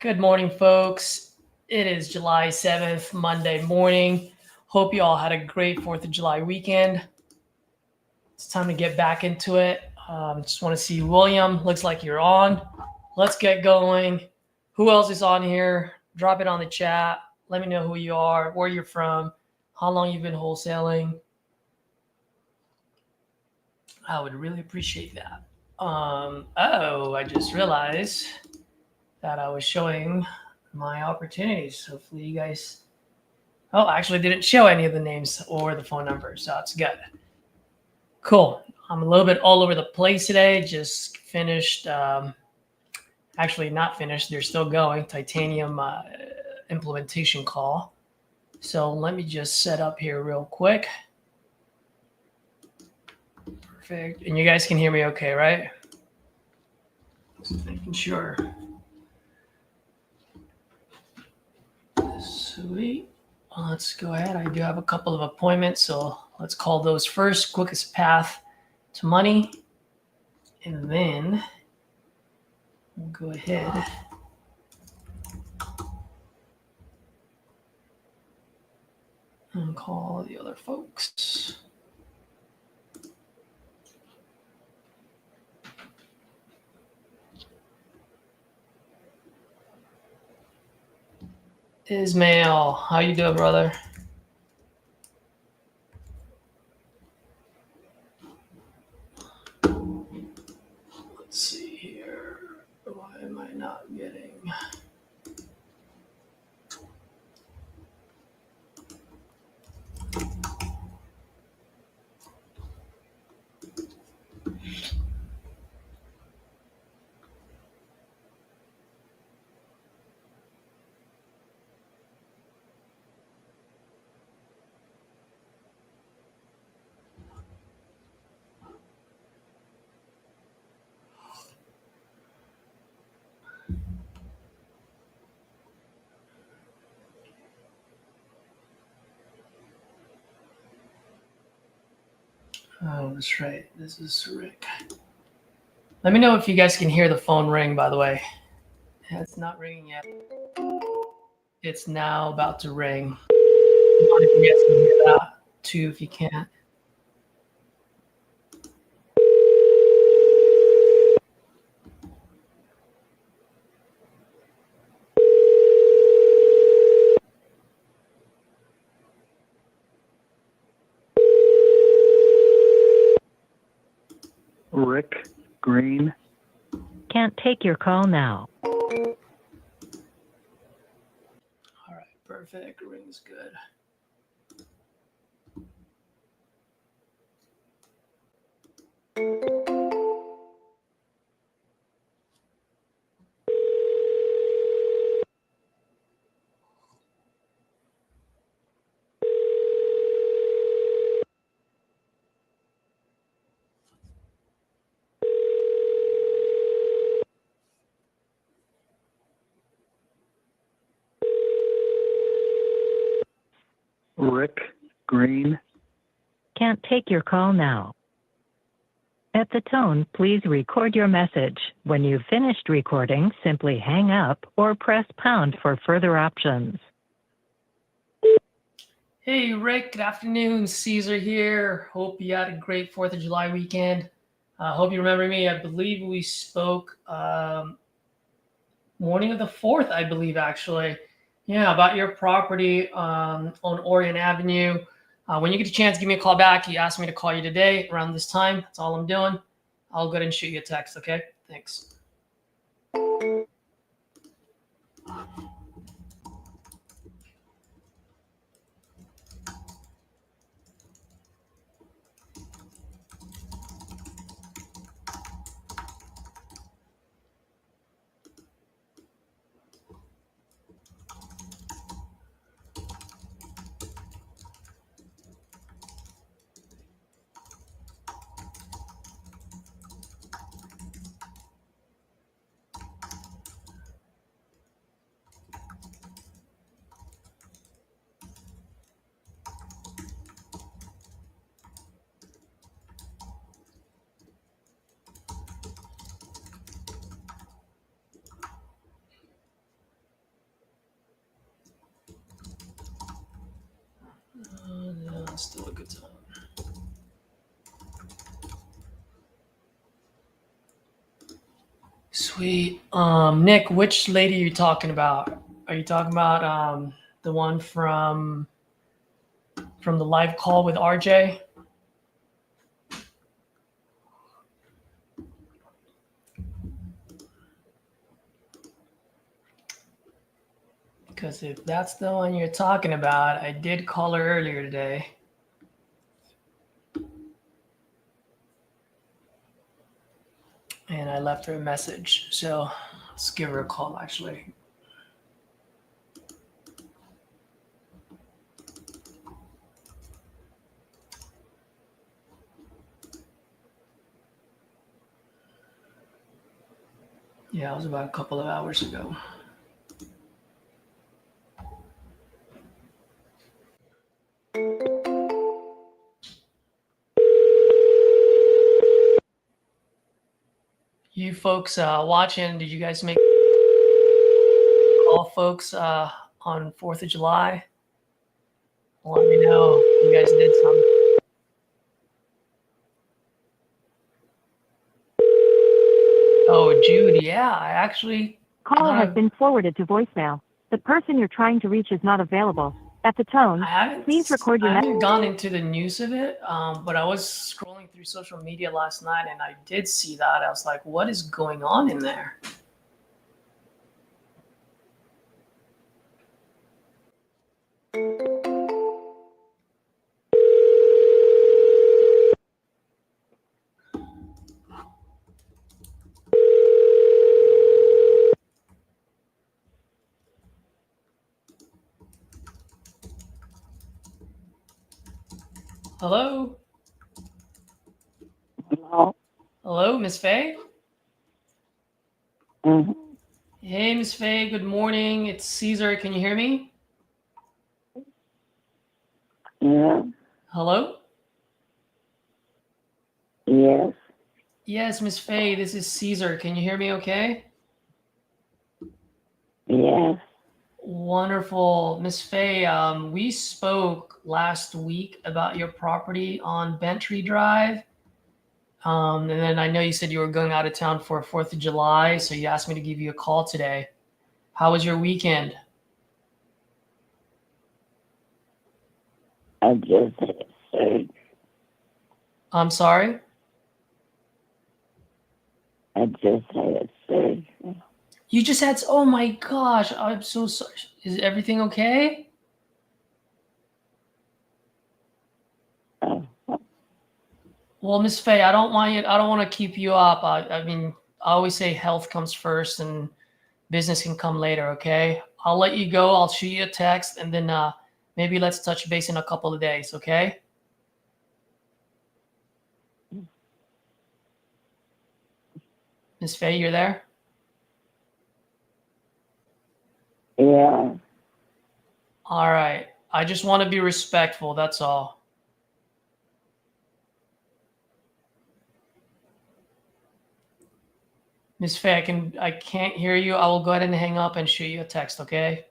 Good morning, folks. It is July 7th, Monday morning. Hope you all had a great 4th of July weekend. It's time to get back into it. Just want to see William. Looks like you're on. Let's get going. Who else is on here? Drop it on the chat. Let me know who you are, where you're from, how long you've been wholesaling. I would really appreciate that. I just realized that I was showing my opportunities. Hopefully you guys, I actually didn't show any of the names or the phone numbers, so it's good. Cool. I'm a little bit all over the place today. Just finished, actually not finished, they're still going, titanium implementation call. So let me just set up here real quick. Perfect. And you guys can hear me okay, right? Just making sure. Sweet. Let's go ahead. I do have a couple of appointments, so let's call those first. Quickest path to money. And then we'll go ahead and call the other folks. Ismail, how you doing, brother? Let's see here. Why am I not getting... Oh, that's right. This is Rick. Let me know if you guys can hear the phone ring, by the way. It's not ringing yet. It's now about to ring. If you guys can hear that too, if you can't. Rick Green. Can't take your call now. All right, perfect. Ring's good. Rick Green. Can't take your call now. At the tone, please record your message. When you've finished recording, simply hang up or press pound for further options. Hey, Rick. Good afternoon. Caesar here. Hope you had a great 4th of July weekend. Hope you remember me. I believe we spoke morning of the 4th, I believe, actually. Yeah, about your property on Orion Avenue. When you get a chance, give me a call back. You asked me to call you today around this time. That's all I'm doing. I'll go ahead and shoot you a text, okay? Thanks. No, it's still a good time. Sweet. Nick, which lady are you talking about? Are you talking about the one from the live call with RJ? Because if that's the one you're talking about, I did call her earlier today. And I left her a message. So let's give her a call, actually. Yeah, it was about a couple of hours ago. You folks watching, did you guys make call folks on 4th of July? Let me know if you guys did some. Oh, Jude, yeah, I actually... Call has been forwarded to voicemail. The person you're trying to reach is not available. At the tone, please record your I message. haven't gone into the news of it, but I was scrolling through social media last night and I did see that. I was like, what is going on in there? Hello? Hello. Hello, Miss Faye? Mm-hmm. Hey, Miss Faye, good morning. It's Caesar. Can you hear me? Yeah. Hello? Yes. Yes, Miss Faye, this is Caesar. Can you hear me okay? Yes. Wonderful. Miss Faye, we spoke last week about your property on Bentry Drive. And then I know you said you were going out of town for 4th of July, so you asked me to give you a call today. How was your weekend? I just had surgery. I'm sorry? I just had surgery. You just had, oh my gosh, I'm so sorry. Is everything okay? Uh, Well, Miss Faye, I don't want to keep you up. I mean, I always say health comes first and business can come later, okay? I'll let you go. I'll shoot you a text and then maybe let's touch base in a couple of days, okay? Miss Faye, you're there? yeah. All right. I just want to be respectful. That's all. Miss Faye, I can't hear you. I will go ahead and hang up and shoot you a text, okay?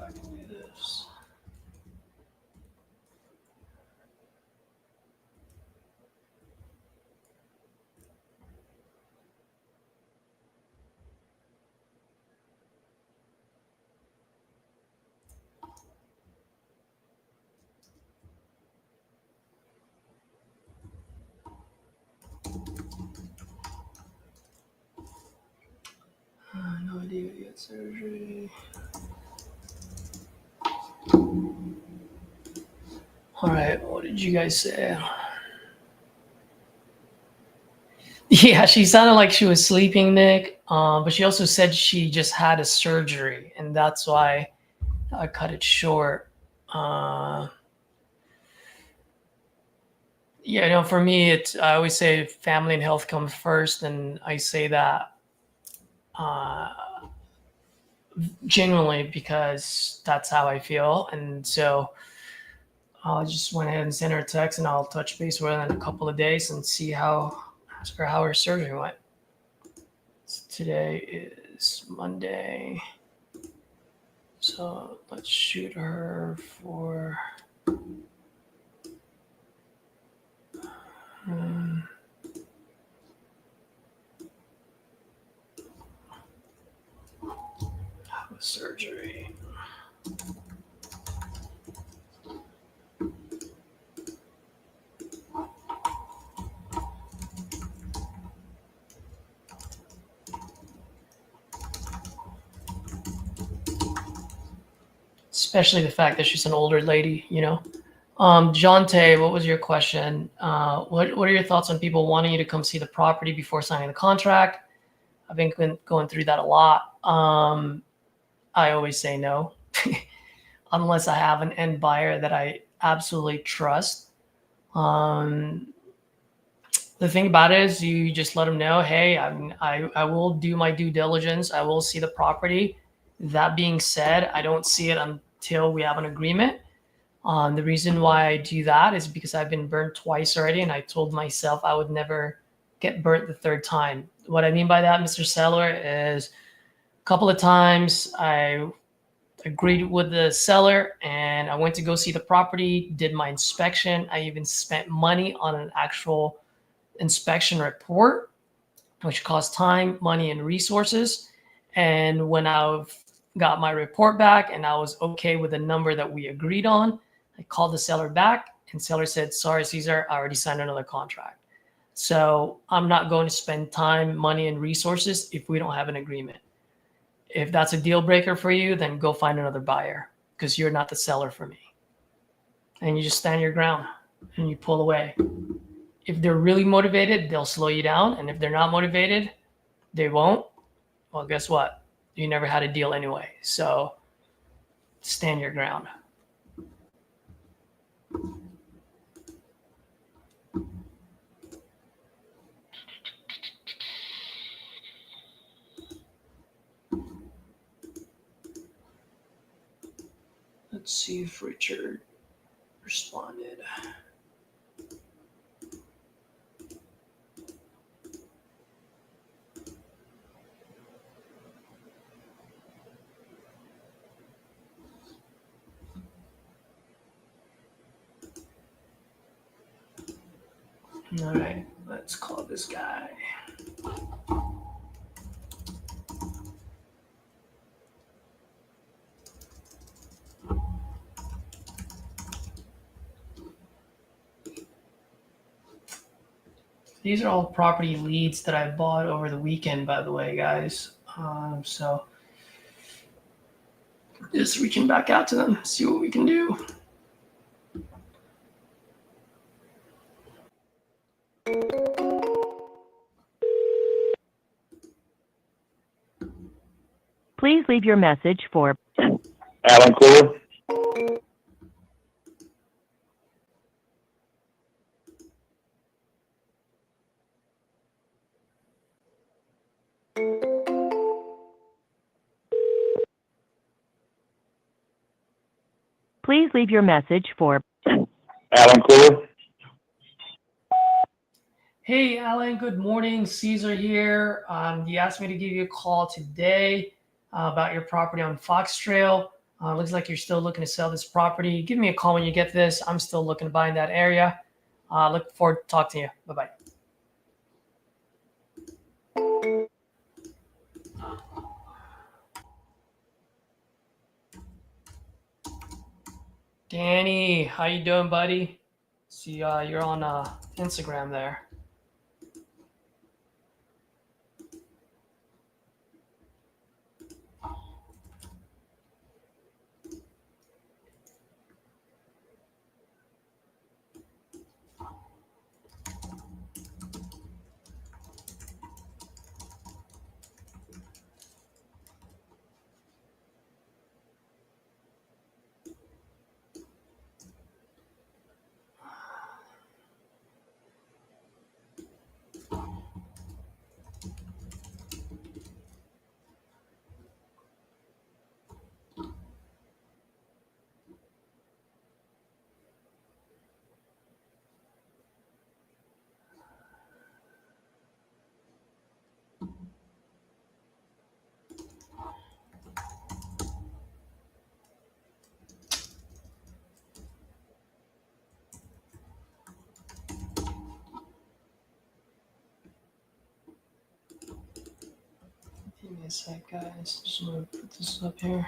I can do this. No idea yet, surgery. All right, what did you guys say? Yeah, she sounded like she was sleeping, Nick. But she also said she just had a surgery, and that's why I cut it short. Yeah, you know, for me, I always say family and health come first, and I say that uh, genuinely because that's how I feel. And so I just went ahead and sent her a text, and I'll touch base with her in a couple of days and ask her how her surgery went. So today is Monday. So let's shoot her for surgery. Especially the fact that she's an older lady, you know. Jonte, what was your question? What are your thoughts on people wanting you to come see the property before signing the contract? I've been going through that a lot. I always say no, unless I have an end buyer that I absolutely trust. The thing about it is you just let them know, hey, I will do my due diligence. I will see the property. That being said, I don't see it until we have an agreement. The reason why I do that is because I've been burnt twice already, and I told myself I would never get burnt the third time. What I mean by that, Mr. Seller, is a couple of times I agreed with the seller and I went to go see the property, did my inspection. I even spent money on an actual inspection report, which cost time, money, and resources. And when I've got my report back and I was okay with the number that we agreed on, I called the seller back, and seller said, sorry, Cesar, I already signed another contract. So I'm not going to spend time, money, and resources if we don't have an agreement. If that's a deal breaker for you, then go find another buyer because you're not the seller for me. And you just stand your ground and you pull away. If they're really motivated, they'll slow you down. And if they're not motivated, they won't. Well, guess what? You never had a deal anyway. So stand your ground. Let's see if Richard responded. All right, let's call this guy. These are all property leads that I bought over the weekend, by the way, guys. So just reaching back out to them, see what we can do. Please leave your message for Alan Cooler. Please leave your message for Alan Cooler. Hey, Alan, good morning. Cesar here. You asked me to give you a call today about your property on Fox Trail. Looks like you're still looking to sell this property. Give me a call when you get this. I'm still looking to buy in that area. Look forward to talking to you. Bye-bye. Danny, how you doing, buddy? See, you're on Instagram there. Give me a sec, guys. Just want to put this up here.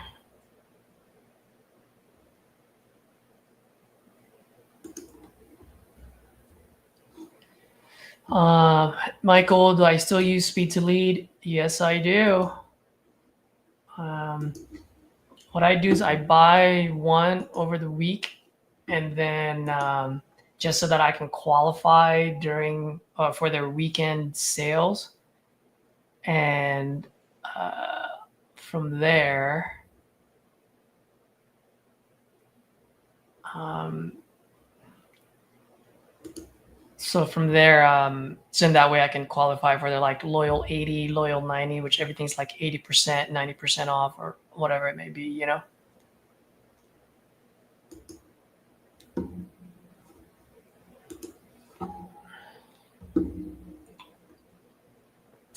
Michael, do I still use Speed to Lead? Yes, I do. What I do is I buy one over the week, and then just so that I can qualify during for their weekend sales, and from there, so in that way I can qualify for their like loyal 80, loyal 90, which everything's like 80%, 90% off, or whatever it may be, you know.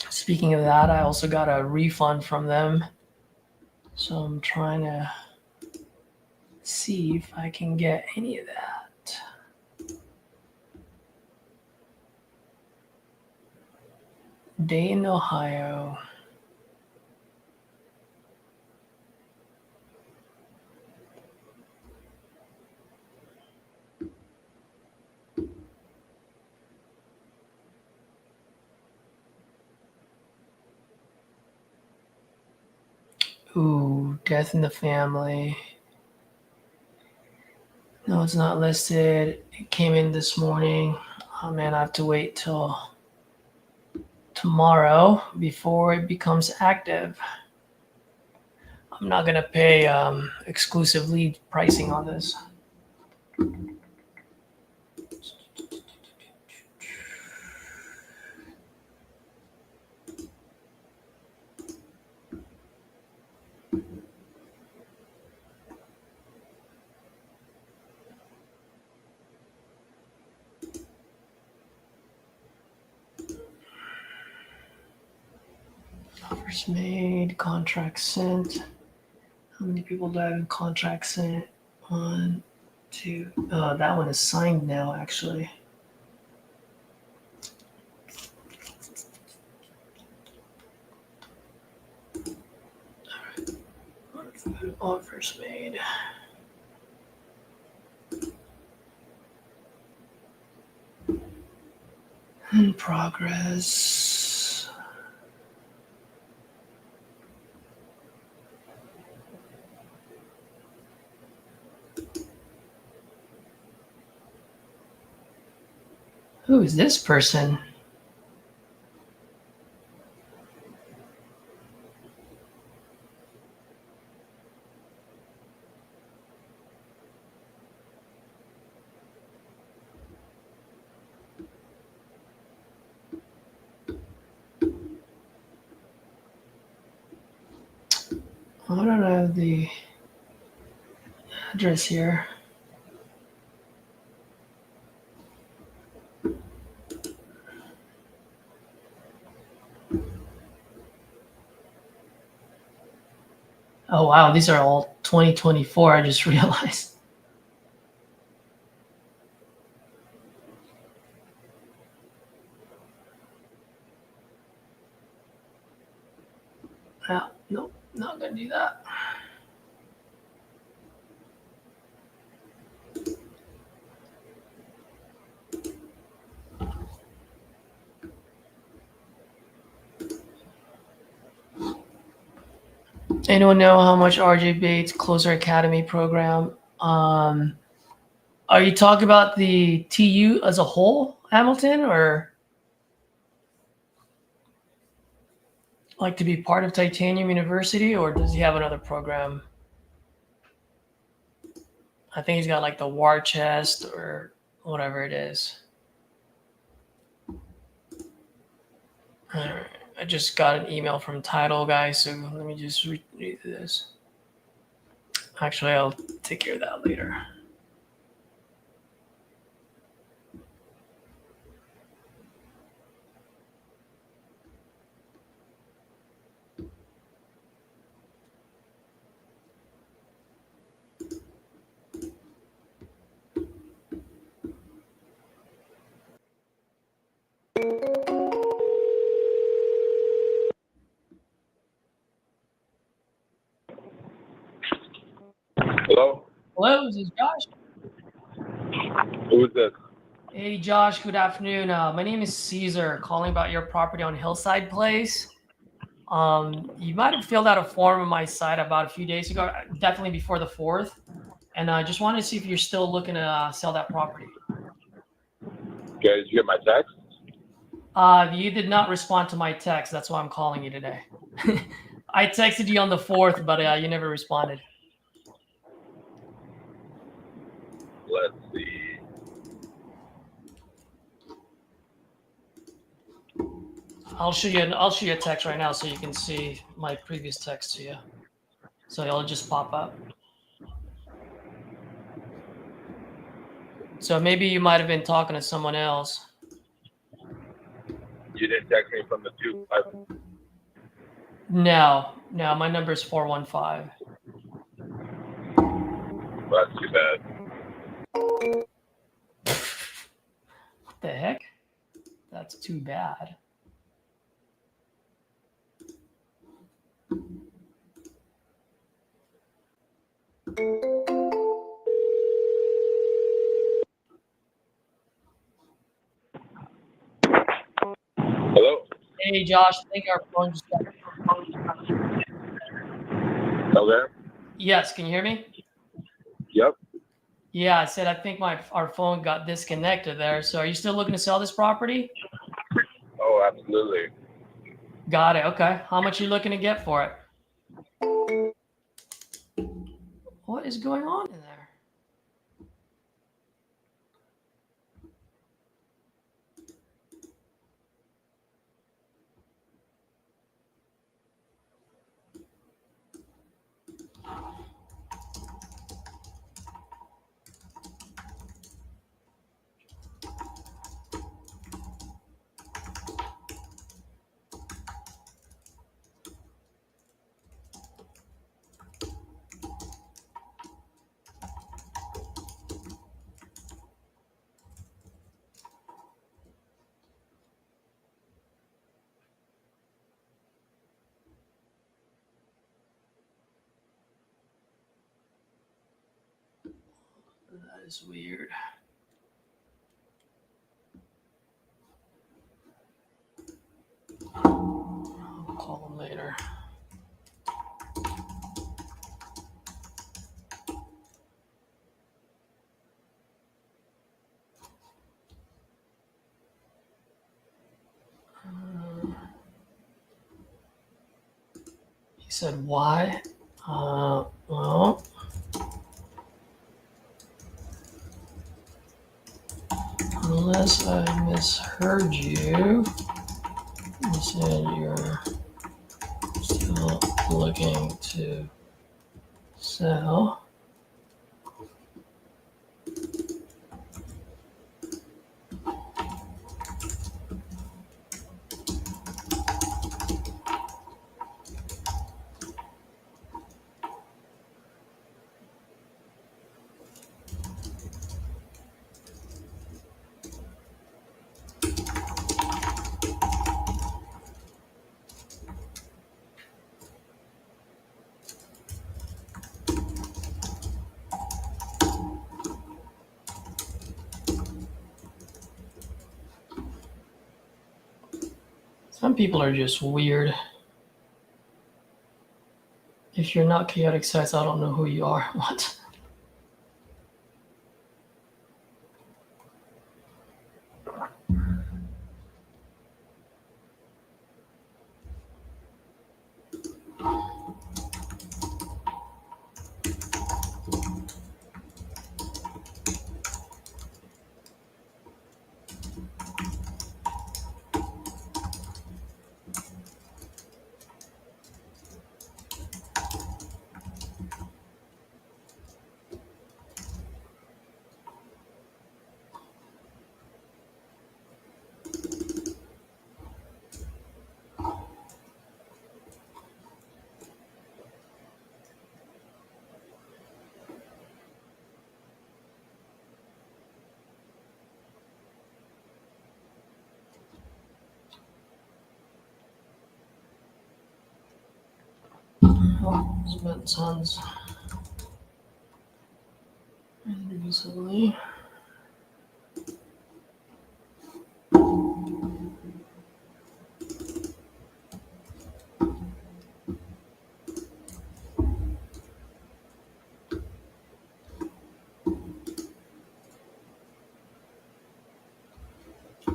Speaking of that, I also got a refund from them. So I'm trying to see if I can get any of that. Dayton, Ohio. Ooh, death in the family. No, it's not listed. It came in this morning. Oh man, I have to wait till tomorrow before it becomes active. I'm not gonna pay exclusive lead pricing on this. Offers made, contract sent. How many people do I have in contract sent? 1, 2. Oh, that one is signed now, actually. All right. Offers made. In progress. Who is this person? I don't have the address here. Oh wow, these are all 2024. I just realized. Nope, not gonna do that. Anyone know how much RJ Bates Closer Academy program? Are you talking about the TU as a whole, Hamilton, or like to be part of Titanium University, or does he have another program? I think he's got like the War Chest or whatever it is. All right. I just got an email from Title guy, so let me just read this. Actually, I'll take care of that later. Hello? Hello, this is Josh. Who is this? Hey, Josh, good afternoon. My name is Caesar, calling about your property on Hillside Place. You might have filled out a form on my site about a few days ago, definitely before the 4th. And I just wanted to see if you're still looking to sell that property. Okay, did you get my text? You did not respond to my text. That's why I'm calling you today. I texted you on the 4th, but you never responded. Let's see. I'll show you a text right now so you can see my previous text to you. So it'll just pop up. So maybe you might have been talking to someone else. You didn't text me from the 2-5. No, my number is 415. Well, that's too bad. What the heck? That's too bad. Hello? Hey, Josh, I think our phone just got... Still there? Yes, can you hear me? Yep. Yeah, I said I think our phone got disconnected there. So are you still looking to sell this property? Oh, absolutely. Got it. Okay. How much are you looking to get for it? What is going on in there? That is weird. I'll call him later. He said, why? Well, unless I misheard you, you said you're still looking to sell. Some people are just weird. If you're not chaotic sites, I don't know who you are. What? Oh, spent tons recently.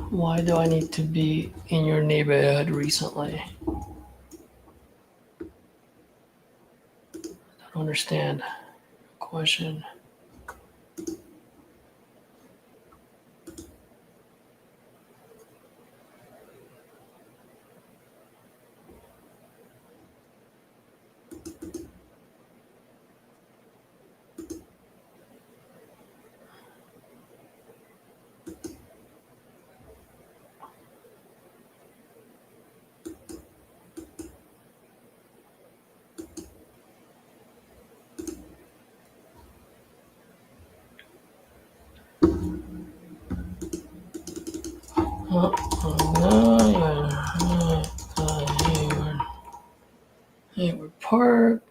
Why do I need to be in your neighborhood recently? I don't understand. Question. Hayward Park.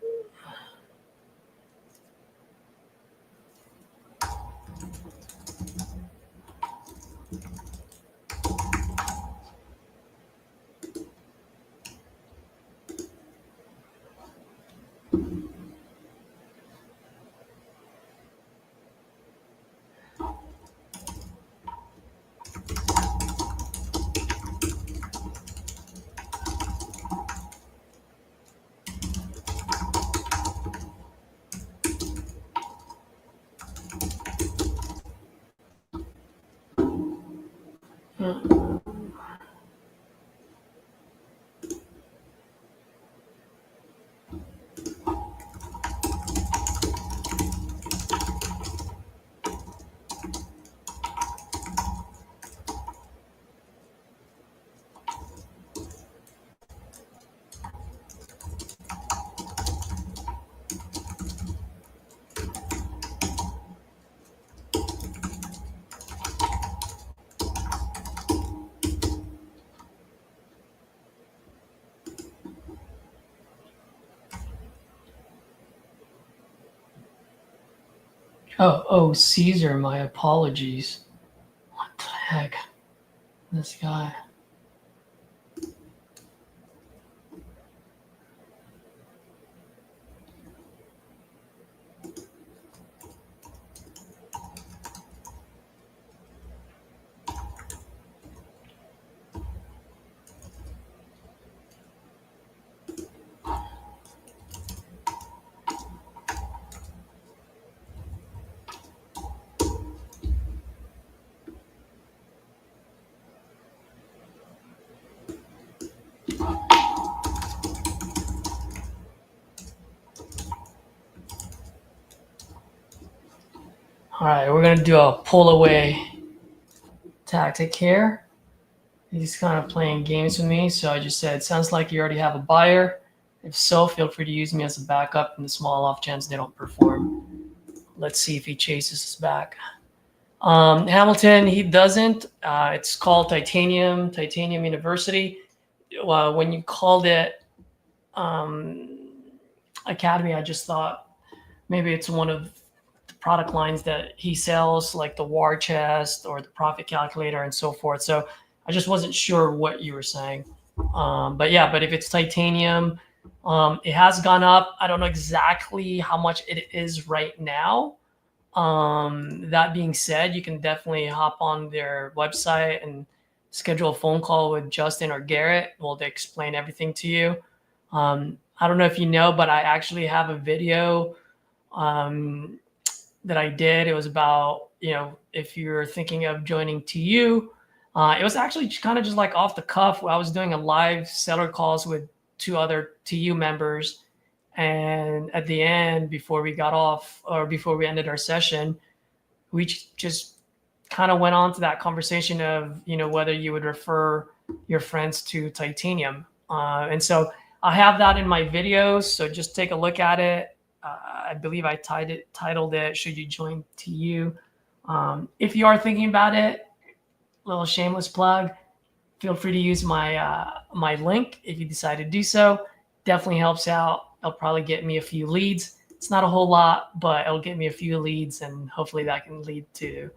Oh, Caesar, my apologies. What the heck? This guy. All right, we're gonna do a pull away tactic here. He's kind of playing games with me, so I just said, sounds like you already have a buyer. If so, feel free to use me as a backup in the small off chance they don't perform. Let's see if he chases us back. Hamilton, he doesn't. It's called Titanium University. When you called it Academy, I just thought maybe it's one of the product lines that he sells, like the war chest or the profit calculator and so forth. So I just wasn't sure what you were saying. But if it's titanium, it has gone up. I don't know exactly how much it is right now. That being said, you can definitely hop on their website and schedule a phone call with Justin or Garrett. Well, they explain everything to you. I don't know if you know, but I actually have a video that I did. It was about, if you're thinking of joining TU, it was actually kind of just like off the cuff. I was doing a live seller calls with 2 other TU members. And at the end, before we got off or before we ended our session, we just kind of went on to that conversation of, whether you would refer your friends to titanium. And so I have that in my videos. So just take a look at it. I believe I titled it, Should You Join TU? If you are thinking about it, little shameless plug, feel free to use my link if you decide to do so. Definitely helps out. It'll probably get me a few leads. It's not a whole lot, but it'll get me a few leads, and hopefully that can lead to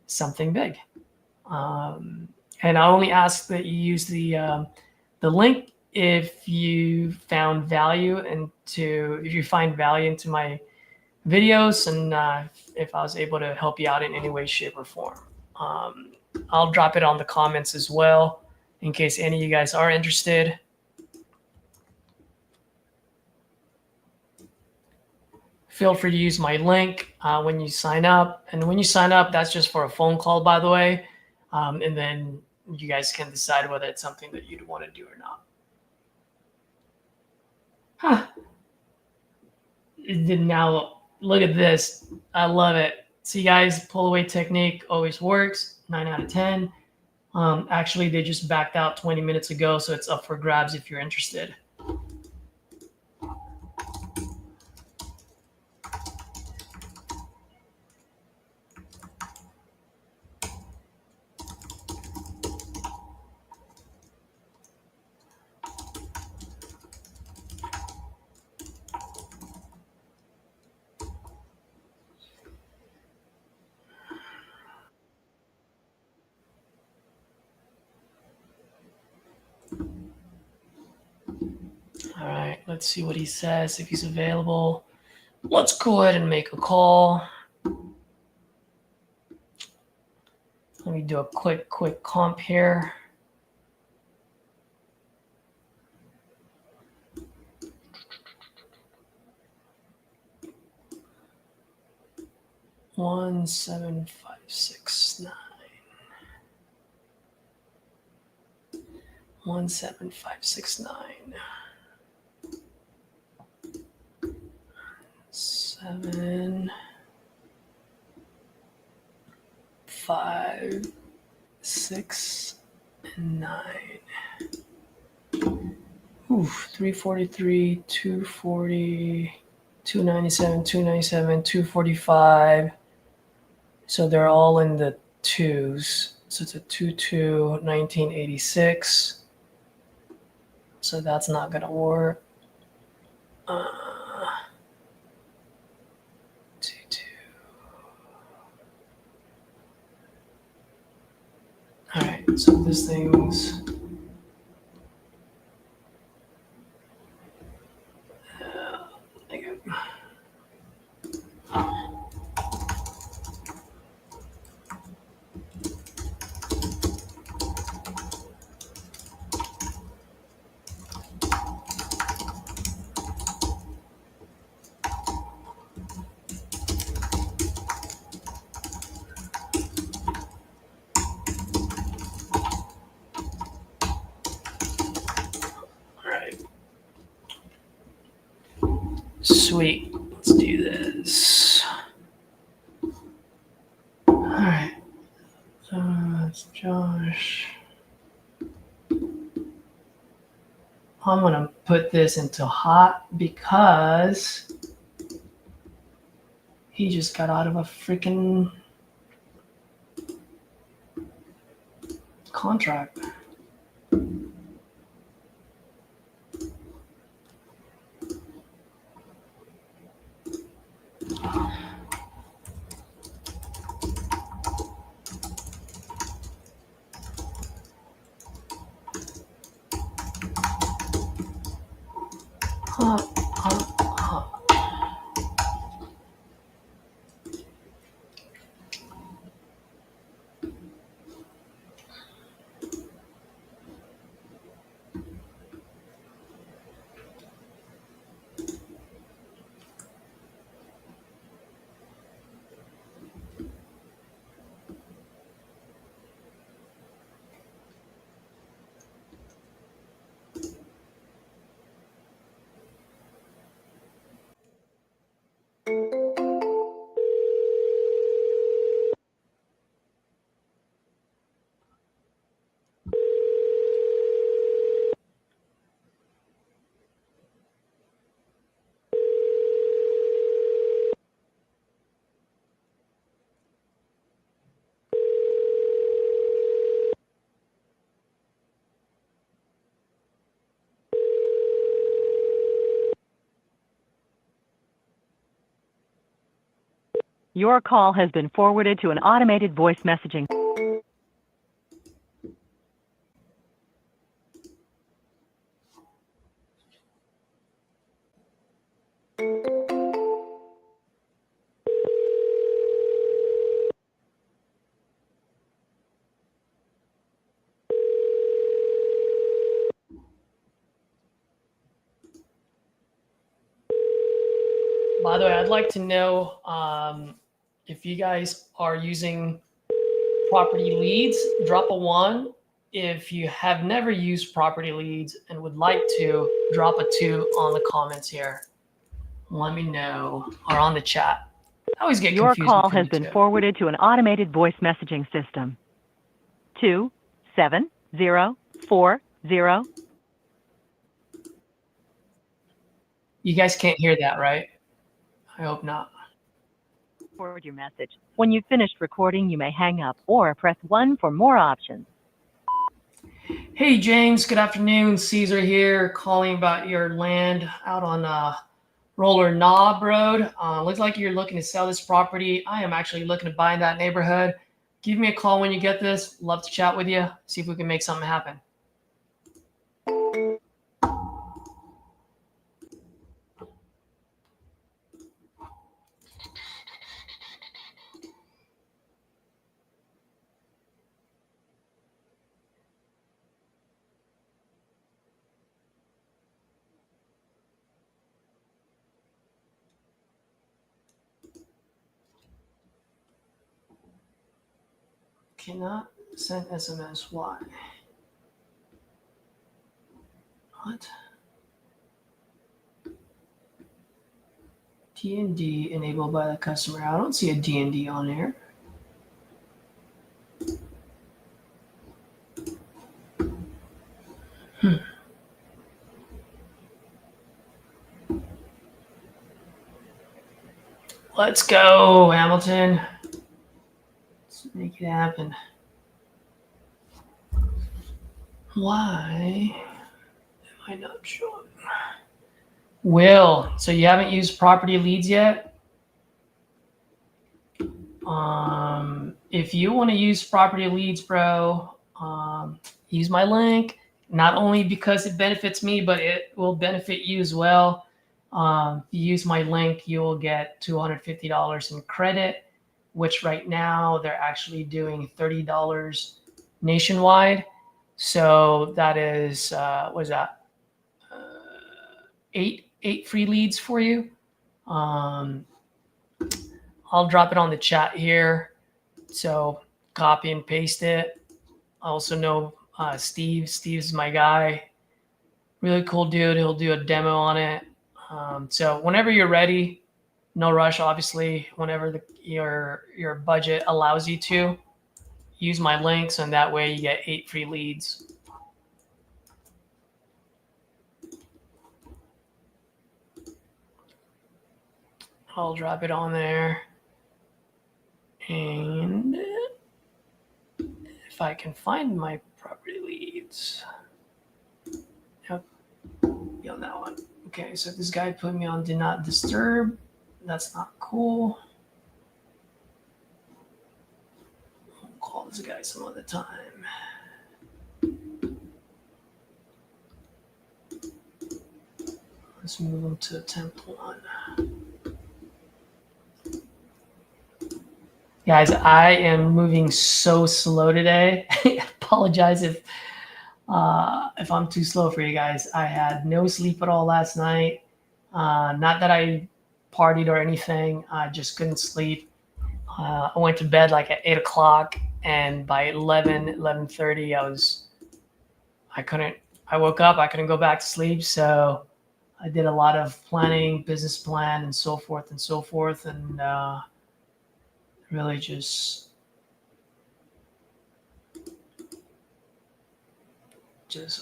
something big. And I only ask that you use the link if you found value if you find value into my videos, and if I was able to help you out in any way, shape, or form. I'll drop it on the comments as well in case any of you guys are interested. Feel free to use my link when you sign up. And when you sign up, that's just for a phone call, by the way. And then you guys can decide whether it's something that you'd want to do or not. Now, look at this. I love it. See, guys, pull away technique always works. 9 out of 10. Actually, they just backed out 20 minutes ago, so it's up for grabs if you're interested. All right, let's see what he says, if he's available. Let's go ahead and make a call. Let me do a quick comp here. One 7,569. 17569. 7, 5, 6, and 9. Ooh, 343, 240, 297, 297, 245. So they're all in the twos. So it's a 22, 1986. So that's not gonna work. 22. All right, so this thing's sweet. Let's do this. All right. So that's Josh. I'm gonna put this into hot because he just got out of a freaking contract. Your call has been forwarded to an automated voice messaging. By the way, I'd like to know if you guys are using property leads, drop a 1. If you have never used property leads and would like to, drop a 2 on the comments here. Let me know, or on the chat. I always get confused. Your call has been forwarded to an automated voice messaging system. 27040. You guys can't hear that, right? I hope not. Record your message. When you've finished recording, you may hang up or press 1 for more options. Hey, James. Good afternoon. Caesar here, calling about your land out on Roller Knob Road. Looks like you're looking to sell this property. I am actually looking to buy in that neighborhood. Give me a call when you get this. Love to chat with you. See if we can make something happen. Cannot send SMS. Why? What? D&D enabled by the customer. I don't see a D&D on here. Let's go, Hamilton. Let's make it happen. Why am I not showing? Will, so you haven't used property leads yet? If you want to use property leads, bro, use my link. Not only because it benefits me, but it will benefit you as well. If you use my link, you will get $250 in credit, which right now they're actually doing $30 nationwide. So that is, what is that? Eight free leads for you. I'll drop it on the chat here. So copy and paste it. I also know Steve. Steve's my guy. Really cool dude. He'll do a demo on it. So whenever you're ready, no rush, obviously. Whenever your budget allows you to, use my links, and that way you get 8 free leads. I'll drop it on there. And if I can find my property leads. Yep, be on that one. Okay, so this guy put me on Do Not Disturb. That's not cool. I'll call this guy some other time. Let's move them to attempt 1. Guys, I am moving so slow today. I apologize if I'm too slow for you guys. I had no sleep at all last night. Not that I partied or anything. I just couldn't sleep. I went to bed like at 8 o'clock, and by 11:30, I woke up, I couldn't go back to sleep. So I did a lot of planning, business plan, and so forth and so forth. And really just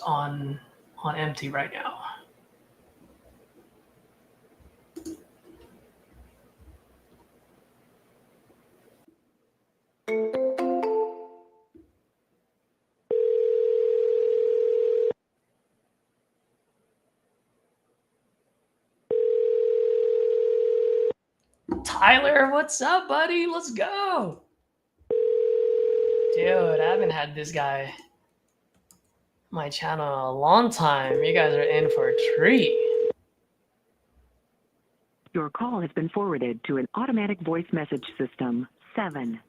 on empty right now. Tyler, what's up, buddy? Let's go. Dude, I haven't had this guy on my channel in a long time. You guys are in for a treat. Your call has been forwarded to an automatic voice message system. 7.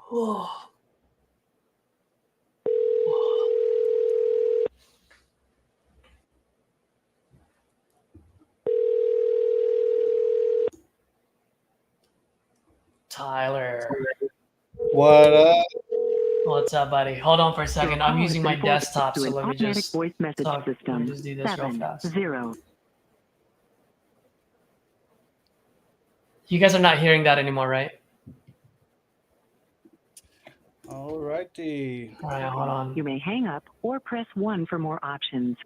Whoa. Tyler. What up? What's up, buddy? Hold on for a second. I'm using my desktop, so let me just voice message talk. Let system. me just do this real fast. 7-0. You guys are not hearing that anymore, right? All righty. All right, hold on. You may hang up or press 1 for more options.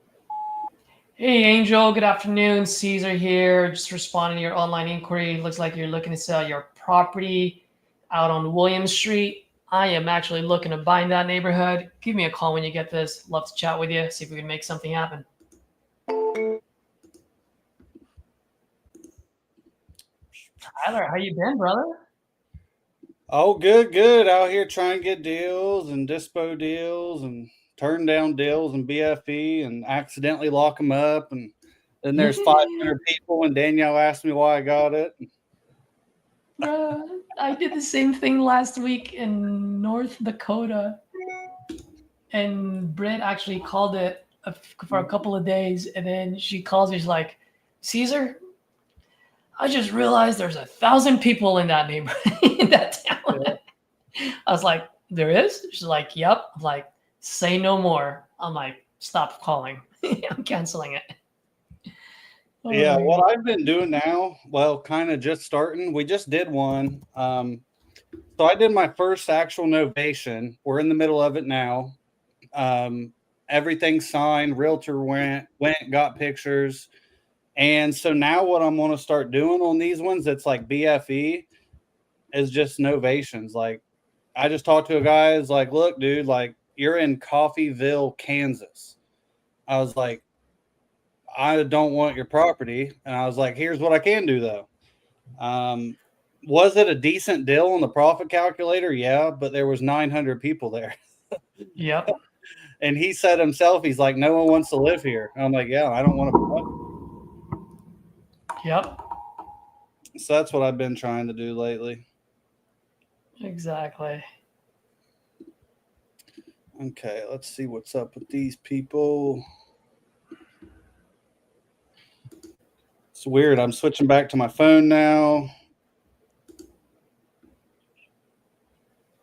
Hey, Angel. Good afternoon. Caesar here. Just responding to your online inquiry. Looks like you're looking to sell your property out on William Street. I am actually looking to buy in that neighborhood. Give me a call when you get this. Love to chat with you. See if we can make something happen. Tyler, how you been, brother? Oh, good. Out here trying to get deals and dispo deals and turn down deals and BFE and accidentally lock them up. And then there's 500 people and Danielle asked me why I got it. I did the same thing last week in North Dakota. And Britt actually called it for a couple of days. And then she calls me, she's like, Caesar, I just realized there's 1,000 people in that neighborhood, in that town. Yeah. I was like, there is? She's like, yep. I'm like, say no more. I'm like, stop calling. I'm canceling it. Oh, yeah, what I've been doing now, well, kind of just starting. We just did one. So I did my first actual novation. We're in the middle of it now. Everything's signed. Realtor went, got pictures. And so now what I'm going to start doing on these ones that's like BFE is just novations. Like I just talked to a guy, is like, look, dude, like you're in Coffeyville, Kansas. I was like, I don't want your property. And I was like, here's what I can do though. Was it a decent deal on the profit calculator? Yeah, but there was 900 people there. Yep. And he said himself, he's like, no one wants to live here. And I'm like, yeah, I don't want to. Yep. So that's what I've been trying to do lately. Exactly. Okay, let's see what's up with these people. It's weird. I'm switching back to my phone now.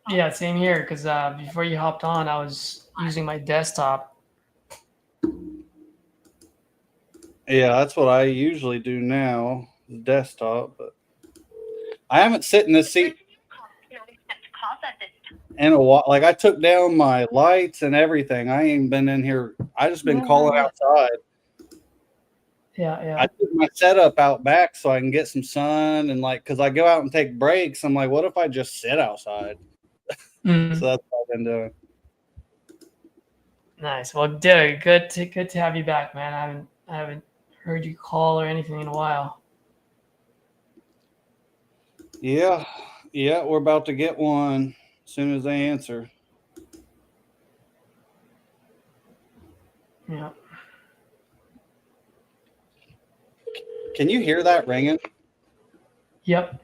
Yeah, same here. Because before you hopped on, I was using my desktop. Yeah, that's what I usually do now, the desktop. But I haven't sit in this seat in a while. Like I took down my lights and everything. I ain't been in here. I just been calling outside. Yeah. I took my setup out back so I can get some sun and like, cause I go out and take breaks. I'm like, what if I just sit outside? So that's what I've been doing. Nice. Well, dude, good to have you back, man. I haven't heard you call or anything in a while. Yeah, we're about to get one as soon as they answer. Yeah. Can you hear that ringing? Yep.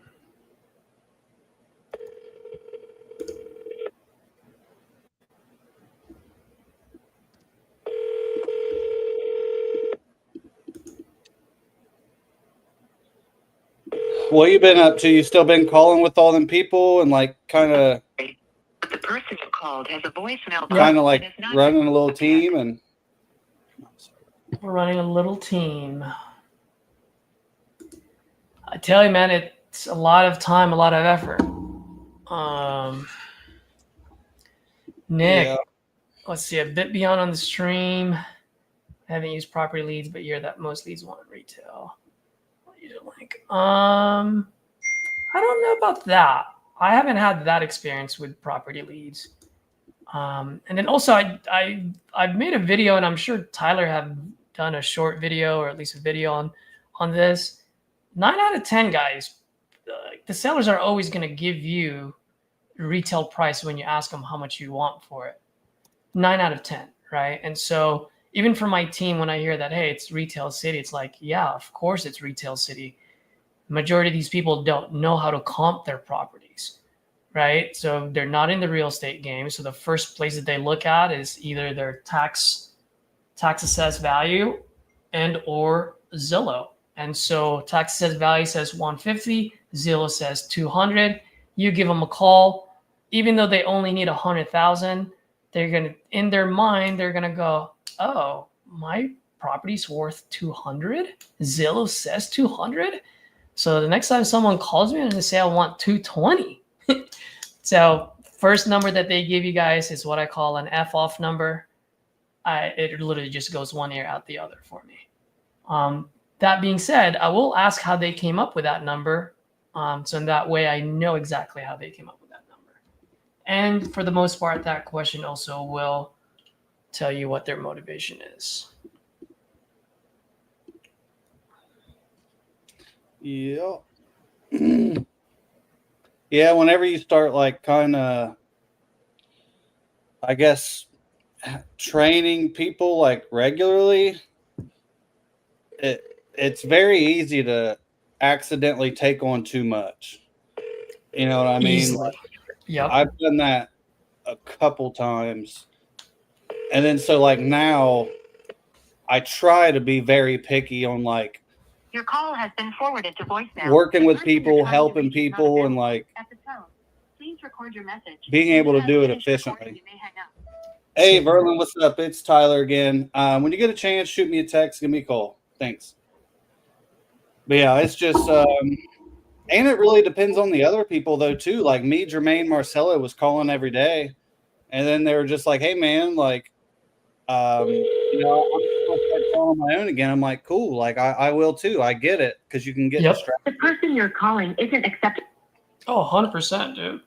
What you been up to? You still been calling with all them people and like kind of The person you called has a voicemail box. kind of like running a little team and We're running a little team. I tell you, man, it's a lot of time, a lot of effort. Nick, yeah. let's see, a bit beyond on the stream. I haven't used property leads, but you're that most leads want in retail. I'll use a link. I don't know about that. I haven't had that experience with property leads. And then also I've made a video, and I'm sure Tyler have done a short video or at least a video on this. 9 out of 10 guys, the sellers are always going to give you retail price when you ask them how much you want for it. 9 out of 10, right? And so even for my team, when I hear that, hey, it's retail city, it's like, yeah, of course it's retail city. Majority of these people don't know how to comp their properties, right? So they're not in the real estate game. So the first place that they look at is either their tax assessed value and or Zillow. And so tax assessed value says 150, Zillow says 200. You give them a call, even though they only need 100,000, they're gonna, in their mind, they're gonna go, oh, my property's worth 200. Zillow says 200. So the next time someone calls me and they say I want 220. So first number that they give you guys is what I call an F off number. It literally just goes one ear out the other for me. That being said, I will ask how they came up with that number. So in that way, I know exactly how they came up with that number. And for the most part, that question also will tell you what their motivation is. Yeah. Yeah, whenever you start like kind of, I guess, training people like regularly, it's very easy to accidentally take on too much. You know what I mean? Easily. Yep. I've done that a couple times. And then so like now I try to be very picky on like Your call has been forwarded to voicemail. working with people, helping people, and like At the tone, please record your message. being able to do it efficiently. Hey, Verlin, what's up? It's Tyler again. When you get a chance, shoot me a text, give me a call. Thanks. But yeah, it's just, and it really depends on the other people though too. Like me, Jermaine, Marcella was calling every day, and then they were just like, "Hey, man, like, you know, I'm gonna start calling on my own again." I'm like, "Cool, like I will too. I get it because you can get distracted." The person you're calling isn't accepting. Oh, 100%, dude.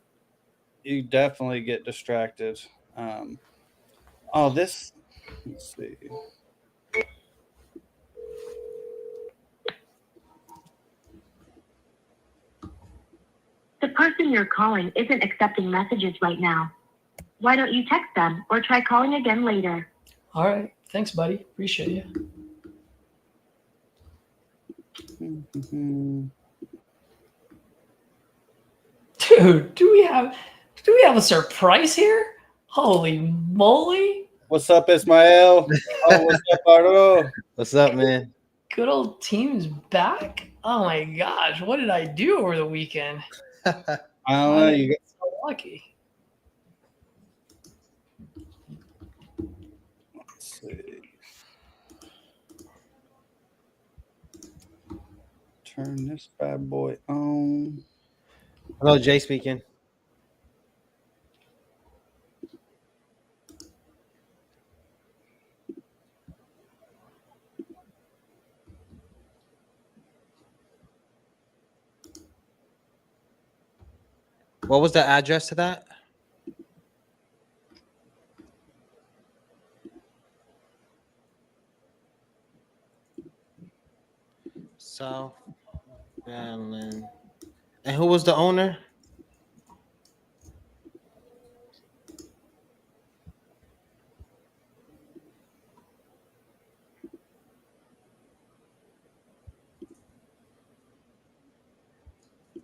You definitely get distracted. Oh, this. Let's see. The person you're calling isn't accepting messages right now. Why don't you text them or try calling again later? All right. Thanks, buddy. Appreciate you. Dude, do we have a surprise here? Holy moly. What's up, Ismael? Oh, what's up, Ardo? What's up, man? Good old team's back. Oh my gosh, what did I do over the weekend? I don't know. You got so lucky. Let's see. Turn this bad boy on. Hello, Jay speaking. What was the address to that? South Maryland. And who was the owner?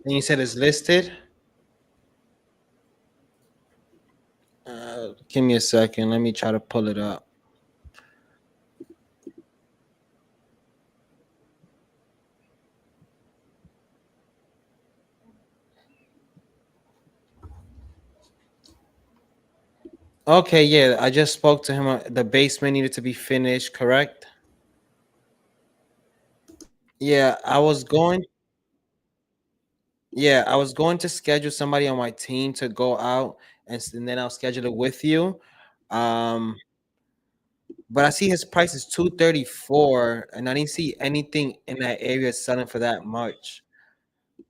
And you said it's listed? Give me a second. Let me try to pull it up. Okay, yeah, I just spoke to him. The basement needed to be finished, correct? Yeah, I was going. Yeah, I was going to schedule somebody on my team to go out, and then I'll schedule it with you. Um, but I see his price is 234, and I didn't see anything in that area selling for that much.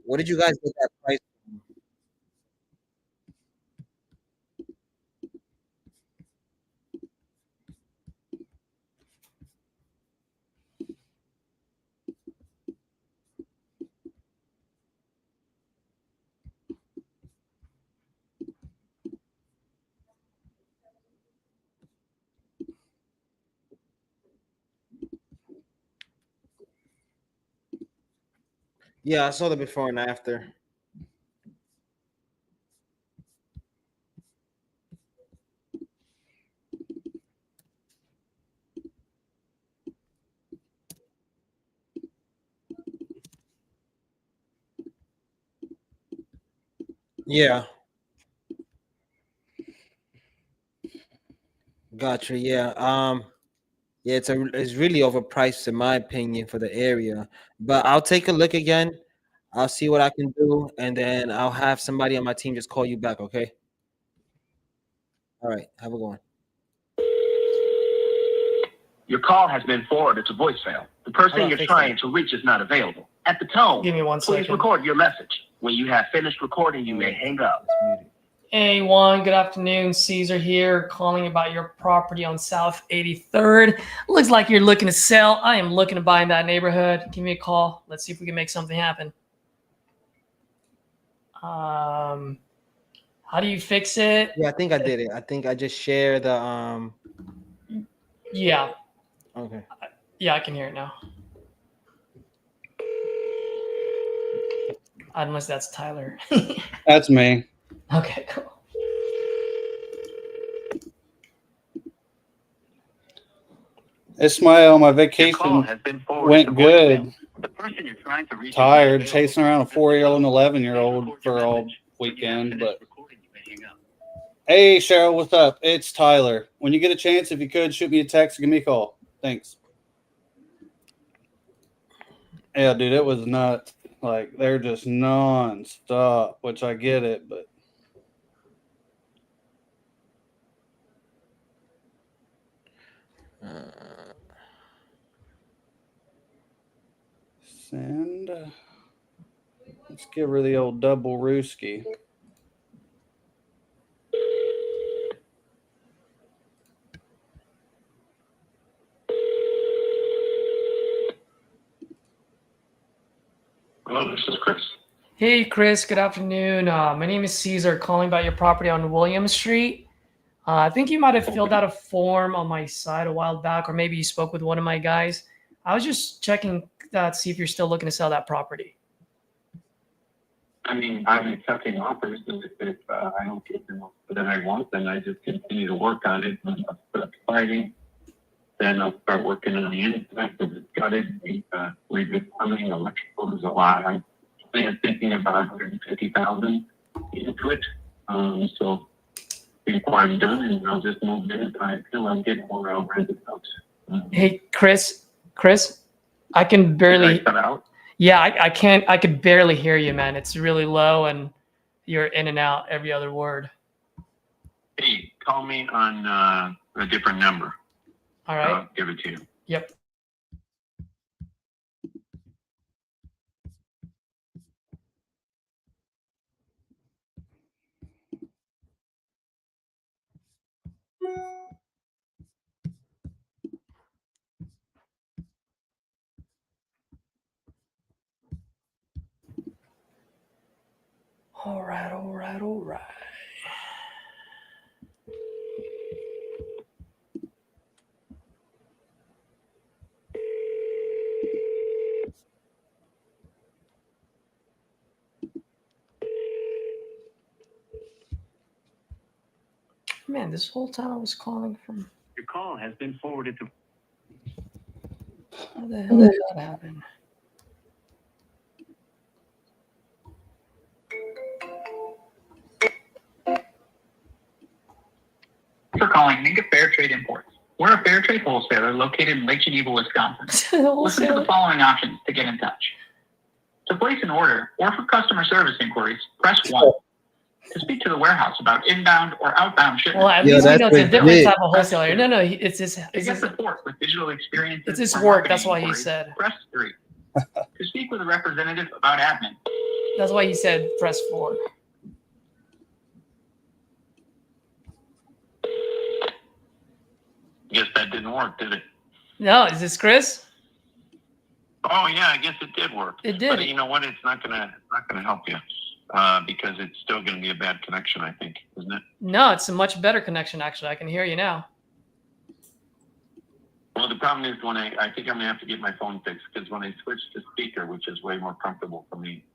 What did you guys get that price? Yeah, I saw the before and after. Yeah, gotcha. Yeah. Yeah, it's really overpriced in my opinion for the area. But I'll take a look again. I'll see what I can do, and then I'll have somebody on my team just call you back. Okay. All right. Have a good one. Your call has been forwarded to voicemail. The person you're trying to reach is not available. At the tone, Give me one please second. record your message. When you have finished recording, you may hang up. Hey Juan, good afternoon. Caesar here, calling about your property on South 83rd. Looks like you're looking to sell. I am looking to buy in that neighborhood. Give me a call. Let's see if we can make something happen. How do you fix it? Yeah, I think I did it. I think I just shared the Yeah. Okay. Yeah, I can hear it now. Unless that's Tyler. That's me. Okay, cool. Ismail, my Your call vacation has been forwarded went to good. voicemail. The person you're trying to reach is not Tired, available. chasing around a 4-year-old and 11-year-old Record for your all message. When you have weekend. finished But recording, you may hang up. hey, Cheryl, what's up? It's Tyler. When you get a chance, if you could, shoot me a text or give me a call. Thanks. Yeah, dude, it was nuts. Like, they're just non-stop, which I get it, but send. Let's give her the old double Rooski. Hello, this is Chris. Hey, Chris. Good afternoon. My name is Caesar, calling about your property on William Street. I think you might have filled out a form on my site a while back, or maybe you spoke with one of my guys. I was just checking to see if you're still looking to sell that property. I mean, I'm accepting offers, and if I don't get them that I want, then I just continue to work on it. And I'll put up fighting. Then I'll start working on the inside because it's gutted. We've been plumbing, electrical is a lot. I'm thinking about 150,000 into it. So before I'm done, and I'll just move in until I'm getting more rented out. Hey, Chris, I can barely. Did I cut out? Yeah, I can't. I could barely hear you, man. It's really low, and you're in and out every other word. Hey, call me on a different number. All right. I'll give it to you. Yep. All right, all right, all right. Man, this whole time I was calling from. Your call has been forwarded to. How the hell did that happen? For calling Minka Fair Trade Imports. We're a fair trade wholesaler located in Lake Geneva, Wisconsin. Listen to the following options to get in touch. To place an order or for customer service inquiries, press 1. To speak to the warehouse about inbound or outbound shipments. Well, at least we know it's a different type of wholesaler. No, it's his. To get support with digital experiences. It's his or work. That's marketing why he inquiries, said. Press 3. To speak with a representative about admin. That's why he said press 4. Guess that didn't work, did it? No, is this Chris? Oh yeah, I guess it did work. It did. But you know what? It's not gonna help you because it's still gonna be a bad connection. I think, isn't it? No, it's a much better connection. Actually, I can hear you now. Well, the problem is when I think I'm gonna have to get my phone fixed because when I switch to speaker, which is way more comfortable for me,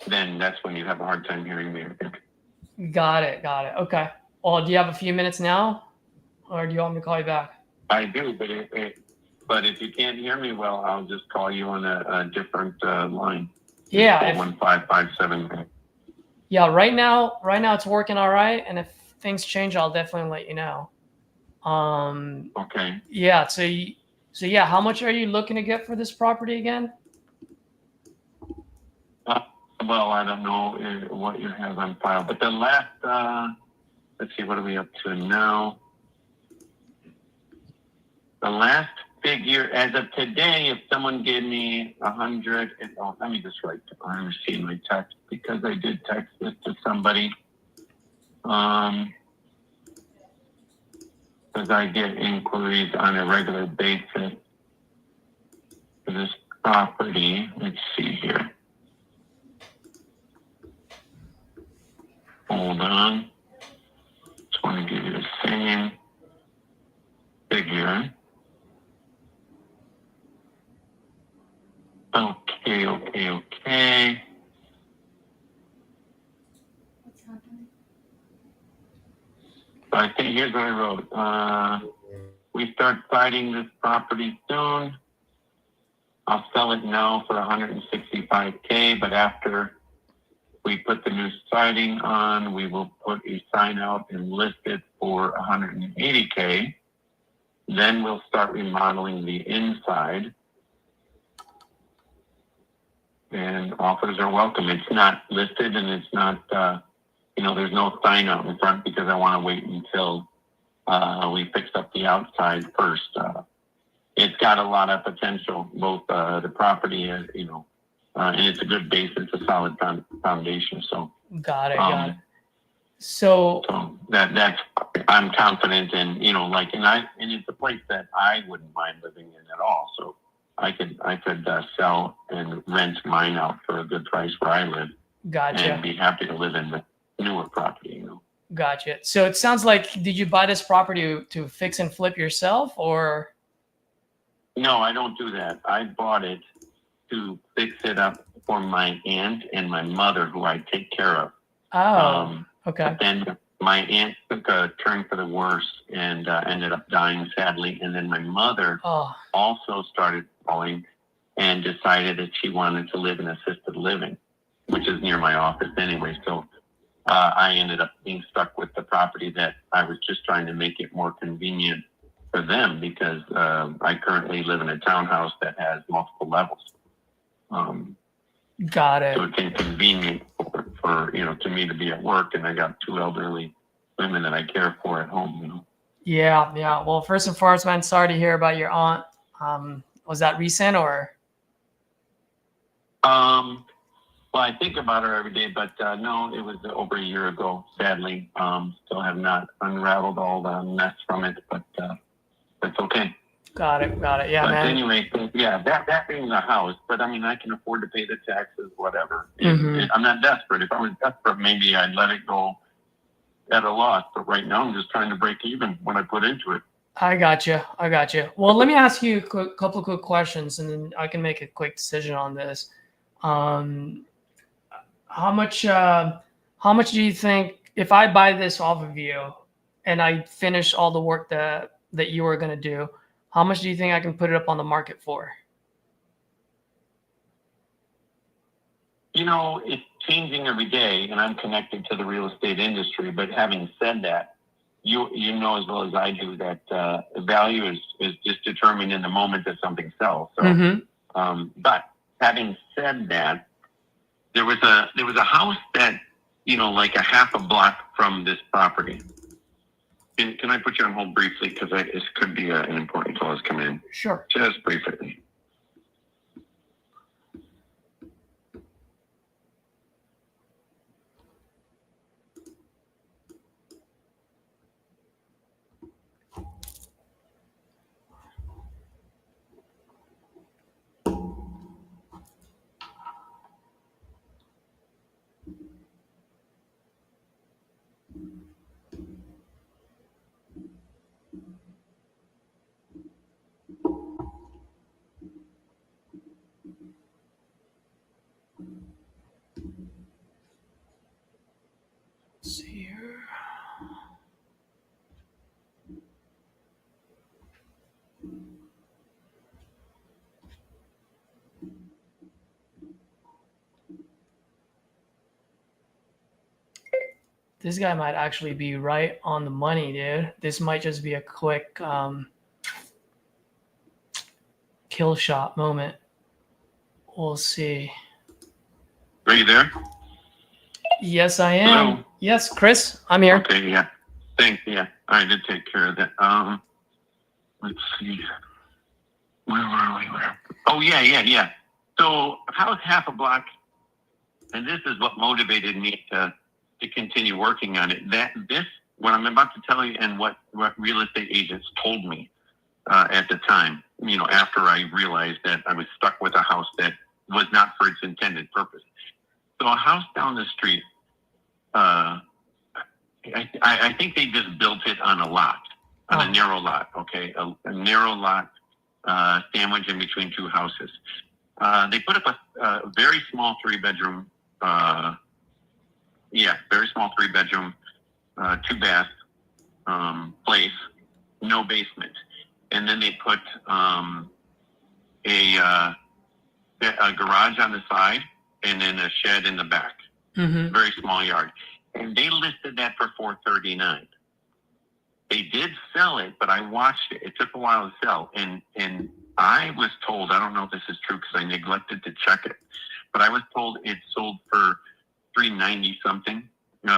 then that's when you have a hard time hearing me. I think. Got it. Okay. Well, do you have a few minutes now, or do you want me to call you back? I do, but if you can't hear me well, I'll just call you on a different line. Yeah. 41557. Yeah. Right now it's working all right, and if things change, I'll definitely let you know. Okay. Yeah. So yeah, how much are you looking to get for this property again? Well, I don't know what you have on file, but the last, let's see, what are we up to now? The last figure, as of today, if someone gave me 100, let me just write, I received my text because I did text this to somebody. Because I get inquiries on a regular basis for this property. Let's see here. Hold on. Just want to give you the same figure. Okay. So I think here's what I wrote. We start fighting this property soon. I'll sell it now for $165K, but after we put the new siding on, we will put a sign out and list it for $180K. Then we'll start remodeling the inside. And offers are welcome. It's not listed and it's not, there's no sign out in front because I want to wait until we fix up the outside first. It's got a lot of potential, both the property and, and it's a good base. It's a solid foundation. So got it. So that's I'm confident in, and it's a place that I wouldn't mind living in at all. So I could sell and rent mine out for a good price where I live. Gotcha. And be happy to live in the newer property, Gotcha. So it sounds like, did you buy this property to fix and flip yourself, or? No, I don't do that. I bought it to fix it up for my aunt and my mother, who I take care of. Oh, okay. But then my aunt took a turn for the worse and ended up dying sadly. And then my mother also started falling and decided that she wanted to live in assisted living, which is near my office anyway. So I ended up being stuck with the property that I was just trying to make it more convenient for them because I currently live in a townhouse that has multiple levels. Got it. So it's inconvenient for to me to be at work, and I got 2 elderly women that I care for at home. Yeah. Well, first and foremost, man, sorry to hear about your aunt. Was that recent or? Well, I think about her every day, but no, it was over a year ago, sadly. Still have not unraveled all the mess from it, but that's okay. Got it. Yeah, But man. anyway, yeah, that being the house, but I mean, I can afford to pay the taxes, whatever. I'm not desperate. If I was desperate, maybe I'd let it go at a loss. But right now, I'm just trying to break even when I put into it. I got you. Well, let me ask you a couple quick questions, and then I can make a quick decision on this. How much do you think, if I buy this off of you and I finish all the work that you were going to do, how much do you think I can put it up on the market for? You know, it's changing every day, and I'm connected to the real estate industry. But having said that, you know as well as I do that the value is just determined in the moment that something sells. So, but having said that, there was a house that, you know, like a half a block from this property. Can I put you on hold briefly, because this could be an important call that's coming in? Sure. Just briefly. Let's see here. This guy might actually be right on the money, dude. This might just be a quick kill shot moment. We'll see. Are you there? Yes, I am. Hello? Yes, Chris, I'm here. Okay, yeah. Thanks, yeah. I did take care of that. Let's see. Where were we? Oh, yeah. So if I was half a block, and this is what motivated me to continue working on it, what I'm about to tell you and what real estate agents told me at the time, you know, after I realized that I was stuck with a house that was not for its intended purpose. So a house down the street, I think they just built it on a lot, on a narrow lot, okay? A narrow lot sandwiched in between two houses. They put up a very small three-bedroom, very small three-bedroom, two-bath place, no basement. And then they put a garage on the side and then a shed in the back. Very small yard. And they listed that for $439. They did sell it, but I watched it. It took a while to sell. And I was told, I don't know if this is true because I neglected to check it, but I was told it sold for $390 something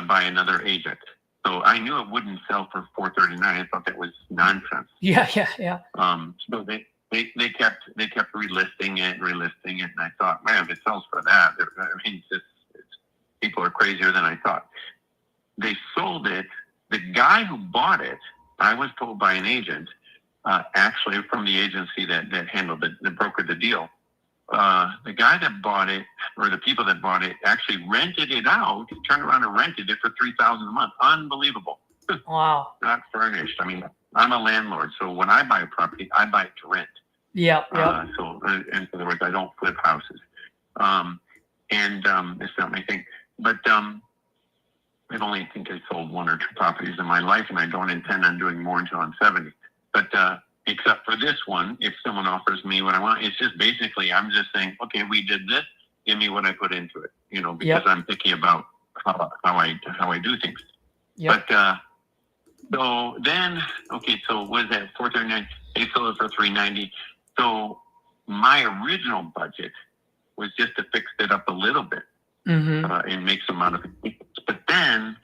by another agent. So I knew it wouldn't sell for $439. I thought that was nonsense. Yeah. So they kept relisting it, and I thought, man, if it sells for that, I mean, people are crazier than I thought. They sold it. The guy who bought it, I was told by an agent, actually from the agency that handled that brokered the deal. The guy that bought it, or the people that bought it, actually rented it out, turned around and rented it for $3,000 a month. Unbelievable. Wow. Not furnished. I mean, I'm a landlord, so when I buy a property, I buy it to rent. Yeah. So, in other words, I don't flip houses. It's not my thing. But I've only think I sold one or two properties in my life, and I don't intend on doing more until I'm 70. But except for this one, if someone offers me what I want, it's just basically I'm just saying, okay, we did this, give me what I put into it, you know, because I'm picky about how I do things. But so then, okay, so what is that? $439. They sold it for $390. So my original budget was just to fix it up a little bit and make some modifications. But then,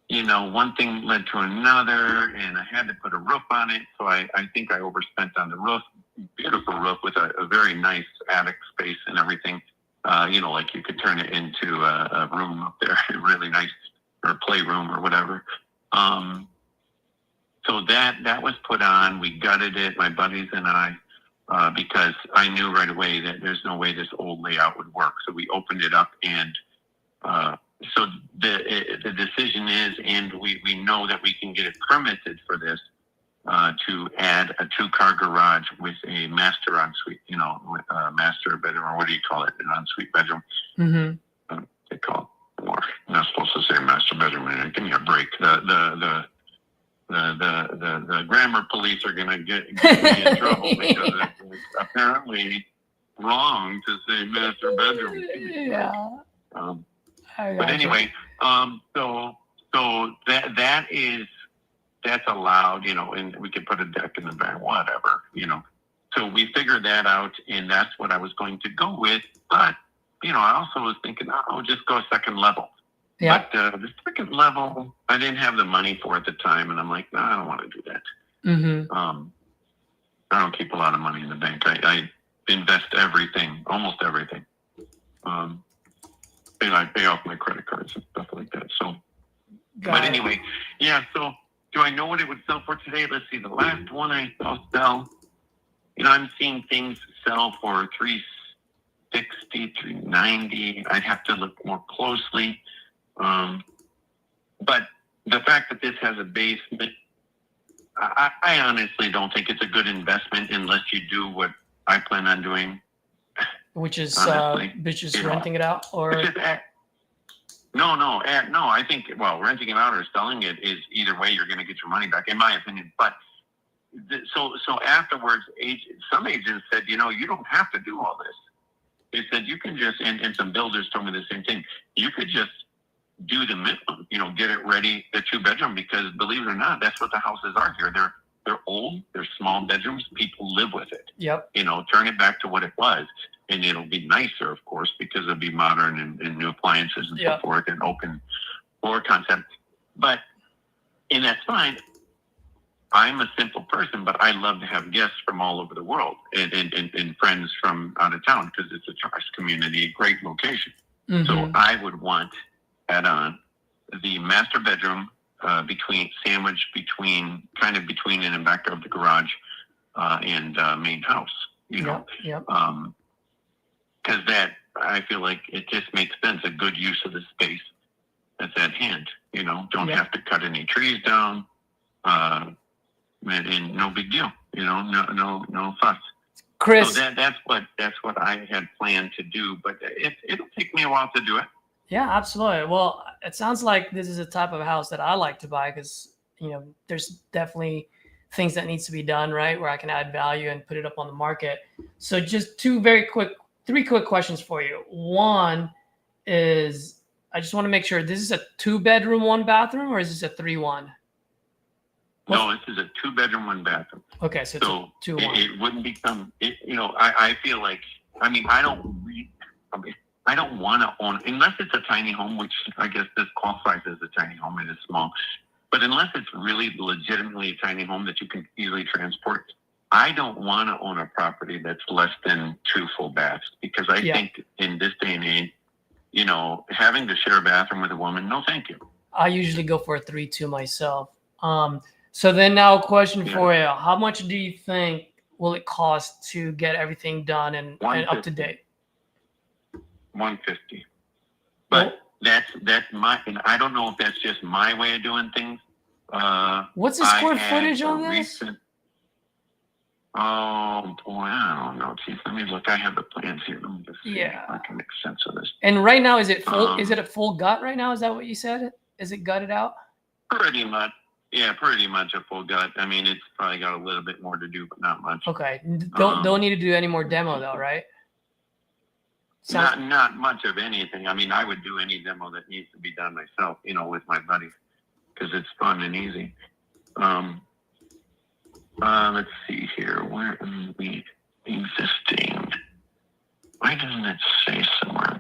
you know, one thing led to another, and I had to put a roof on it. So I think I overspent on the roof. Beautiful roof with a very nice attic space and everything. You know, like you could turn it into a room up there, really nice, or a playroom or whatever. So that was put on. We gutted it, my buddies and I, because I knew right away that there's no way this old layout would work. So we opened it up, and so the decision is, and we know that we can get it permitted for this, to add a 2-car garage with a master ensuite, with a master bedroom, or what do you call it, an ensuite bedroom? Mm-hmm. They call it more. I'm not supposed to say master bedroom. Give me a break. The grammar police are going to get me in trouble because it's apparently wrong to say master bedroom. Yeah. But anyway, so that's allowed, and we could put a deck in the back, whatever, So we figured that out, and that's what I was going to go with. But, I also was thinking, I'll just go second level. Yeah. But the second level, I didn't have the money for at the time, and I'm like, no, I don't want to do that. Mm-hmm. I don't keep a lot of money in the bank. I invest everything, almost everything. And I pay off my credit cards and stuff like that. So, but anyway, yeah. So, do I know what it would sell for today? Let's see. The last one I saw sell, I'm seeing things sell for $360, $390. I'd have to look more closely. But the fact that this has a basement, I honestly don't think it's a good investment unless you do what I plan on doing. Which is honestly, renting it out, or no. I think renting it out or selling it is either way you're going to get your money back, in my opinion. But so afterwards, some agents said, you don't have to do all this. They said you can just, and some builders told me the same thing. You could just do the minimum, get it ready, the 2-bedroom, because believe it or not, that's what the houses are here. They're old, they're small bedrooms. People live with it. Yep. Turn it back to what it was. And it'll be nicer, of course, because it'll be modern and new appliances and so forth, and open floor concept. And that's fine. I'm a simple person, but I love to have guests from all over the world and friends from out of town, because it's a tourist community, great location. Mm-hmm. So I would want add on the master bedroom sandwiched between in and back of the garage and main house. Yep. Because that, I feel like it just makes sense, a good use of the space that's at hand. Don't have to cut any trees down, and no big deal. No fuss. Chris, so that's what I had planned to do, but it'll take me a while to do it. Yeah, absolutely. Well, it sounds like this is a type of house that I like to buy, because there's definitely things that needs to be done, right, where I can add value and put it up on the market. So just 3 quick questions for you. One is, I just want to make sure, this is a 2-bedroom, 1-bathroom, or is this a 3-1? No, this is a 2-bedroom, 1-bathroom. Okay, so it's a 2-1. It wouldn't become, I feel like, I don't want to own, unless it's a tiny home, which I guess this qualifies as a tiny home. It is small. But unless it's really legitimately a tiny home that you can easily transport, I don't want to own a property that's less than 2 full baths, because I think in this day and age, having to share a bathroom with a woman, no thank you. I usually go for a 3-2 myself. So then now a question for you. How much do you think will it cost to get everything done and up to date? $150. But that's my, and I don't know if that's just my way of doing things. What's the square footage on this? Oh boy, I don't know. Geez, let me look. I have the plans here. Let me just see if I can make sense of this. And right now, is it full? Is it a full gut right now? Is that what you said? Is it gutted out? Pretty much. Yeah, pretty much a full gut. I mean, it's probably got a little bit more to do, but not much. Okay. Don't need to do any more demo though, right? Not much of anything. I mean, I would do any demo that needs to be done myself, with my buddies, because it's fun and easy. Let's see here. Where is the existing? Why doesn't it say somewhere?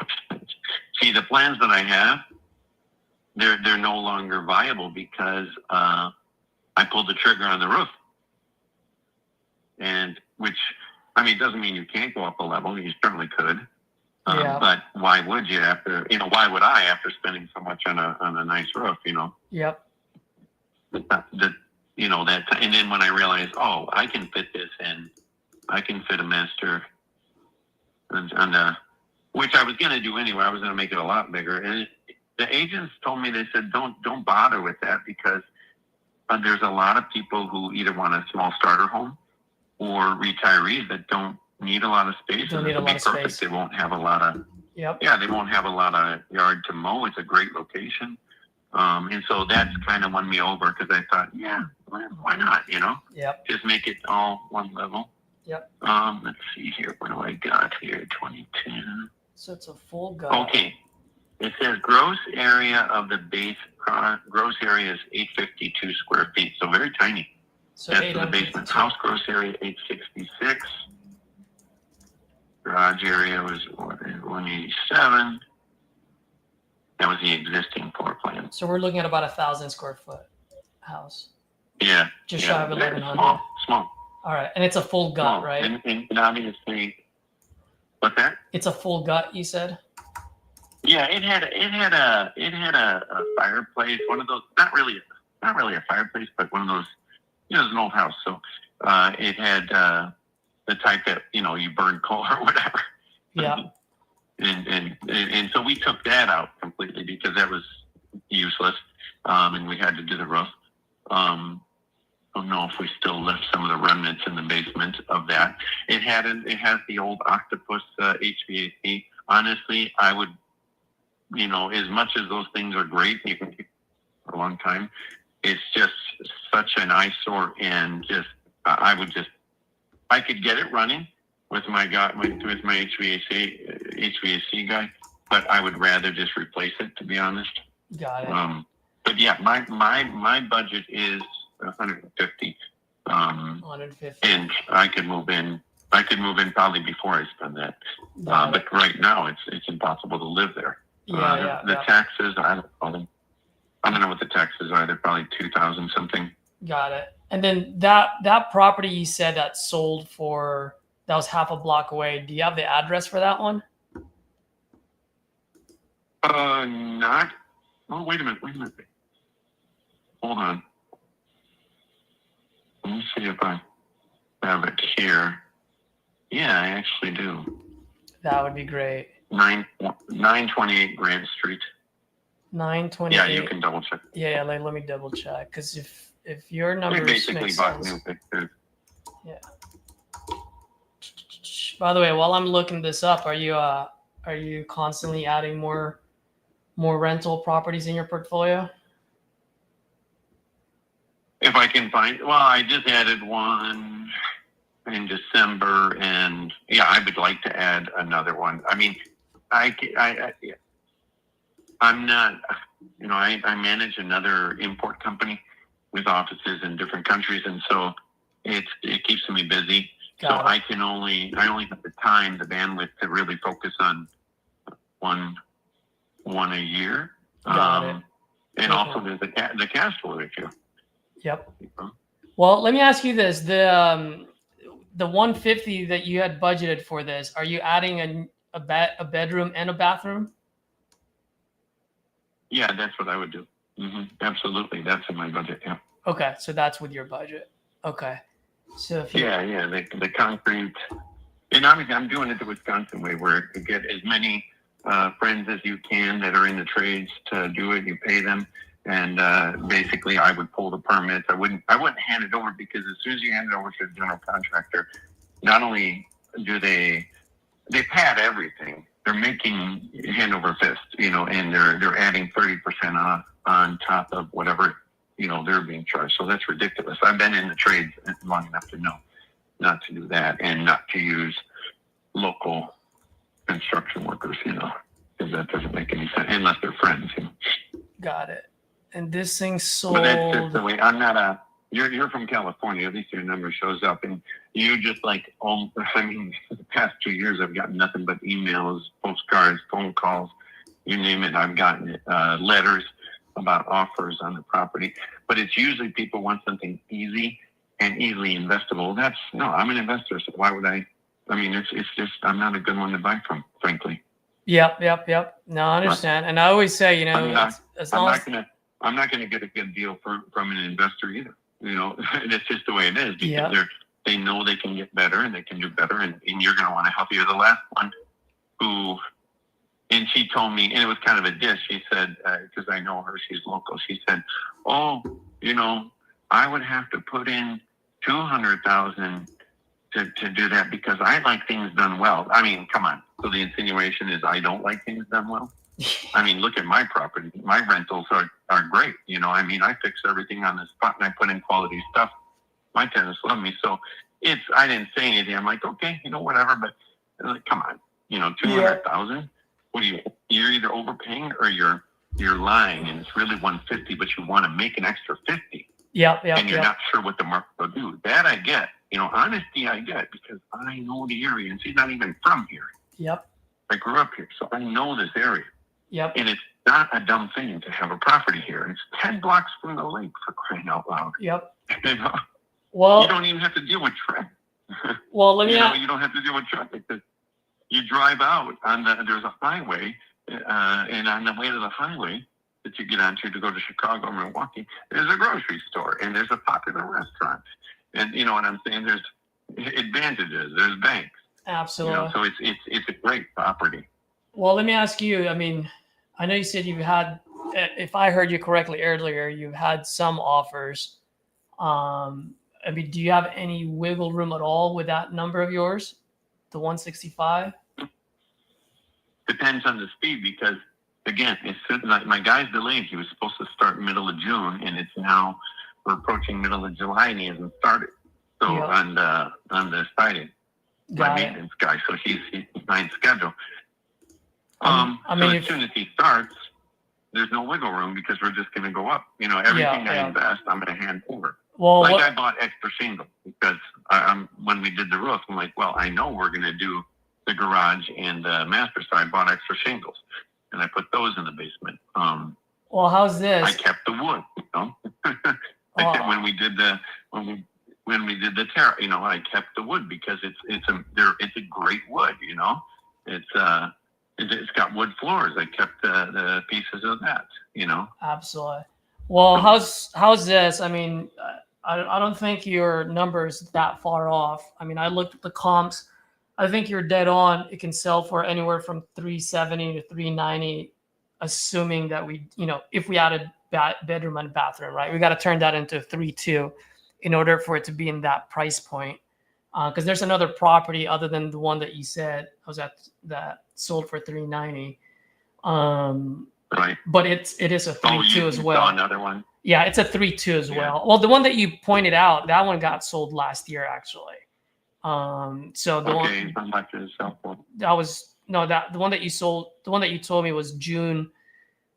See, the plans that I have, they're no longer viable because I pulled the trigger on the roof. And doesn't mean you can't go up a level. You certainly could. But why would you why would I after spending so much on a nice roof, Yep. The you know, that, and then when I realized, oh, I can fit this in, I can fit a master on the, which I was going to do anyway. I was going to make it a lot bigger. And the agents told me, they said, don't bother with that, because there's a lot of people who either want a small starter home or retirees that don't need a lot of space. Don't and need it'll a lot be of perfect. space. They won't have a lot of, Yep. yeah, they won't have a lot of yard to mow. It's a great location. And so that's kind of won me over, because I thought, yeah, why not, you know? Yep. Just make it all one level. Yep. Let's see here. What do I got here? 2010. So it's a full gut. Okay. It says gross area of the base, gross area is 852 square feet. So very tiny. So That's for the basement. House gross area, 866. Garage area was 187. That was the existing floor plan. So we're looking at about 1,000 square foot house. Yeah. Just yeah, shy of very 1,100. Small. All right, and it's a full gut, Small. right? And obviously, what's that? It's a full gut, you said? Yeah, it had a fireplace, one of those, not really a fireplace, but one of those, you know, it's an old house. So it had the type that, you know, you burn coal or whatever. Yeah. And so we took that out completely, because that was useless. And we had to do the roof. I don't know if we still left some of the remnants in the basement of that. It has the old octopus HVAC. Honestly, I would, you know, as much as those things are great, you can keep for a long time, it's just such an eyesore, and just I could get it running with my HVAC guy, but I would rather just replace it, to be honest. Got it. But yeah, my budget is 150. 150. And I could move in probably before I spend that. But right now it's impossible to live there. The taxes, I don't know what the taxes are. They're probably 2,000 something. Got it. And then that property you said that sold for, that was half a block away. Do you have the address for that one? Not. Oh, wait a minute. Hold on. Let me see if I have it here. Yeah, I actually do. That would be great. 928 Grant Street. 928. Yeah, you can double check. Yeah, let me double check, because if your numbers We basically make bought sense. new pictures. Yeah. By the way, while I'm looking this up, are you constantly adding more rental properties in your portfolio? If I can find, well, I just added one in December, and yeah, I would like to add another one. I mean, I'm not, you know, I manage another import company with offices in different countries, and so it keeps me busy. I only have the time, the bandwidth to really focus on one a year. Got it. And also there's the cash flow issue. Yep. Well, let me ask you this: the 150 that you had budgeted for this, are you adding a bedroom and a bathroom? Yeah, that's what I would do. Absolutely, that's in my budget. Yeah. Okay, so that's with your budget. Okay, so if you... yeah, the concrete, and obviously I'm doing it the Wisconsin way, where you get as many friends as you can that are in the trades to do it. You pay them. And basically, I would pull the permits. I wouldn't hand it over, because as soon as you hand it over to the general contractor, not only do they pad everything, they're making hand over fist, you know, and they're adding 30% off on top of whatever, you know, they're being charged. So that's ridiculous. I've been in the trades long enough to know not to do that, and not to use local construction workers, you know, because that doesn't make any sense unless they're friends, you know. Got it. And this thing sold. But that's just the way. I'm not you're from California. At least your number shows up, and you just like, I mean, the past 2 years, I've gotten nothing but emails, postcards, phone calls, you name it. I've gotten letters about offers on the property, but it's usually people want something easy and easily investable. I'm an investor, so why would I mean, it's just, I'm not a good one to buy from, frankly. Yep. No, I understand. And I always say, you know, I'm not going to get a good deal from an investor either. You know, and it's just the way it is because they know they can get better and they can do better, and you're going to want to help you. The last one and she told me, and it was kind of a dish. She said, because I know her, she's local. She said, "Oh, you know, I would have to put in $200,000 to do that because I like things done well." I mean, come on. So the insinuation is I don't like things done well. I mean, look at my property. My rentals are great. You know, I mean, I fix everything on the spot and I put in quality stuff. My tenants love me. So I didn't say anything. I'm like, okay, you know, whatever. But like, come on, you know, 200,000. What you're either overpaying or you're lying, and it's really 150, but you want to make an extra 50. And you're not sure what the market will do. That I get. You know, honesty I get because I know the area, and she's not even from here. I grew up here, so I know this area. And it's not a dumb thing to have a property here. It's 10 blocks from the lake, for crying out loud. You know? Well, you don't even have to deal with traffic. Well, let me. You don't have to deal with traffic. You drive out on there's a highway, and on the way to the highway that you get onto to go to Chicago or Milwaukee, there's a grocery store and there's a popular restaurant, and you know what I'm saying. There's advantages. There's banks. Absolutely. You know, so it's a great property. Well, let me ask you. I mean, I know you said you've had, if I heard you correctly earlier, you've had some offers. I mean, do you have any wiggle room at all with that number of yours, the 165? Depends on the speed because, again, it's like my guy's delayed. He was supposed to start middle of June, and it's now we're approaching middle of July, and he hasn't started. So on the siding, my maintenance guy, so he's behind schedule. I mean, as soon as he starts, there's no wiggle room because we're just going to go up. You know, everything I invest, I'm going to hand over. Well, I bought extra shingles because when we did the roof, I'm like, well, I know we're going to do the garage and the master, so I bought extra shingles and I put those in the basement. Well, how's this? I kept the wood. You know, when we did the terrace, you know, I kept the wood because it's a great wood. You know, it's got wood floors. I kept the pieces of that. You know, absolutely. Well, how's this? I mean, I don't think your number is that far off. I mean, I looked at the comps. I think you're dead on. It can sell for anywhere from 370 to 390, assuming that if we added bedroom and bathroom, right? We got to turn that into 3.2 in order for it to be in that price point. Because there's another property other than the one that you said that sold for 390. Right. But it is a 3.2 as well. Saw another one. Yeah, it's a 3.2 as well. Well, the one that you pointed out, that one got sold last year actually. So the one how much is it for? That was the one that you sold. The one that you told me was June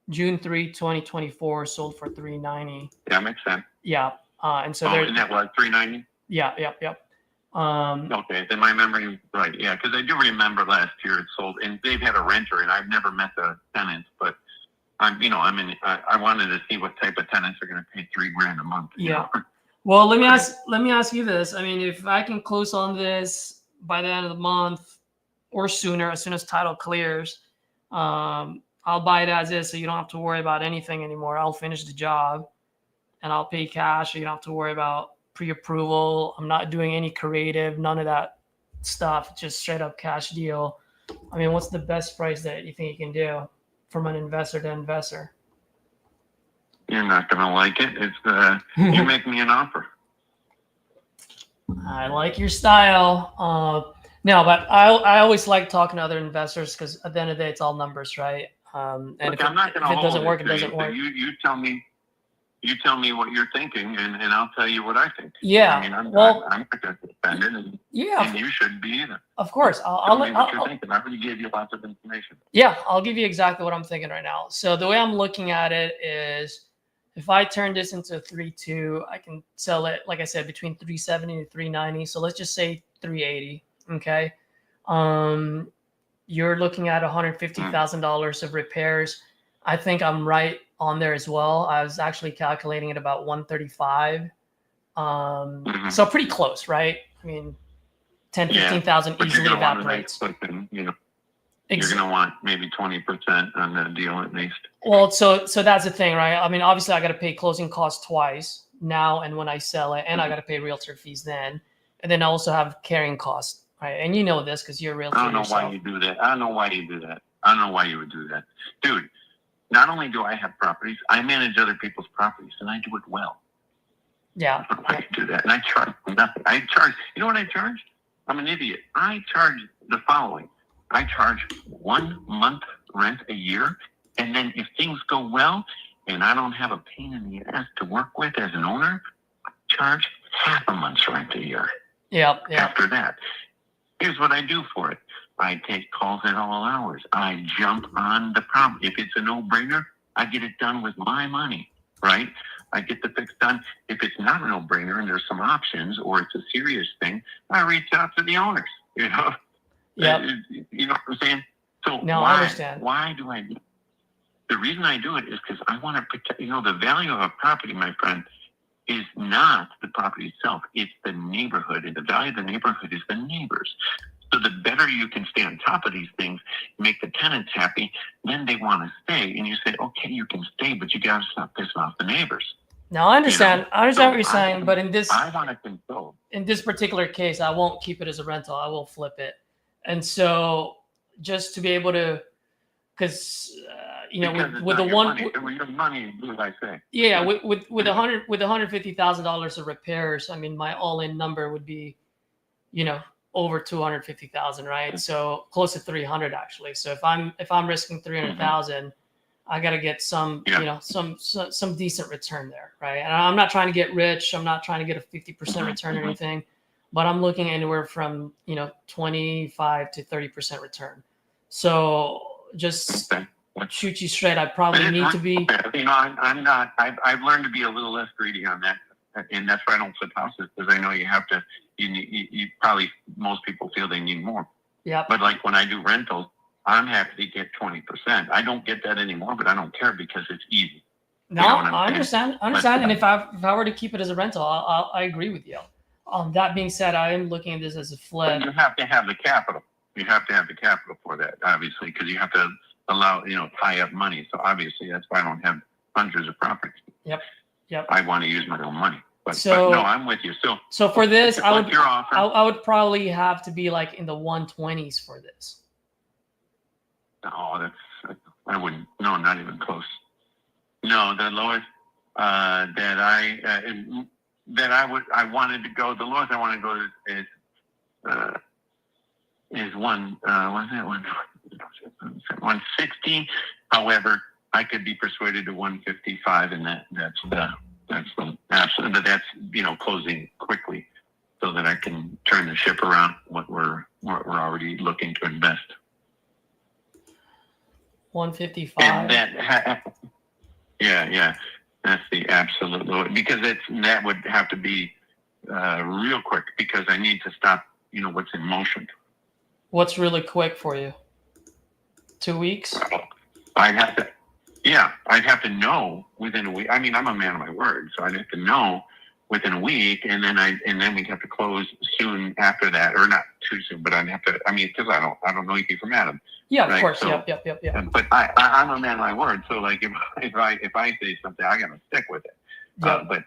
3, 2024, sold for 390. Yeah, makes sense. Yeah, and so and that was 390. Yeah. Okay, then my memory right. Yeah, because I do remember last year it sold, and they've had a renter, and I've never met the tenants, but I wanted to see what type of tenants are going to pay $3,000 a month. Yeah. Well, let me ask you this. I mean, if I can close on this by the end of the month or sooner, as soon as title clears, I'll buy it as is, so you don't have to worry about anything anymore. I'll finish the job, and I'll pay cash, so you don't have to worry about pre-approval. I'm not doing any creative, none of that stuff. Just straight up cash deal. I mean, what's the best price that you think you can do from an investor to investor? You're not going to like it. It's you make me an offer. I like your style. No, but I always like talking to other investors because at the end of the day, it's all numbers, right? And Look, if it doesn't work, it doesn't work. You tell me what you're thinking, and I'll tell you what I think. Yeah. I mean, I'm not going to defend it, and you shouldn't be either. Of course. Tell me what you're thinking. I already gave you lots of information. Yeah, I'll give you exactly what I'm thinking right now. So the way I'm looking at it is, if I turn this into a 3.2, I can sell it, like I said, between 370 and 390. So let's just say 380. Okay. You're looking at $150,000 of repairs. I think I'm right on there as well. I was actually calculating at about 135. So pretty close, right? I mean, 10, 15,000 easily evaporates. You're going to want maybe 20% on the deal at least. Well, so that's the thing, right? I mean, obviously I got to pay closing costs twice now and when I sell it, and I got to pay realtor fees then, and then I also have carrying costs, right? And you know this because you're a realtor I don't know yourself. why you do that. I don't know why you do that. I don't know why you would do that. Dude, not only do I have properties, I manage other people's properties, and I do it well. Yeah. I don't know why you do that. And I charge nothing. You know what I charge? I'm an idiot. I charge the following. I charge 1 month rent a year, and then if things go well and I don't have a pain in the ass to work with as an owner, I charge half a month's rent a year. Yep. After that, here's what I do for it. I take calls at all hours. I jump on the problem. If it's a no-brainer, I get it done with my money, right? I get the fix done. If it's not a no-brainer and there's some options or it's a serious thing, I reach out to the owners, you know? Yep. You know what I'm saying? So No, I understand. Why do I do it? The reason I do it is because I want to protect, the value of a property, my friend, is not the property itself. It's the neighborhood. And the value of the neighborhood is the neighbors. So the better you can stay on top of these things, make the tenants happy, then they want to stay. And you say, okay, you can stay, but you got to stop pissing off the neighbors. No, I understand. I understand what you're saying, but I want to control. In this particular case, I won't keep it as a rental. I will flip it. And so just to be able to, because with the one your money, what did I say? Yeah, with $150,000 of repairs, I mean, my all-in number would be, over 250,000, right? So close to 300 actually. So if I'm risking 300,000, I got to get some, some decent return there, right? And I'm not trying to get rich. I'm not trying to get a 50% return or anything, but I'm looking anywhere from 25 to 30% return. So just shoot you straight. I probably need to be. I'm not. I've learned to be a little less greedy on that, and that's why I don't flip houses, because I know you have to. You probably, most people feel they need more. Yeah. But like when I do rentals, I'm happy to get 20%. I don't get that anymore, but I don't care because it's easy. No, I understand. And if I were to keep it as a rental, I agree with you. That being said, I am looking at this as a flip. But you have to have the capital. You have to have the capital for that, obviously, because you have to allow, tie up money. So obviously that's why I don't have hundreds of properties. Yep. I want to use my own money. But no, I'm with you. So for this, I would probably have to be like in the 120s for this. No, I wouldn't. No, not even close. No, the lowest that I wanted to go. The lowest I want to go is 160. However, I could be persuaded to 155, and that's the absolute. But that's closing quickly, so that I can turn the ship around. What we're already looking to invest. 155. And that's the absolute low, because that would have to be real quick, because I need to stop what's in motion. What's really quick for you? 2 weeks? I'd have to know within a week. I mean, I'm a man of my word, so I'd have to know within a week, and then we'd have to close soon after that, or not too soon, but I'd have to. I mean, because I don't know you from Adam. Yeah, right? Of course. So, Yep. But I'm a man of my word, so like if I say something, I gotta stick with it. Yep. But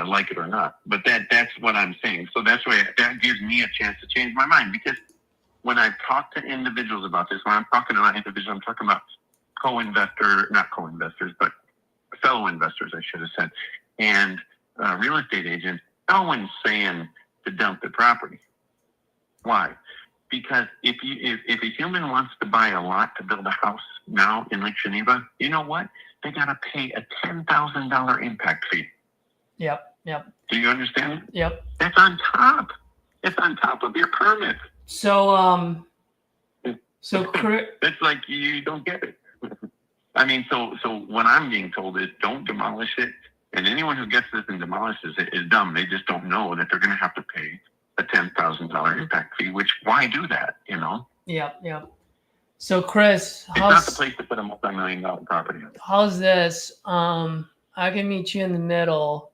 like it or not. But that's what I'm saying. So that gives me a chance to change my mind, because when I talk to individuals about this, when I'm talking about individuals, I'm talking about not co-investors, but fellow investors, I should have said, and real estate agents. No one's saying to dump the property. Why? Because if a human wants to buy a lot to build a house now in Lake Geneva, you know what? They got to pay a $10,000 impact fee. Yep. Do you understand? Yep. That's on top. It's on top of your permit. So it's like you don't get it. I mean, so what I'm being told is don't demolish it. And anyone who gets this and demolishes it is dumb. They just don't know that they're going to have to pay a $10,000 impact fee, which why do that, Yeah. So Chris, it's not the place to put a multi-million-dollar property on. How's this? I can meet you in the middle.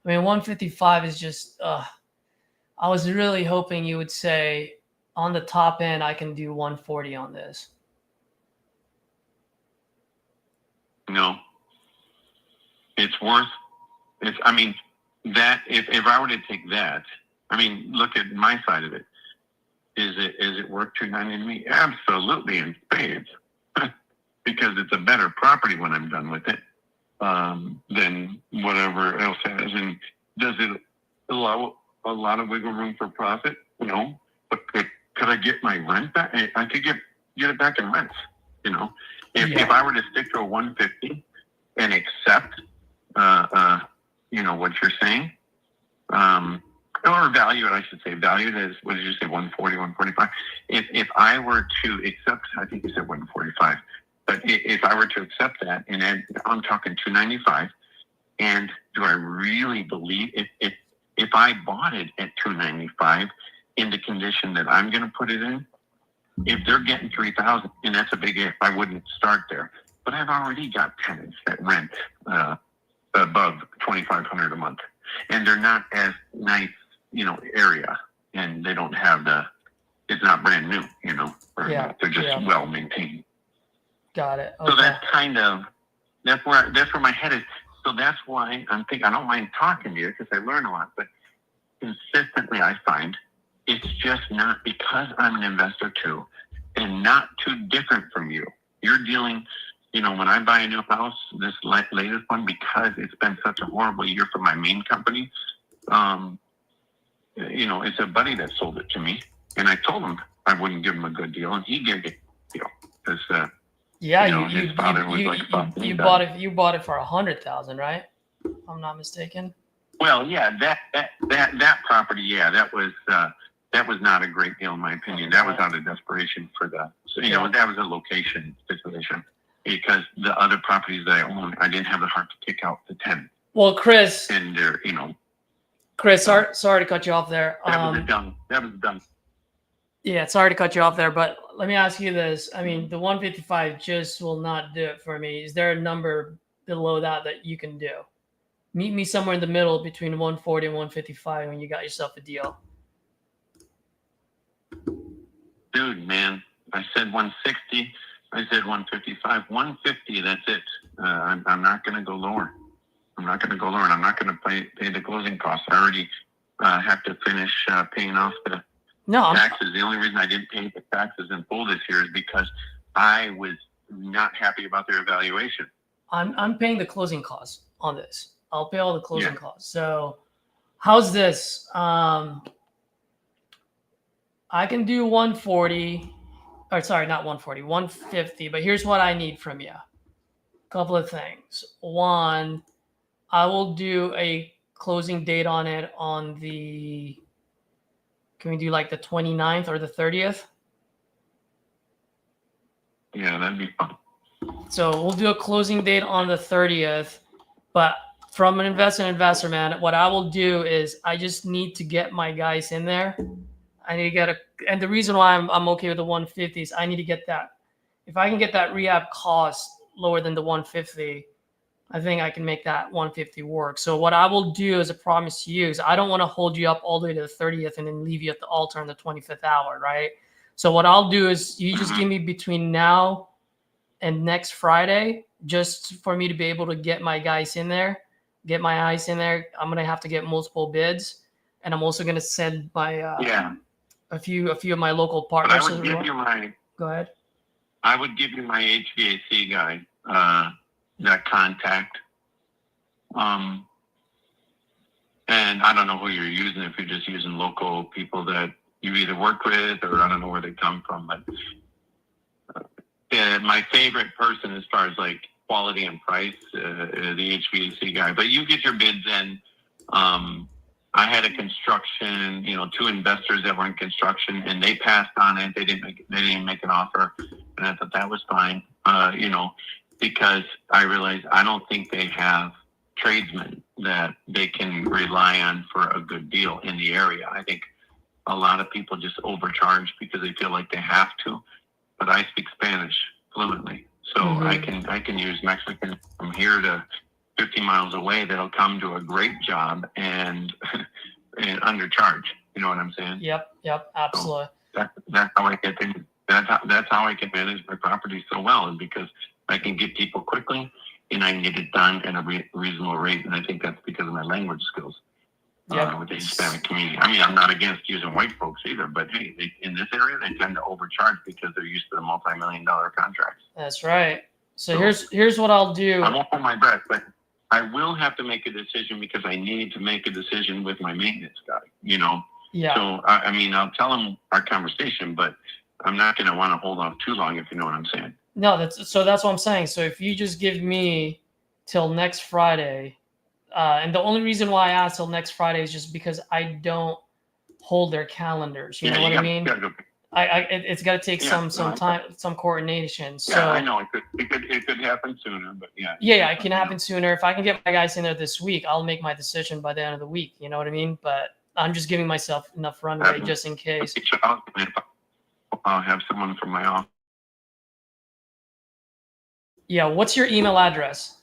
I mean, 155 is just, I was really hoping you would say on the top end, I can do 140 on this. No. I mean, that if I were to take that, I mean, look at my side of it. Is it worth $290 to me? Absolutely, in spades, because it's a better property when I'm done with it than whatever else has. And does it allow a lot of wiggle room for profit? No, but could I get my rent back? I could get it back in rents. You know, if I were to stick to a 150 and accept, you know, what you're saying, or value it, I should say, valued as, what did you say, 140, 145? If I were to accept, I think you said 145, but if I were to accept that, and I'm talking 295, and do I really believe if I bought it at 295 in the condition that I'm going to put it in, if they're getting 3,000, and that's a big if, I wouldn't start there. But I've already got tenants that rent above $2,500 a month, and they're not as nice, you know, area, and they don't have it's not brand new, you know, they're just well maintained. Got it. Okay. So that's where my head is. So that's why I'm thinking, I don't mind talking to you because I learn a lot, but consistently I find it's just not, because I'm an investor too, and not too different from you. You're dealing, you know, when I buy a new house, this latest one, because it's been such a horrible year for my main company, you know, it's a buddy that sold it to me, and I told him I wouldn't give him a good deal, and he gave it a deal because his father was like, you bought it for $100,000, right? If I'm not mistaken. Well, yeah, that property, that was not a great deal in my opinion. That was out of desperation for know, that was a location situation, because the other properties that I own, I didn't have the heart to kick out the 10. Well, Chris, and they're, you know, Chris, sorry to cut you off there. That was done. Yeah, sorry to cut you off there, but let me ask you this. I mean, the 155 just will not do it for me. Is there a number below that you can do? Meet me somewhere in the middle between 140 and 155 when you got yourself a deal. Dude, man, I said 160. I said 155. 150, that's it. I'm not going to go lower. I'm not going to go lower, and I'm not going to pay the closing costs. I already have to finish paying off the taxes. The only reason I didn't pay the taxes in full this year is because I was not happy about their evaluation. I'm paying the closing costs on this. I'll pay all the closing costs. So how's this? I can do 140, or sorry, not 140, 150, but here's what I need from you. A couple of things. One, I will do a closing date on it on the, can we do like the 29th or the 30th? Yeah, that'd be fun. So we'll do a closing date on the 30th, but from an investor, man, what I will do is I just need to get my guys in there. I need to get and the reason why I'm okay with the 150 is I need to get that. If I can get that rehab cost lower than the 150, I think I can make that 150 work. So what I will do as a promise to you is I don't want to hold you up all the way to the 30th and then leave you at the altar in the 25th hour, right? So what I'll do is you just give me between now and next Friday, just for me to be able to get my guys in there, get my eyes in there. I'm going to have to get multiple bids, and I'm also going to send my a few of my local partners. But I would give you my. Go ahead. I would give you my HVAC guy. That contact. And I don't know who you're using, if you're just using local people that you either work with, or I don't know where they come from, but my favorite person as far as like quality and price, the HVAC guy. But you get your bids in. I had a construction, 2 investors that were in construction, and they passed on it. They didn't make an offer, and I thought that was fine. Because I realized I don't think they have tradesmen that they can rely on for a good deal in the area. I think a lot of people just overcharge because they feel like they have to. But I speak Spanish fluently, so I can use Mexican from here to 50 miles away that'll come to a great job and undercharge. You know what I'm saying? Yep, absolutely. So that's how I get things. That's how I can manage my property so well, and because I can get people quickly, and I can get it done at a reasonable rate. And I think that's because of my language skills. with the Hispanic community. I mean, I'm not against using white folks either, but hey, in this area, they tend to overcharge because they're used to the multi-million-dollar contracts. That's right. So here's what I'll do. I won't hold my breath, but I will have to make a decision because I need to make a decision with my maintenance guy, you know? Yeah. So, I mean, I'll tell him our conversation, but I'm not going to want to hold off too long, if you know what I'm saying. No, that's what I'm saying. So if you just give me till next Friday, and the only reason why I asked till next Friday is just because I don't hold their calendars. You know what I mean? It's got to take some time, some coordination. So yeah, I know it could happen sooner, but yeah. Yeah, it can happen sooner. If I can get my guys in there this week, I'll make my decision by the end of the week. You know what I mean? But I'm just giving myself enough runway just in case. I'll have someone from my office. Yeah, what's your email address?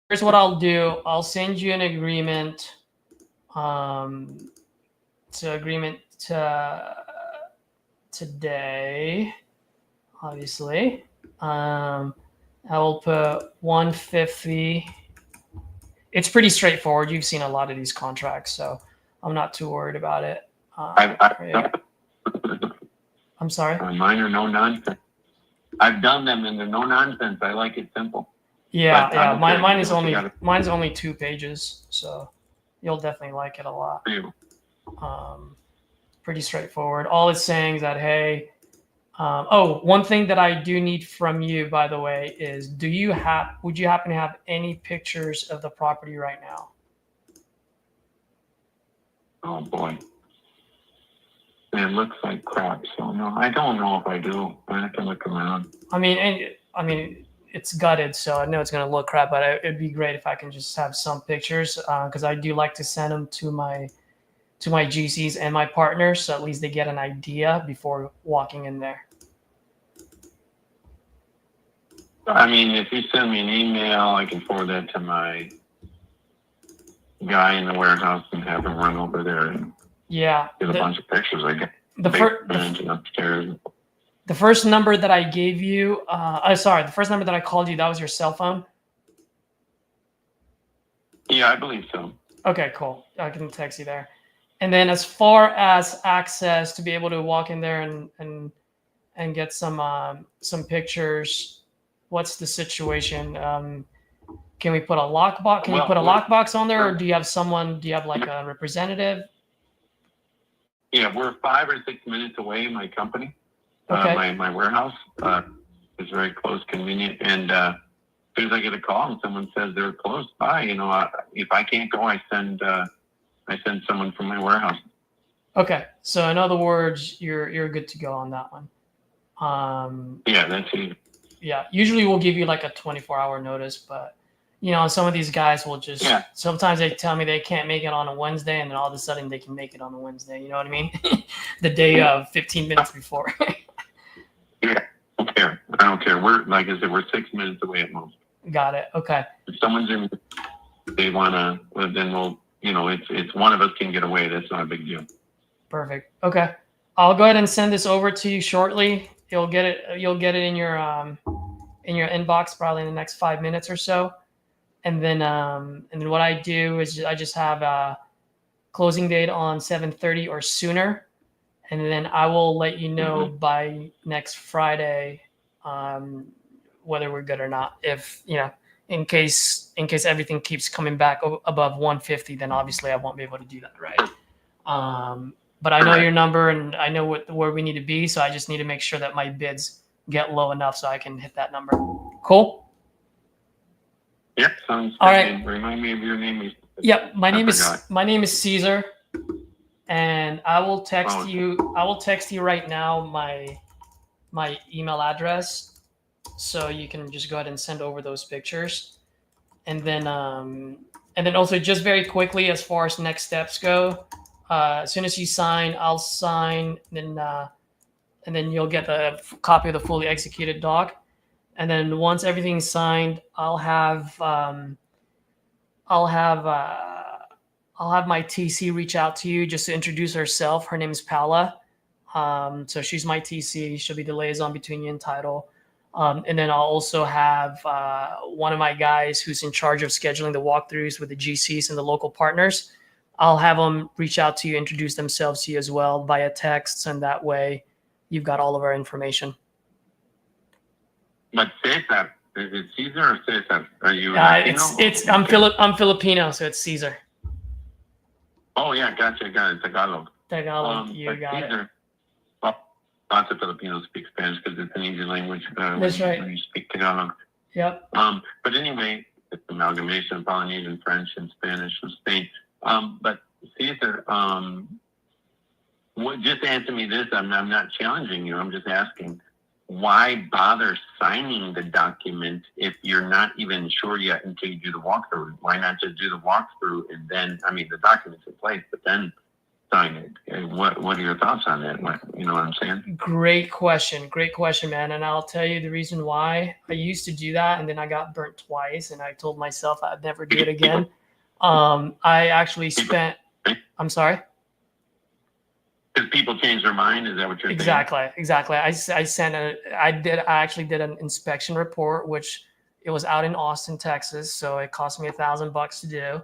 Here's what I'll do. I'll send you an agreement. Today, obviously. I will put 150. It's pretty straightforward. You've seen a lot of these contracts, so I'm not too worried about it. I'm sorry? Mine are no nonsense. I've done them and they're no nonsense. I like it simple. Yeah, yeah. Mine's only 2 pages, so you'll definitely like it a lot. Pretty straightforward. All it's saying is that, hey, one thing that I do need from you, by the way, is would you happen to have any pictures of the property right now? Oh boy. It looks like crap, so no, I don't know if I do. I have to look around. I mean, it's gutted, so I know it's gonna look crap, but it'd be great if I can just have some pictures, because I do like to send them to my GCs and my partners, so at least they get an idea before walking in there. I mean, if you send me an email, I can forward that to my guy in the warehouse and have him run over there and get a bunch of pictures. I get upstairs. The first number that I gave you, the first number that I called you, that was your cell phone? Yeah, I believe so. Okay, cool. I can text you there. And then as far as access to be able to walk in there and get some pictures, what's the situation? Can we put a lockbox? Can you put a lockbox on there, or do you have like a representative? Yeah, we're 5 or 6 minutes away. My company, okay. My warehouse is very close, convenient, and as soon as I get a call and someone says they're close by, if I can't go, I send someone from my warehouse. Okay, so in other words, you're good to go on that one. Yeah, that's easy. Yeah, usually we'll give you like a 24-hour notice, but some of these guys will just, sometimes they tell me they can't make it on a Wednesday, and then all of a sudden they can make it on a Wednesday. You know what I mean? The day of, 15 minutes before. Yeah, I don't care. We're, like I said, we're 6 minutes away at most. Got it. Okay. If someone's in, they want to, then we'll, it's one of us can get away. That's not a big deal. Perfect. Okay. I'll go ahead and send this over to you shortly. You'll get it in your inbox probably in the next 5 minutes or so. And then what I do is I just have a closing date on 7:30 or sooner, and then I will let you know by next Friday whether we're good or not. If in case everything keeps coming back above 150, then obviously I won't be able to do that, right? But I know your number and I know where we need to be, so I just need to make sure that my bids get low enough so I can hit that number. Cool. Yep, sounds good. All right. Remind me of your name. Yep, my name forgot. is Caesar, and I will text you. I will text you right now my email address, so you can just go ahead and send over those pictures, and then also just very quickly as far as next steps go. As soon as you sign, I'll sign, and then you'll get the copy of the fully executed doc, and then once everything's signed, I'll have my TC reach out to you just to introduce herself. Her name is Paula. So she's my TC. She'll be the liaison between you and title. And then I'll also have one of my guys who's in charge of scheduling the walkthroughs with the GCs and the local partners. I'll have them reach out to you, introduce themselves to you as well via texts, and that way you've got all of our information. But Cesar, is it Caesar or Cesar? Are you Latino? I'm Filipino, so it's Caesar. Oh yeah, gotcha, got it. Tagalog. You got Caesar, it. Well, lots of Filipinos speak Spanish because it's an easy language. That's right. When you speak Tagalog. Yep. But anyway, it's amalgamation of Polynesian, French, and Spanish from Spain. But Caesar, just answer me this. I'm not challenging you. I'm just asking. Why bother signing the document if you're not even sure yet until you do the walkthrough? Why not just do the walkthrough and then, the document's in place, but then sign it? What are your thoughts on that? You know what I'm saying? Great question, man. And I'll tell you the reason why. I used to do that, and then I got burnt twice, and I told myself I'd never do it again. I actually spent. I'm sorry. Because people change their mind. Is that what you're saying? Exactly. I actually did an inspection report, which it was out in Austin, Texas. So it cost me $1,000 to do.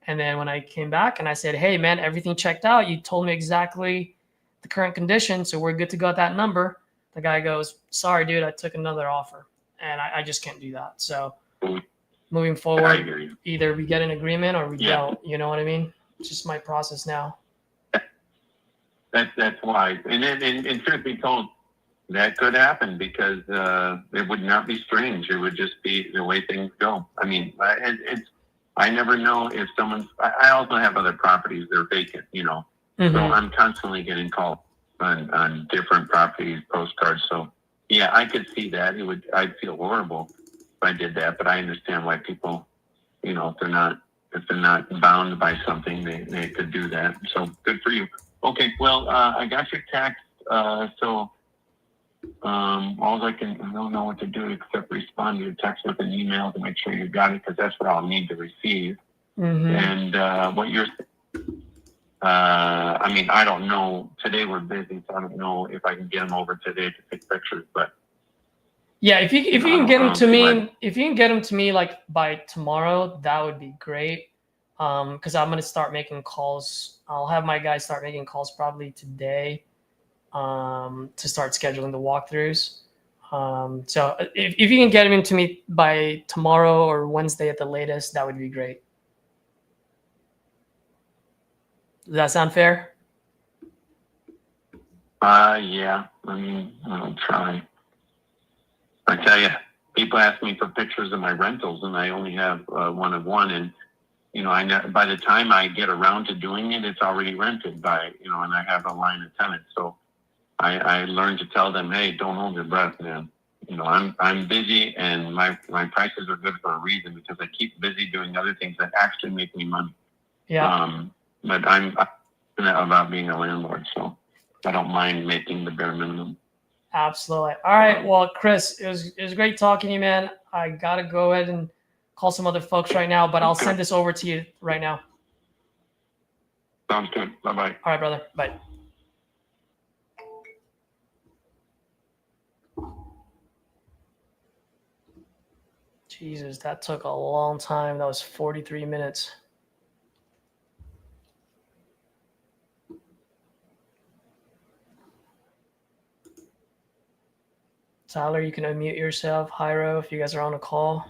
And then when I came back and I said, hey man, everything checked out. You told me exactly the current condition. So we're good to go at that number. The guy goes, sorry, dude, I took another offer and I just can't do that. So moving forward, either we get an agreement or we don't, you know what I mean? It's just my process now. That's wise. And truth be told, that could happen because it would not be strange. It would just be the way things go. I never know if someone's. I also have other properties that are vacant, So I'm constantly getting calls on different properties, postcards. So yeah, I could see that. I'd feel horrible if I did that, but I understand why people, if they're not bound by something, they could do that. So good for you. Okay, well, I got your text, so I don't know what to do except respond to your text with an email to make sure you got it, because that's what I'll need to receive. And what you're, I don't know. Today we're busy, so I don't know if I can get them over today to take pictures, but. Yeah, if you can get them to me, if you can get them to me like by tomorrow, that would be great. Because I'm going to start making calls. I'll have my guys start making calls probably today to start scheduling the walkthroughs. So if you can get them into me by tomorrow or Wednesday at the latest, that would be great. Does that sound fair? Yeah. I'll try. I tell you, people ask me for pictures of my rentals, and I only have one of one, and by the time I get around to doing it, it's already rented by, and I have a line of tenants. So I learned to tell them, hey, don't hold your breath, man. I'm busy, and my prices are good for a reason, because I keep busy doing other things that actually make me money. Yeah. But I'm about being a landlord, so I don't mind making the bare minimum. Absolutely. All right. Well, Chris, it was great talking to you, man. I got to go ahead and call some other folks right now, but I'll send this over to you right now. Sounds good. Bye-bye. All right, brother. Bye. Jesus, that took a long time. That was 43 minutes. Tyler, you can unmute yourself. Hyro, if you guys are on a call.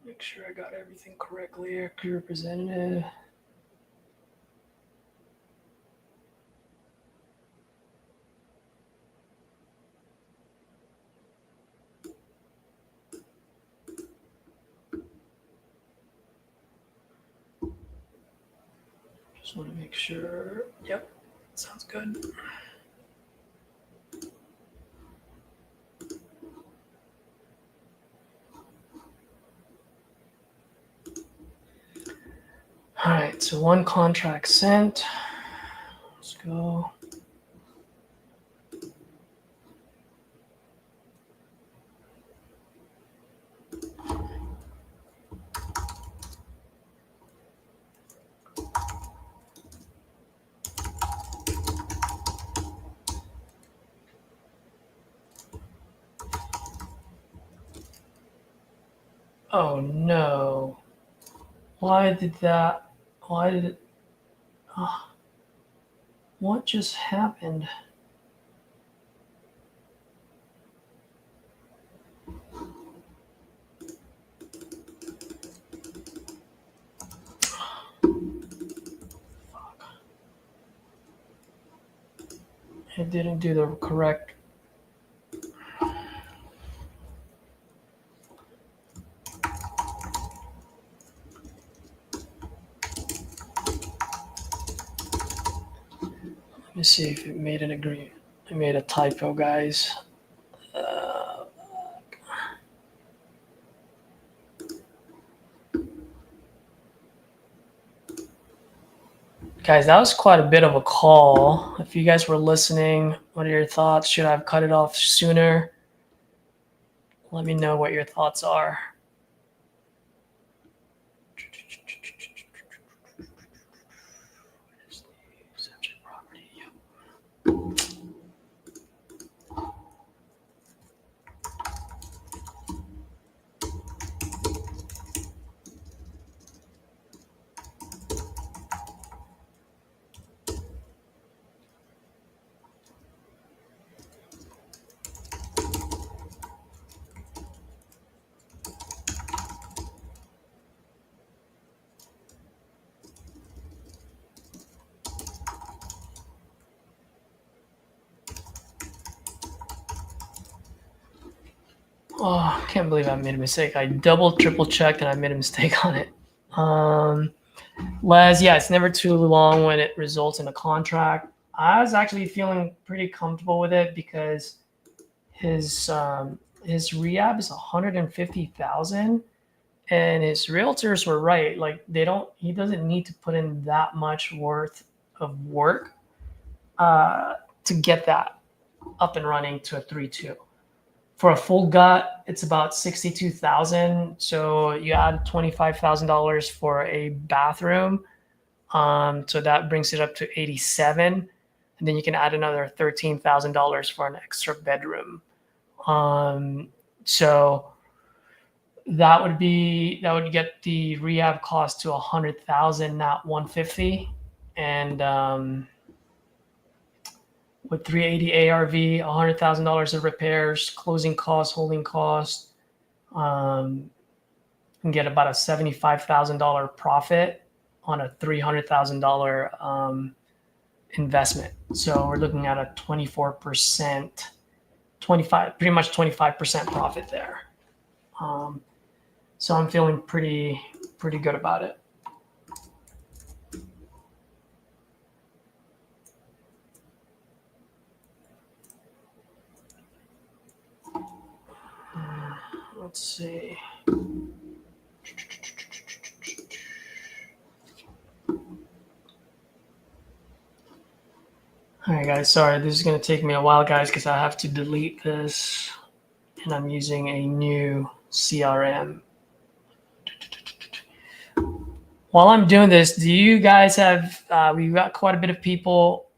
Make sure I got everything correctly here. Crew representative. Just want to make sure. Yep, sounds good. All right, so one contract sent. Let's go. Oh no. Why did that? Why did it? Oh, what just happened? It didn't do the correct. Let me see if it made an agreement. It made a typo, guys. Guys, that was quite a bit of a call. If you guys were listening, what are your thoughts? Should I have cut it off sooner? Let me know what your thoughts are. Subject property. Yep. Oh, I can't believe I made a mistake. I triple checked and I made a mistake on it. Les, yeah, it's never too long when it results in a contract. I was actually feeling pretty comfortable with it because his rehab is 150,000, and his realtors were right. Like he doesn't need to put in that much worth of work to get that up and running to a 3.2. For a full gut, it's about 62,000. So you add $25,000 for a bathroom. So that brings it up to 87. And then you can add another $13,000 for an extra bedroom. So that would get the rehab cost to 100,000, not 150. And with 380 ARV, $100,000 of repairs, closing costs, holding costs, and get about a $75,000 profit on a $300,000 investment. So we're looking at a 24%, pretty much 25% profit there. So I'm feeling pretty good about it. Let's see. All right, guys. Sorry, this is going to take me a while, guys, because I have to delete this, and I'm using a new CRM. While I'm doing this, do you guys have? We've got quite a bit of people.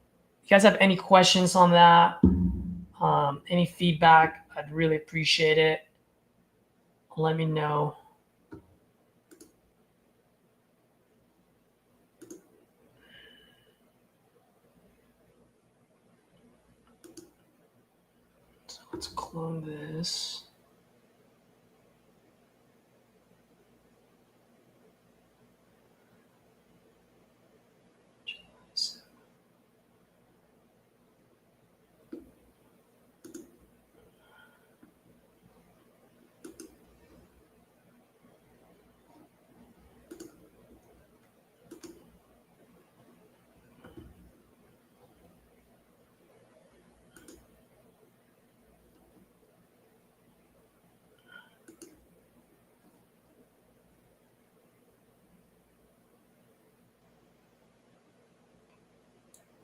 You guys have any questions on that? Any feedback? I'd really appreciate it. Let me know. So let's clone this.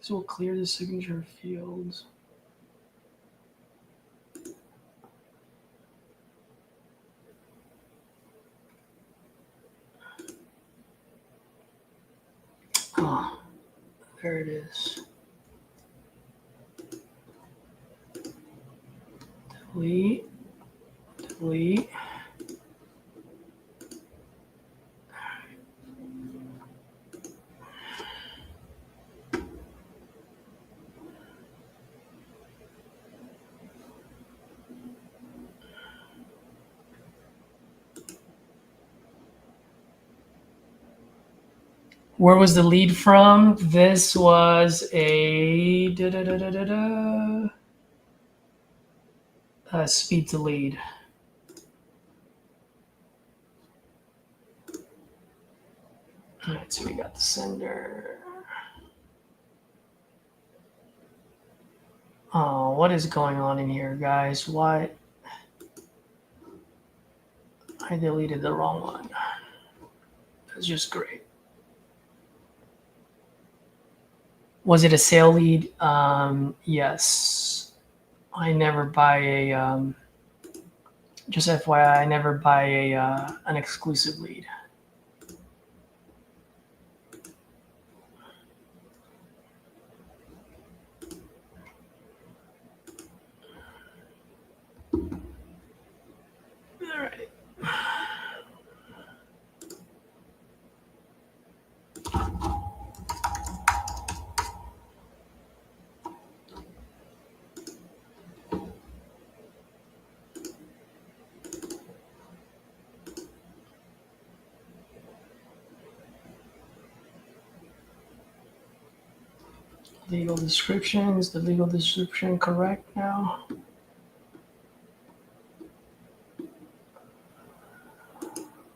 This will clear the signature fields. Oh, there it is. Delete. Delete. Where was the lead from? This was a speed to lead. All right, so we got the sender. Oh, what is going on in here, guys? Why? I deleted the wrong one. That's just great. Was it a sale lead? Yes. I never buy a, just FYI, I never buy a an exclusive lead. All right. Legal description. Is the legal description correct now?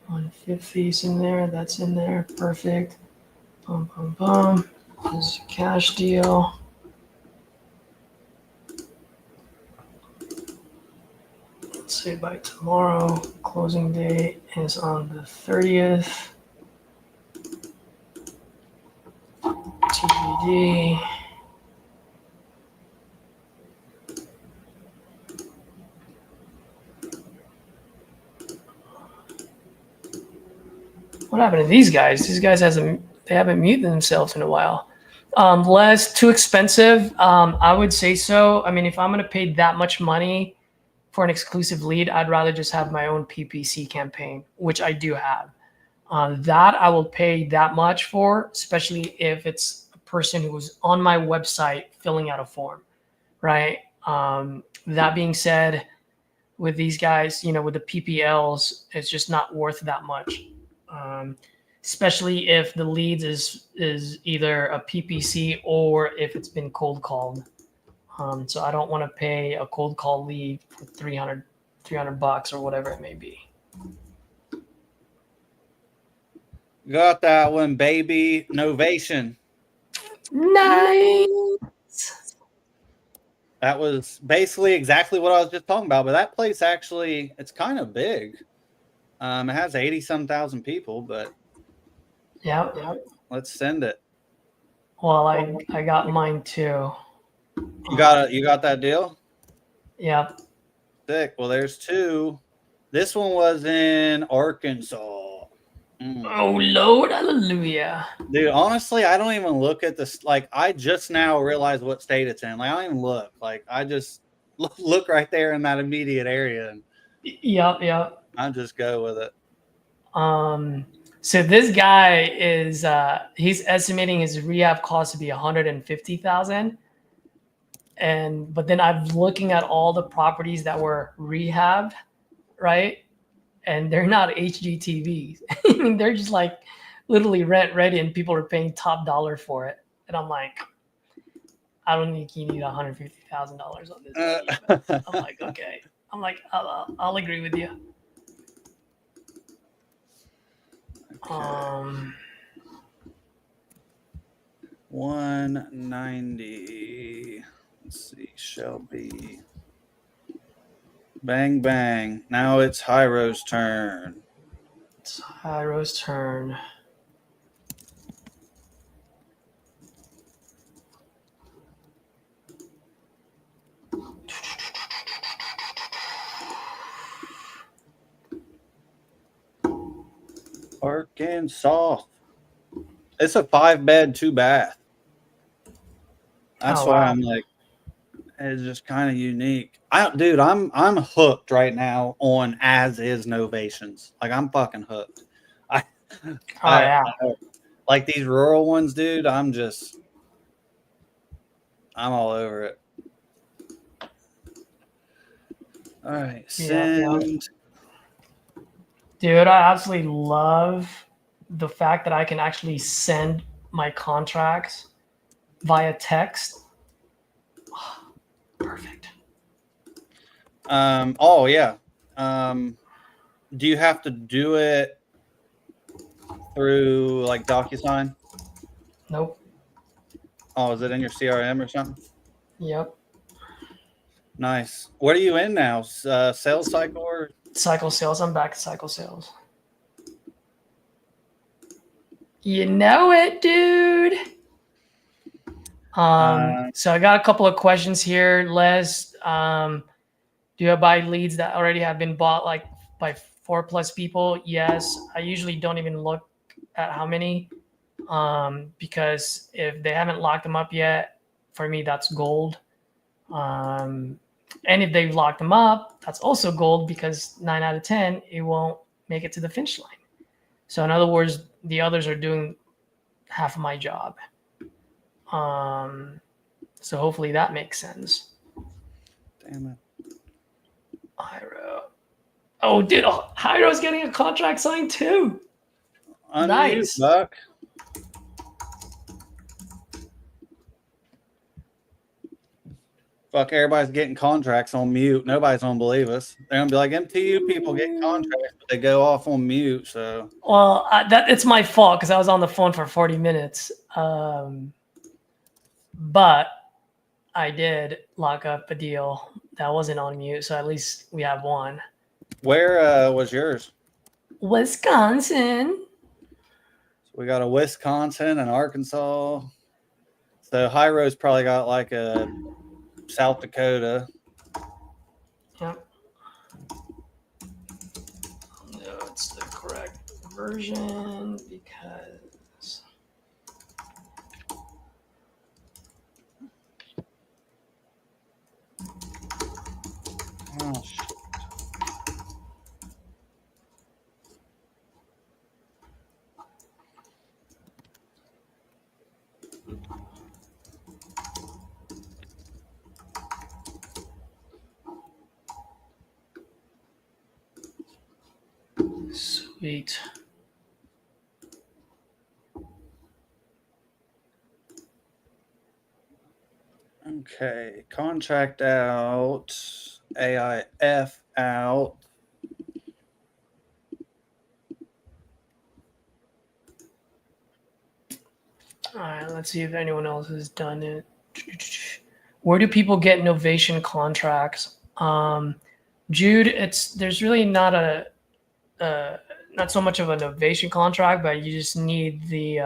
$150's in there. That's in there. Perfect. Boom, boom, boom. This is a cash deal. Let's say by tomorrow. Closing date is on the 30th. TBD. What happened to these guys? These guys they haven't muted themselves in a while. Less too expensive. I would say so. I mean, if I'm gonna pay that much money for an exclusive lead, I'd rather just have my own PPC campaign, which I do have. That I will pay that much for, especially if it's a person who was on my website filling out a form, right? That being said, with these guys, with the PPLs, it's just not worth that much. Especially if the leads is either a PPC or if it's been cold called. So I don't want to pay a cold call lead for $300 or whatever it may be. Got that one, baby. Novation. Nice. That was basically exactly what I was just talking about. But that place actually, it's kind of big. It has 80-some thousand people, but yeah. Let's send it. Well, I got mine too. You got that deal? Yep. Sick. Well, there's two. This one was in Arkansas. Oh, Lord, hallelujah. Dude, honestly, I don't even look at this. Like, I just now realized what state it's in. Like, I don't even look. Like, I just look right there in that immediate area. And yep. I just go with it. So this guy is he's estimating his rehab cost to be $150,000. But then I'm looking at all the properties that were rehabbed, right? And they're not HGTVs. I mean, they're just like literally rent ready, and people are paying top dollar for it. And I'm like, I don't think you need $150,000 on this. I'm like, okay. I'm like, I'll agree with you. Okay. 190. Let's see. Shelby. Bang, bang. Now it's Hyro's turn. It's Hyro's turn. Arkansas. It's a 5-bed, 2-bath. That's why I'm like, it's just kind of unique. Dude, I'm hooked right now on as is novations. Like I'm fucking hooked. I like these rural ones, dude. I'm all over it. All right, send. Dude, I absolutely love the fact that I can actually send my contracts via text. Oh, perfect. Oh yeah. Do you have to do it through like DocuSign? Nope. Oh, is it in your CRM or something? Yep. Nice. What are you in now? Sales cycle or? Cycle sales. I'm back to cycle sales. You know it, dude. So I got a couple of questions here, Les. Do you buy leads that already have been bought like by 4+ people? Yes. I usually don't even look at how many, because if they haven't locked them up yet, for me that's gold. And if they've locked them up, that's also gold, because 9 out of 10 it won't make it to the finish line. So in other words, the others are doing half of my job. So hopefully that makes sense. Damn it. Hyro. Oh, dude, Hyro's getting a contract signed too. Nice. Buck. Fuck, everybody's getting contracts on mute. Nobody's gonna believe us. They're gonna be like, MTU people get contracts, but they go off on mute. So, well, it's my fault because I was on the phone for 40 minutes. But I did lock up a deal that wasn't on mute, so at least we have one. Where was yours? Wisconsin. So we got a Wisconsin and Arkansas. So Hyro's probably got like a South Dakota. Yep. No, it's the correct version because. Oh, shit. Sweet. Okay, contract out, AIF out. All right, let's see if anyone else has done it. Where do people get novation contracts? Jude, there's really not not so much of a novation contract, but you just need the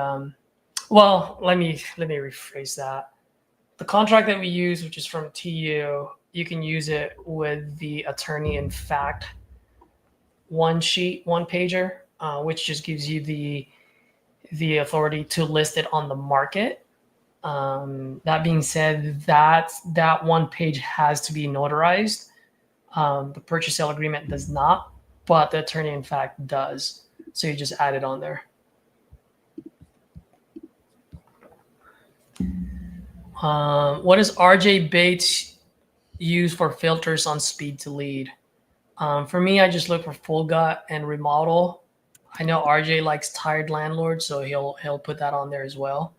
well, let me rephrase that. The contract that we use, which is from TU, you can use it with the attorney in fact one pager, which just gives you the authority to list it on the market. That being said, that one page has to be notarized. The purchase sale agreement does not, but the attorney in fact does. So you just add it on there. What does RJ Bates use for filters on speed to lead? For me, I just look for full gut and remodel. I know RJ likes tired landlords, so he'll put that on there as well.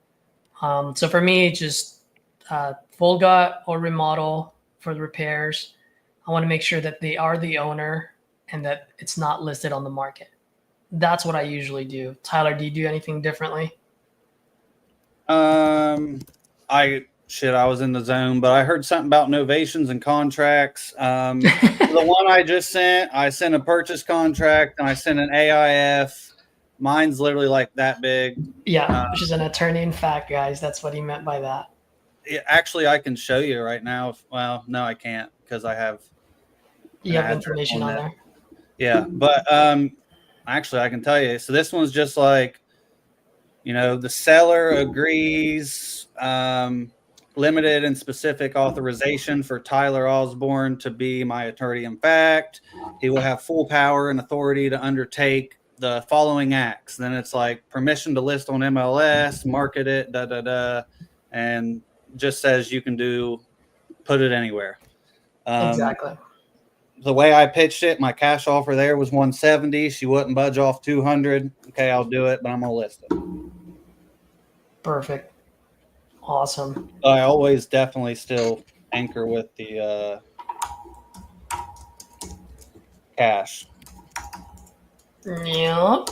So for me, just full gut or remodel for the repairs. I want to make sure that they are the owner and that it's not listed on the market. That's what I usually do. Tyler, do you do anything differently? I was in the zone, but I heard something about novations and contracts. The one I just sent, I sent a purchase contract and I sent an AIF. Mine's literally like that big. Yeah, which is an attorney in fact, guys. That's what he meant by that. Actually, I can show you right now. Well, no, I can't because I have. You have information on there. Yeah, but Actually, I can tell you. So this one's just like, the seller agrees, limited and specific authorization for Tyler Osborne to be my attorney in fact. He will have full power and authority to undertake the following acts. Then it's like permission to list on MLS, market it, and just says you can put it anywhere. Exactly. The way I pitched it, my cash offer there was 170. She wouldn't budge off 200. Okay, I'll do it, but I'm gonna list it. Perfect. Awesome. I always definitely still anchor with the cash. Yep.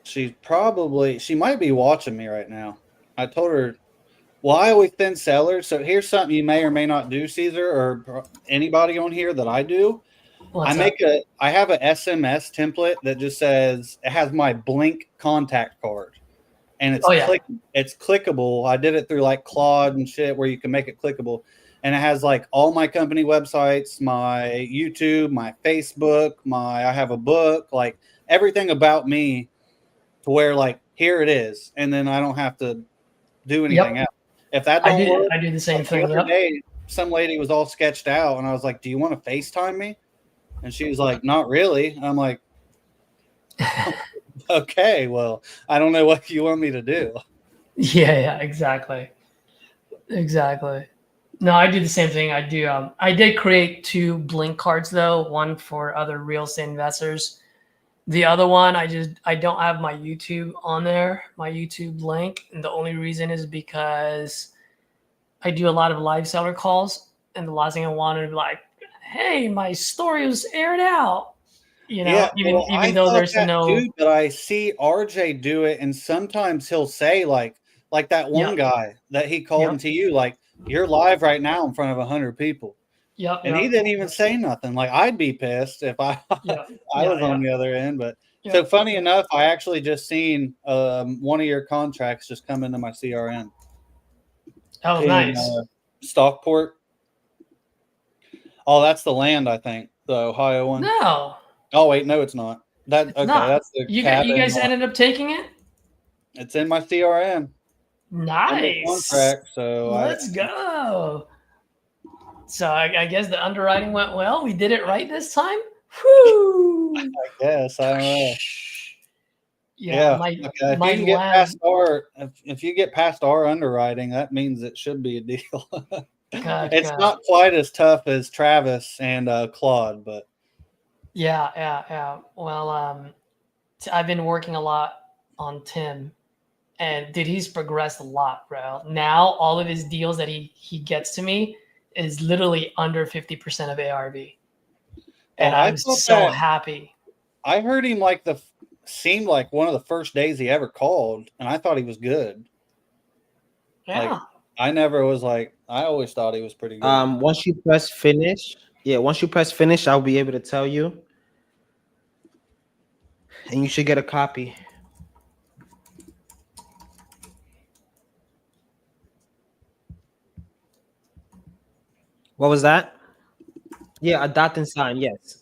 She might be watching me right now. I told her, well, I always send sellers. So here's something you may or may not do, Caesar, or anybody on here that I do. I have a SMS template that just says it has my Blink contact card, and it's it's clickable. I did it through like Claude and shit where you can make it clickable, and it has like all my company websites, my YouTube, my Facebook, I have a book, like everything about me, to where like here it is, and then I don't have to do anything else. If that don't work, I do the same thing. The other day, some lady was all sketched out, and I was like, "Do you want to FaceTime me?" And she was like, "Not really." I'm like, "Okay, well, I don't know what you want me to do." Yeah, exactly. No, I do the same thing. I do. I did create 2 Blink cards though. One for other real estate investors. The other one, I don't have my YouTube on there, my YouTube link, and the only reason is because I do a lot of live seller calls, and the last thing I wanted to be like, hey, my story was aired out. Even though there's no. Too, but I see RJ do it, and sometimes he'll say like that one guy that he called into you, like, you're live right now in front of 100 people. And he didn't even say nothing. Like, I'd be pissed if I was on the other end. But so funny enough, I actually just seen one of your contracts just come into my CRM. Oh, nice. Stockport. Oh, that's the land, I think. The Ohio one. No. Oh wait, no, it's not. Not. That's the you guys ended up taking it? It's in my CRM. Nice. Contract, so let's go. So I guess the underwriting went well. We did it right this time. Whew. I guess. I don't know. If you get past our underwriting, that means it should be a deal. It's not quite as tough as Travis and Claude, but yeah. Well, I've been working a lot on Tim, and he's progressed a lot, bro. Now all of his deals that he gets to me is literally under 50% of ARV, and I'm so happy. I heard him seemed like one of the first days he ever called, and I thought he was good. Yeah. Like, I never was like, I always thought he was pretty good. Once you press finish, I'll be able to tell you. And you should get a copy. What was that? Yeah, adopt and sign. Yes.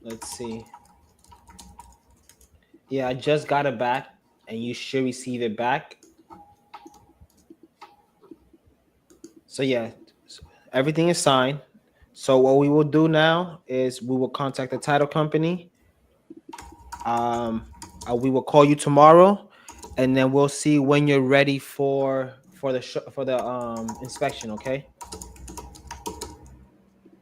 Let's see. Yeah, I just got it back, and you should receive it back. So yeah, everything is signed. So what we will do now is we will contact the title company. We will call you tomorrow, and then we'll see when you're ready for the inspection. Okay.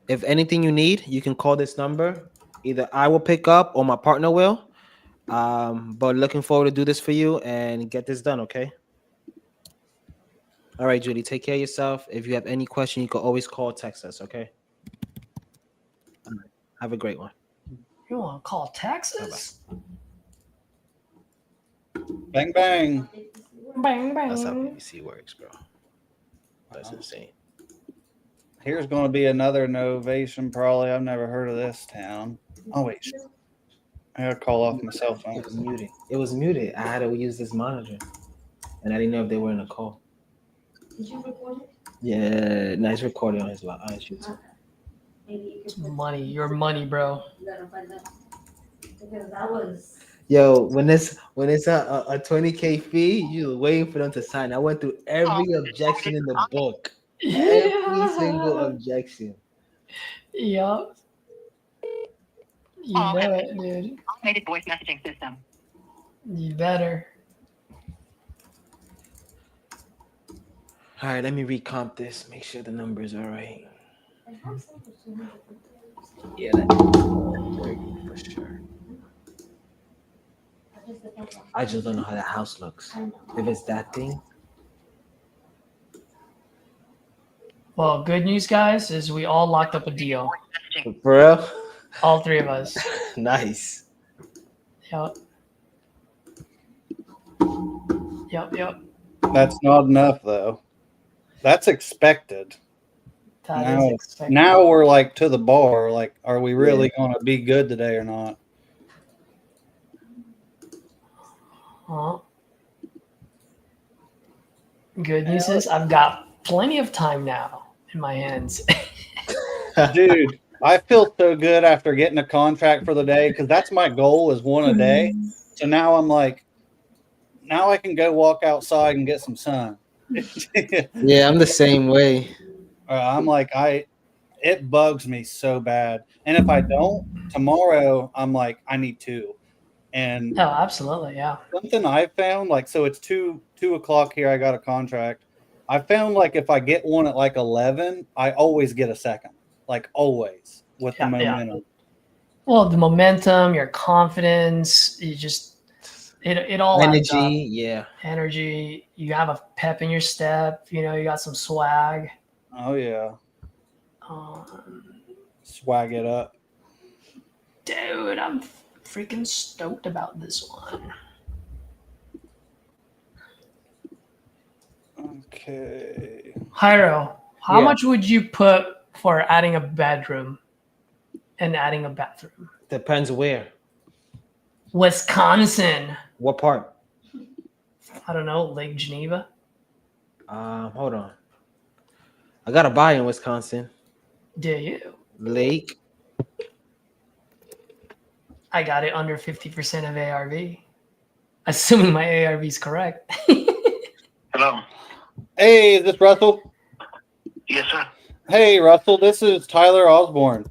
If anything you need, you can call this number. Either I will pick up or my partner will. But looking forward to do this for you and get this done, okay? All right, Judy, take care of yourself. If you have any question, you can always call or text us, okay? All right. Have a great one. You want to call Texas? Bye-bye. Bang, bang. Bang, bang. That's how PVC works, bro. That's insane. Here's going to be another novation, probably. I've never heard of this town. Oh, wait. I got to call off my cell phone. It was muted. It was muted. I had to use this monitor. And I didn't know if they were in a call. Did you record it? Yeah, nice recording on his YouTube. It's money. Your money, bro. You gotta find out. Because that was. Yo, when it's a 20K fee, you're waiting for them to sign. I went through every objection in the book. Every single objection. Yup. You know it, dude. Automated voice messaging system. You better. All right, let me recomp this. Make sure the numbers are right. Yeah, that's for sure. I just don't know how that house looks. If it's that thing. Well, good news, guys, is we all locked up a deal. For real? All three of us. Nice. Yep. Yep. That's not enough, though. That's expected. That is expected. Now we're like to the bar. Like, are we really going to be good today or not? Huh? Good news is I've got plenty of time now in my hands. Dude, I feel so good after getting a contract for the day because that's my goal is one a day. So now I'm like, now I can go walk outside and get some sun. Yeah, I'm the same way. I'm like, it bugs me so bad. And if I don't, tomorrow I'm like, I need two. And oh, absolutely, yeah. Something I found, like, so it's 2 o'clock here. I got a contract. I found like if I get one at like 11, I always get a second, like always with the momentum. Yeah. Well, the momentum, your confidence, you just it all energy, yeah. Energy. You have a pep in your step. You know, you got some swag. Oh yeah. Swag it up, dude. I'm freaking stoked about this one. Okay. Hyro, how much would you put for adding a bedroom and adding a bathroom? Depends where. Wisconsin. What part? I don't know, Lake Geneva. Hold on. I got a buy in Wisconsin. Do you? Lake. I got it under 50% of ARV. Assuming my ARV is correct. Hello. Hey, is this Russell? Yes, sir. Hey, Russell, this is Tyler Osborne.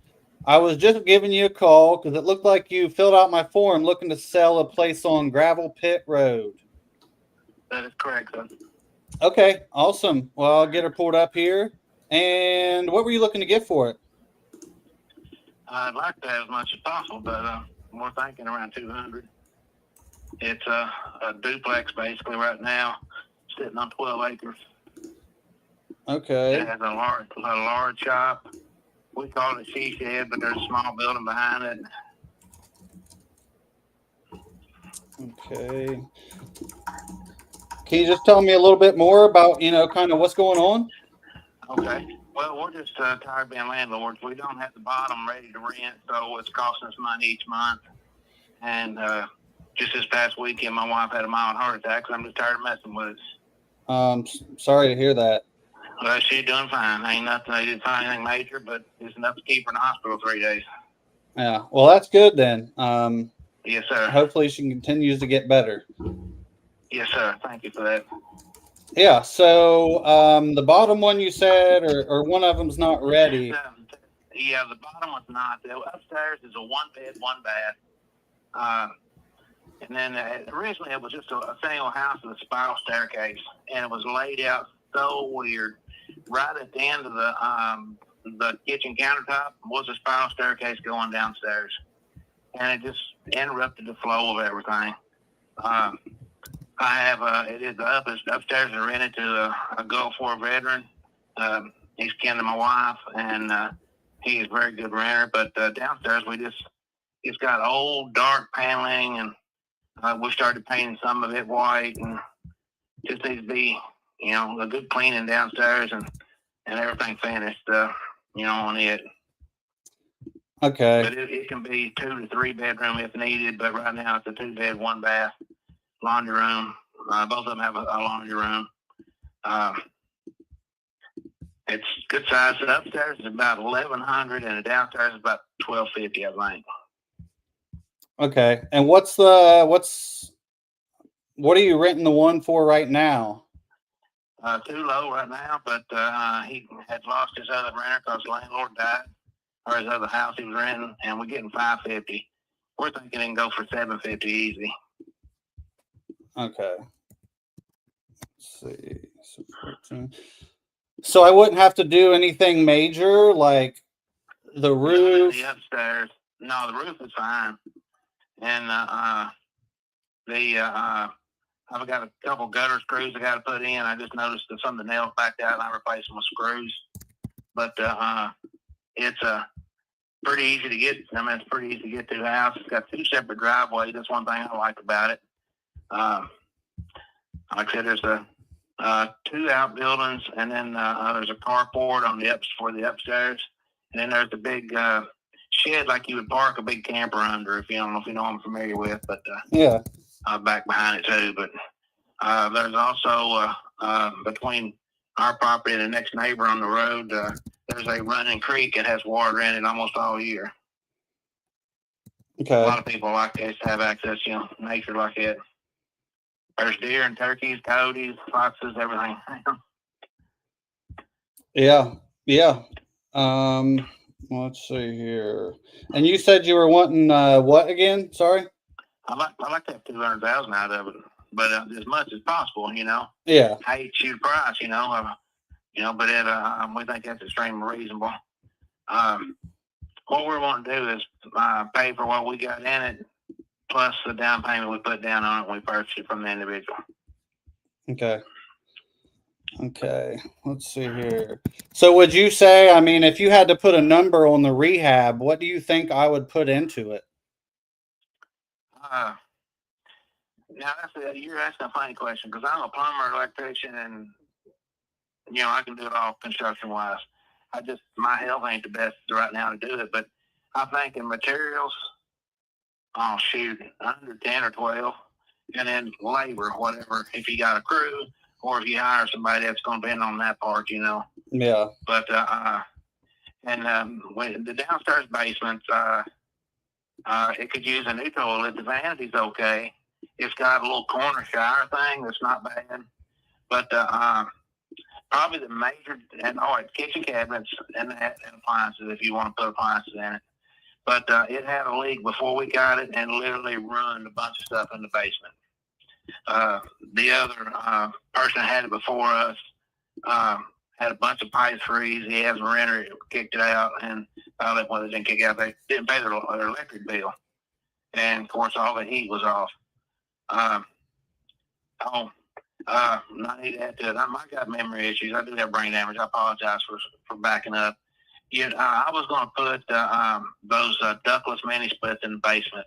I was just giving you a call because it looked like you filled out my form looking to sell a place on Gravel Pit Road. That is correct, sir. Okay, awesome. Well, I'll get her pulled up here. And what were you looking to get for it? I'd like to have as much as possible, but we're thinking around 200. It's a duplex basically right now, sitting on 12 acres. Okay. It has a large shop. We call it a she shed, but there's a small building behind it. Okay. Can you just tell me a little bit more about, kind of what's going on? Okay. Well, we're just tired of being landlords. We don't have the bottom ready to rent, so it's costing us money each month. And just this past weekend, my wife had a mild heart attack, so I'm just tired of messing with it. Sorry to hear that. Well, she's doing fine. Ain't nothing. They didn't find anything major, but it's enough to keep her in the hospital 3 days. Yeah. Well, that's good then. Yes, sir. Hopefully she continues to get better. Yes, sir. Thank you for that. Yeah. So the bottom one you said, or one of them's not ready. Yeah, the bottom one's not. The upstairs is a 1 bed, 1 bath. And then originally it was just a single house with a spiral staircase, and it was laid out so weird. Right at the end of the kitchen countertop was a spiral staircase going downstairs, and it just interrupted the flow of everything. I have upstairs is rented to a Gulf War veteran. He's kin to my wife, and he is a very good renter. But downstairs it's got old dark paneling, and We started painting some of it white, and just needs to be, a good cleaning downstairs and everything finished, on it. Okay. But it can be 2 to 3 bedroom if needed, but right now it's a 2-bed, 1-bath laundry room. Both of them have a laundry room. It's good size. The upstairs is about 1,100, and the downstairs is about 1,250, I think. Okay. And what are you renting the one for right now? Too low right now, but he had lost his other renter because the landlord died, or his other house he was renting, and we're getting $550. We're thinking it can go for $750 easy. Okay. Let's see. So I wouldn't have to do anything major, like the roof. The upstairs. No, the roof is fine. And I've got a couple gutter screws I got to put in. I just noticed that some of the nails backed out, and I replaced them with screws. But it's pretty easy to get. I mean, it's pretty easy to get to the house. It's got 2 separate driveways. That's one thing I like about it. Like I said, there's 2 outbuildings, and then there's a carport on for the upstairs, and then there's the big shed like you would park a big camper under. If you don't know if you know, I'm familiar with, but yeah, back behind it too. But there's also between our property and the next neighbor on the road, there's a running creek that has water in it almost all year. Okay. A lot of people like to have access, nature like that. There's deer and turkeys, coyotes, foxes, everything. Yeah. Let's see here. And you said you were wanting what again? Sorry. I like to have 200,000 out of it, but as much as possible, Yeah. I hate to shoot a price, but we think that's extremely reasonable. What we're wanting to do is pay for what we got in it, plus the down payment we put down on it when we purchased it from the individual. Okay. Let's see here. So would you say, I mean, if you had to put a number on the rehab, what do you think I would put into it? Now you're asking a funny question, because I'm a plumber, electrician, and I can do it all construction wise. My health ain't the best right now to do it, but I think in materials, oh shoot, under 10 or 12, and then labor, whatever. If you got a crew, or if you hire somebody that's going to be in on that part, Yeah. But when the downstairs basement, it could use a new toilet. The vanity's okay. It's got a little corner shower thing that's not bad, but probably the major kitchen cabinets and appliances if you want to put appliances in it. But it had a leak before we got it and literally ruined a bunch of stuff in the basement. The other person had it before us, had a bunch of pipes freeze. He has a renter, kicked it out, and they didn't kick it out. They didn't pay their electric bill. And, of course, all the heat was off. I need to add to it. I got memory issues. I do have brain damage. I apologize for backing up. I was going to put those ductless mini splits in the basement.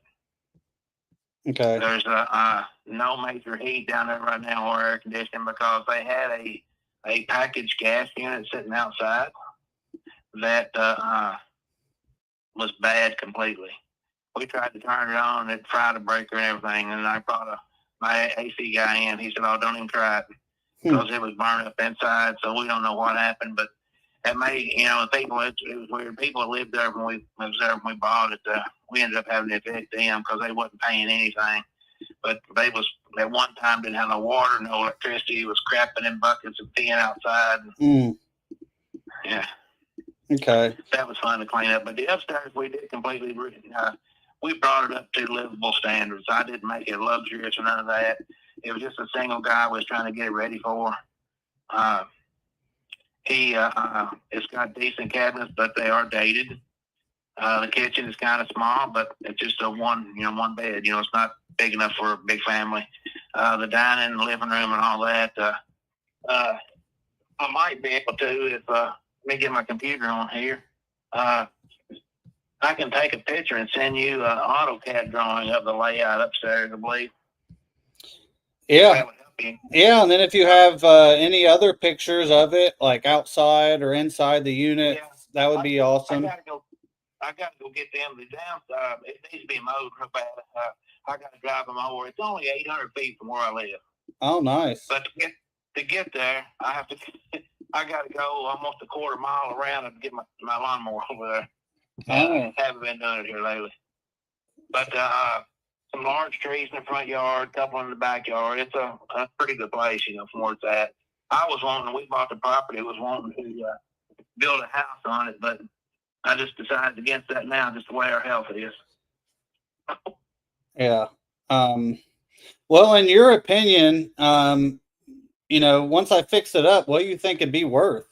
Okay. There's no major heat down there right now or air conditioning because they had a packaged gas unit sitting outside that was bad completely. We tried to turn it on, it fried a breaker and everything, and I brought my AC guy in. He said, "Oh, don't even try it," because it was burned up inside, so we don't know what happened. But it made, people, it was weird. People that lived there when we bought it, we ended up having to evict them because they wasn't paying anything. But they was, at one time, didn't have no water, no electricity. It was crapping in buckets and peeing outside. Yeah. Okay. That was fun to clean up. But the upstairs, we did completely, we brought it up to livable standards. I didn't make it luxurious or none of that. It was just a single guy was trying to get it ready for. It's got decent cabinets, but they are dated. The kitchen is kind of small, but it's just a one bed. It's not big enough for a big family. The dining, the living room, and all that. I might be able to, if let me get my computer on here. I can take a picture and send you an AutoCAD drawing of the layout upstairs, I believe. Yeah. Yeah, and then if you have any other pictures of it, like outside or inside the unit, that would be awesome. I gotta go get them. The downside, it needs to be mowed real bad. I gotta drive them over. It's only 800 feet from where I live. Oh, nice. But to get there, I gotta go almost a quarter mile around and get my lawnmower over there. Oh. Haven't been doing it here lately. But some large trees in the front yard, a couple in the backyard. It's a pretty good place, from where it's at. We bought the property, was wanting to build a house on it, but I just decided against that now, just the way our health is. Yeah. Well, in your opinion, once I fix it up, what do you think it'd be worth?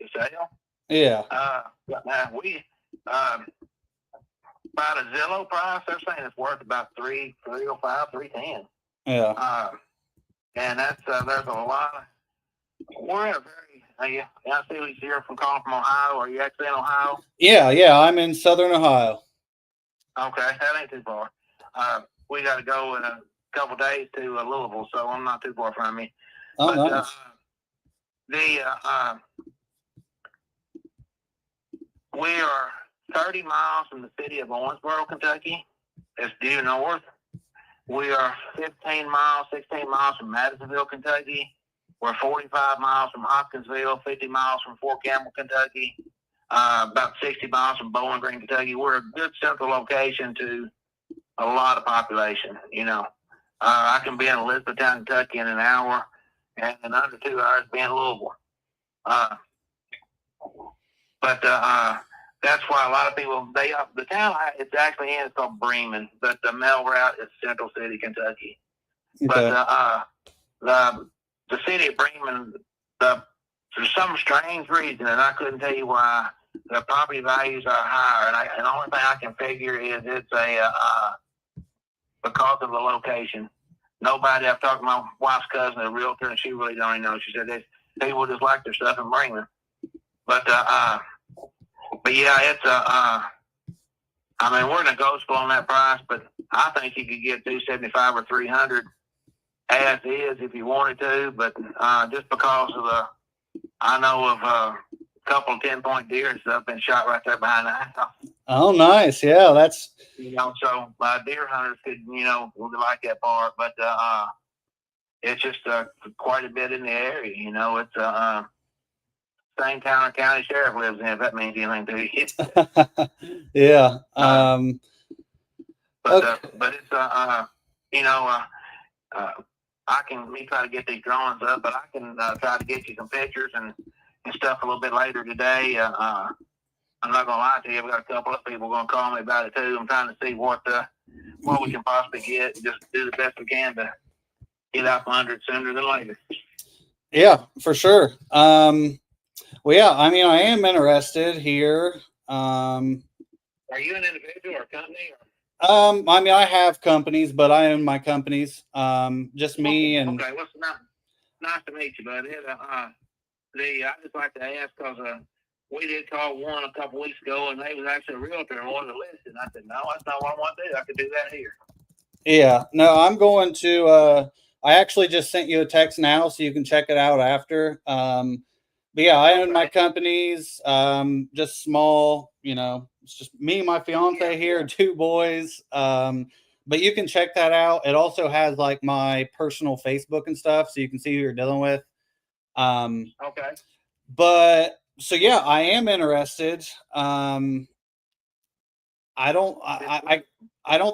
The sale? Yeah. We about a Zillow price, they're saying it's worth about $305, $310. Yeah. And that's there's a lot of. We're in a very. I see you're calling from Ohio. Are you actually in Ohio? Yeah. I'm in Southern Ohio. Okay, that ain't too far. We got to go in a couple days to Louisville, so I'm not too far from you. Oh, nice. We are 30 miles from the city of Owensboro, Kentucky. It's due north. We are 16 miles from Madisonville, Kentucky. We're 45 miles from Hopkinsville, 50 miles from Fort Campbell, Kentucky, about 60 miles from Bowling Green, Kentucky. We're a good central location to a lot of population, I can be in Elizabethtown, Kentucky in an hour, and in under 2 hours be in Louisville. But that's why a lot of people, the town it's actually in, it's called Bremen, but the mail route is Central City, Kentucky. Okay. But the city of Bremen, for some strange reason, and I couldn't tell you why, the property values are higher. And the only thing I can figure is it's because of the location. Nobody, I've talked to my wife's cousin, a realtor, and she really don't even know. She said people just like their stuff in Bremen. But yeah, it's we're negotiable on that price, but I think you could get $275 or $300 as is if you wanted to. But just because of I know of a couple of 10-point deer and stuff been shot right there behind the house. Oh, nice. Yeah, that's. So deer hunters could, like that part, but it's just quite a bit in the area. It's same town or county sheriff lives in, if that means anything to you. Yeah. But it's I can try to get these drawings up, but I can try to get you some pictures and stuff a little bit later today. I'm not gonna lie to you. We got a couple of people gonna call me about it too. I'm trying to see what we can possibly get. Just do the best we can to get out under it sooner than later. Yeah, for sure. Well, yeah. I am interested here. Are you an individual or a company? I have companies, but I own my companies. Just me and. Okay, well, nice to meet you, buddy. I just like to ask because we did call one a couple weeks ago, and they was actually a realtor and wanted to list it. And I said, no, that's not what I want to do. I could do that here. Yeah, no, I'm going to. I actually just sent you a text now, so you can check it out after. But yeah, I own my companies. Just small, it's just me and my fiance here, 2 boys. But you can check that out. It also has like my personal Facebook and stuff, so you can see who you're dealing with. Okay. But so yeah, I am interested. I don't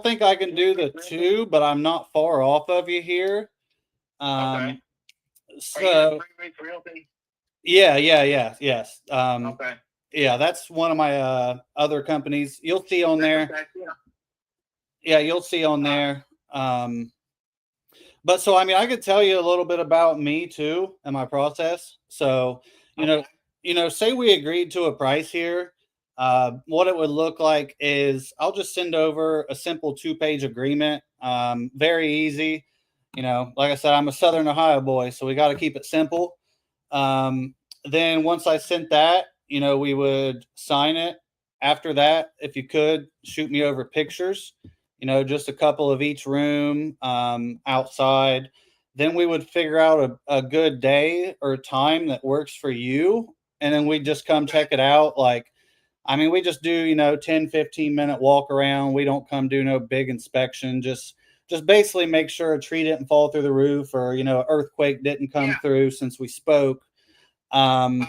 think I can do the 2, but I'm not far off of you here. Okay. So yes. Okay. Yeah, that's one of my other companies. You'll see on there. Yeah, you'll see on there. But so I could tell you a little bit about me too and my process. So, say we agreed to a price here. What it would look like is I'll just send over a simple 2-page agreement. Very easy. Like I said, I'm a Southern Ohio boy, so we got to keep it simple. Then once I sent that, we would sign it. after that, if you could shoot me over pictures, just a couple of each room, outside. Then we would figure out a good day or time that works for you. And then we just come check it out. We just do, 10, 15-minute walk around. We don't come do no big inspection. Just basically make sure a tree didn't fall through the roof or, earthquake didn't come through since we spoke. Do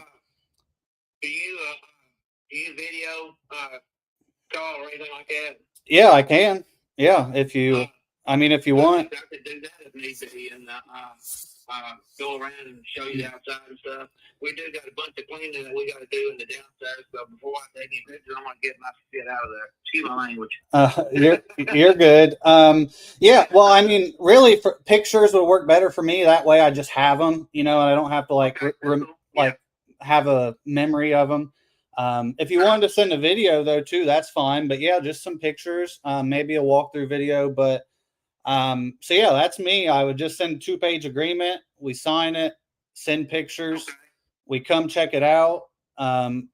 you video call or anything like that? Yeah, I can. Yeah, if you want. I could do that if need be, and go around and show you the outside and stuff. We do got a bunch of cleaning that we got to do in the downstairs. So before I take any pictures, I'm gonna get my shit out of there. Excuse my language. You're good. Yeah. Well, really, for pictures would work better for me. That way, I just have them. And I don't have to have a memory of them. If you wanted to send a video though too, that's fine. But yeah, just some pictures, maybe a walkthrough video. But so yeah, that's me. I would just send a 2-page agreement. We sign it, send pictures. Okay. We come check it out.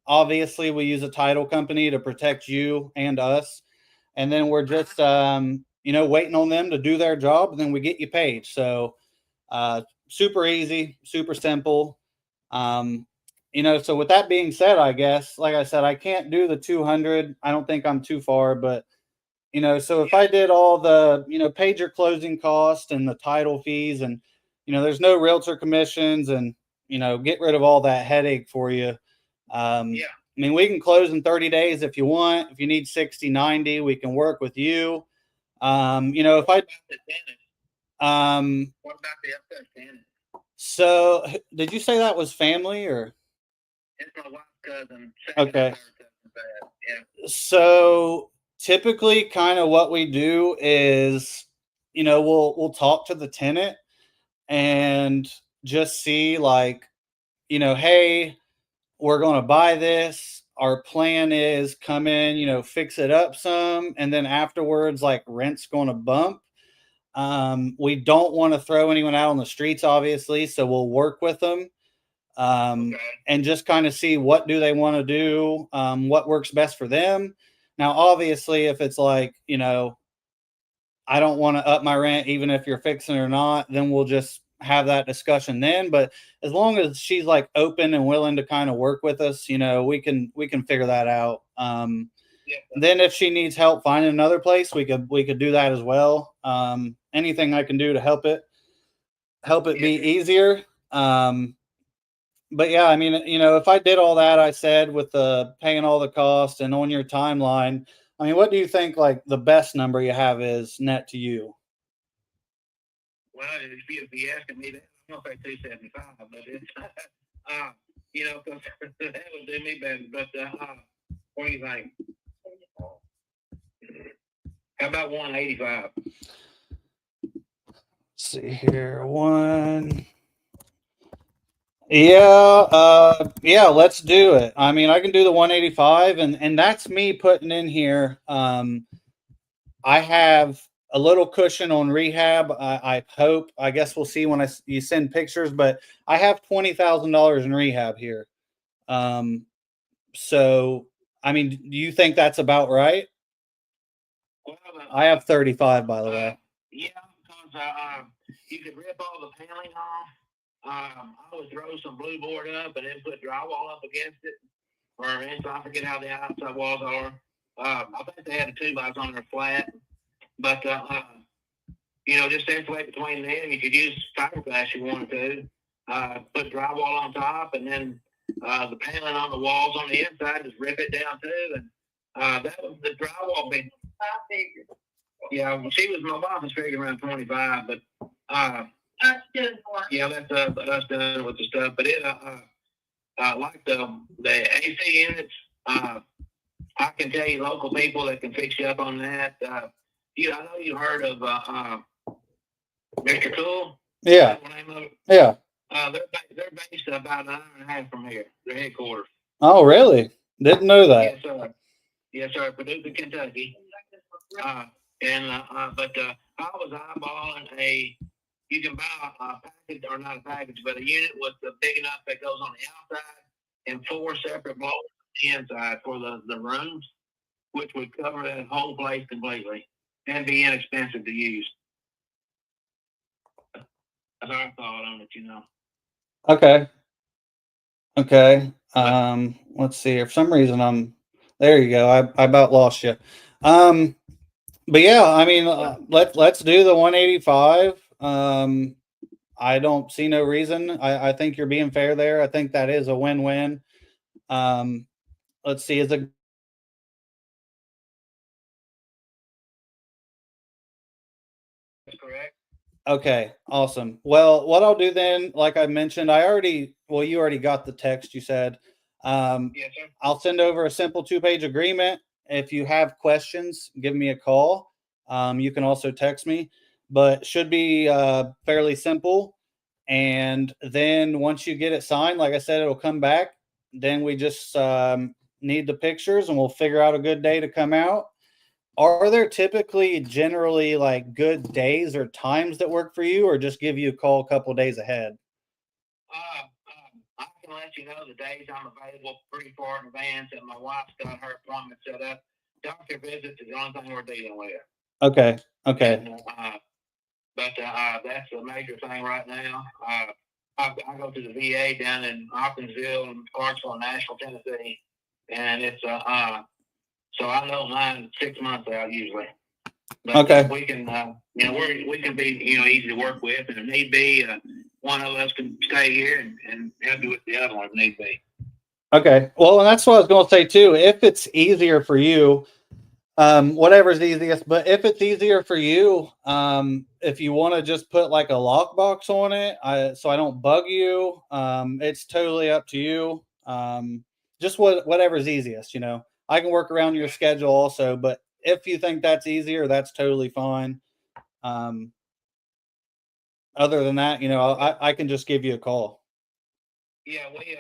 Obviously, we use a title company to protect you and us, and then we're just waiting on them to do their job, and then we get you paid. So super easy, super simple. So with that being said, I guess, like I said, I can't do the 200. I don't think I'm too far, but, so if I did all the, paid your closing cost and the title fees and, there's no realtor commissions and, get rid of all that headache for you. We can close in 30 days if you want. If you need 60, 90, we can work with you. If I, what about the upstairs tenant? So did you say that was family or? It's my wife's cousin. Okay. Yeah. So typically kind of what we do is, we'll talk to the tenant and just see hey, we're going to buy this. Our plan is come in, fix it up some. And then afterwards, rent's going to bump. We don't want to throw anyone out on the streets, obviously. So we'll work with them. And just kind of see what do they want to do, what works best for them. Now, obviously, if it's I don't want to up my rent, even if you're fixing it or not, then we'll just have that discussion then. But as long as she's open and willing to kind of work with us, we can figure that out. Then if she needs help finding another place, we could do that as well. Anything I can do to help it be easier. But yeah, if I did all that, I said with the paying all the costs and on your timeline, what do you think the best number you have is net to you? Well, if you asking me that, I'm gonna say 275, but it's that would do me better. But what do you think? How about 185? Let's see here, Yeah, let's do it. I can do the 185, and that's me putting in here. I have a little cushion on rehab. I hope. I guess we'll see when you send pictures, but I have $20,000 in rehab here. So do you think that's about right? Well, I have 35, by the way. Yeah, because you could rip all the paneling off. I would throw some blue board up and then put drywall up against it, or inside. I forget how the outside walls are. I think they had the 2x on their flat, but just insulate between them. You could use fiberglass if you wanted to. Put drywall on top, and then the paneling on the walls on the inside, just rip it down too. And that was the drywall big. Yeah, my boss was figuring around 25, but yeah, that's us done with the stuff. But it like the AC units, I can tell you local people that can fix you up on that. I know you heard of Mr. Cool. Yeah. Yeah. They're based about an hour and a half from here. Their headquarters. Oh, really? Didn't know that. Yes, sir. Yes, sir. Paducah, Kentucky. But I was eyeballing you can buy a package, or not a package, but a unit with the big enough that goes on the outside and 4 separate blowers the inside for the rooms, which would cover that whole place completely and be inexpensive to use. That's our thought on it, you know. Okay. Okay. Let's see. For some reason, there you go. I about lost you. But yeah, I mean, let's do the 185. I don't see no reason. I think you're being fair there. I think that is a win-win. Let's see. Is it correct? Okay, awesome. Well, what I'll do then, like I mentioned, you already got the text you said. Yes, sir. I'll send over a simple 2-page agreement. If you have questions, give me a call. You can also text me, but should be fairly simple. And then once you get it signed, like I said, it'll come back. Then we just need the pictures and we'll figure out a good day to come out. Are there typically generally like good days or times that work for you, or just give you a call a couple days ahead? I can let you know the days I'm available pretty far in advance, and my wife's got her appointment set up. Doctor visits is the only thing we're dealing with. Okay. Okay. And, but that's a major thing right now. I go to the VA down in Hopkinsville and Clarksville, Nashville, Tennessee, and it's so I know mine 6 months out usually. But Okay. we can, we can be, easy to work with, and if need be, one of us can stay here and help you with the other one if need be. Okay. Well, and that's what I was going to say too. If it's easier for you, whatever's easiest, but if it's easier for you, if you want to just put like a lockbox on it, so I don't bug you, it's totally up to you. Just whatever's easiest, I can work around your schedule also, but if you think that's easier, that's totally fine. Other than that, I can just give you a call. Yeah, we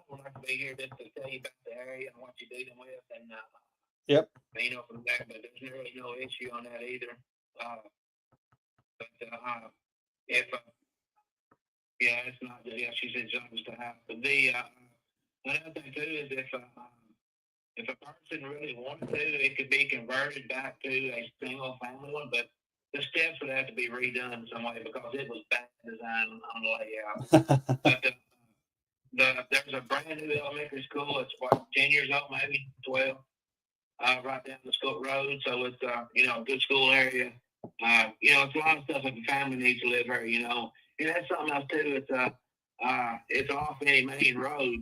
would like to be here just to tell you about the area and what you're dealing with, and Yep. from that, but there's really no issue on that either. But if it's not. Yeah, she said something to have. But another thing too is if a person really wanted to, it could be converted back to a single family one, but the steps would have to be redone in some way because it was bad design on the layout. But there's a brand new elementary school. It's 10 years old, maybe 12, right down the school road. So it's a good school area. It's a lot of stuff that the family needs to live here. And that's something else too. It's off any main road.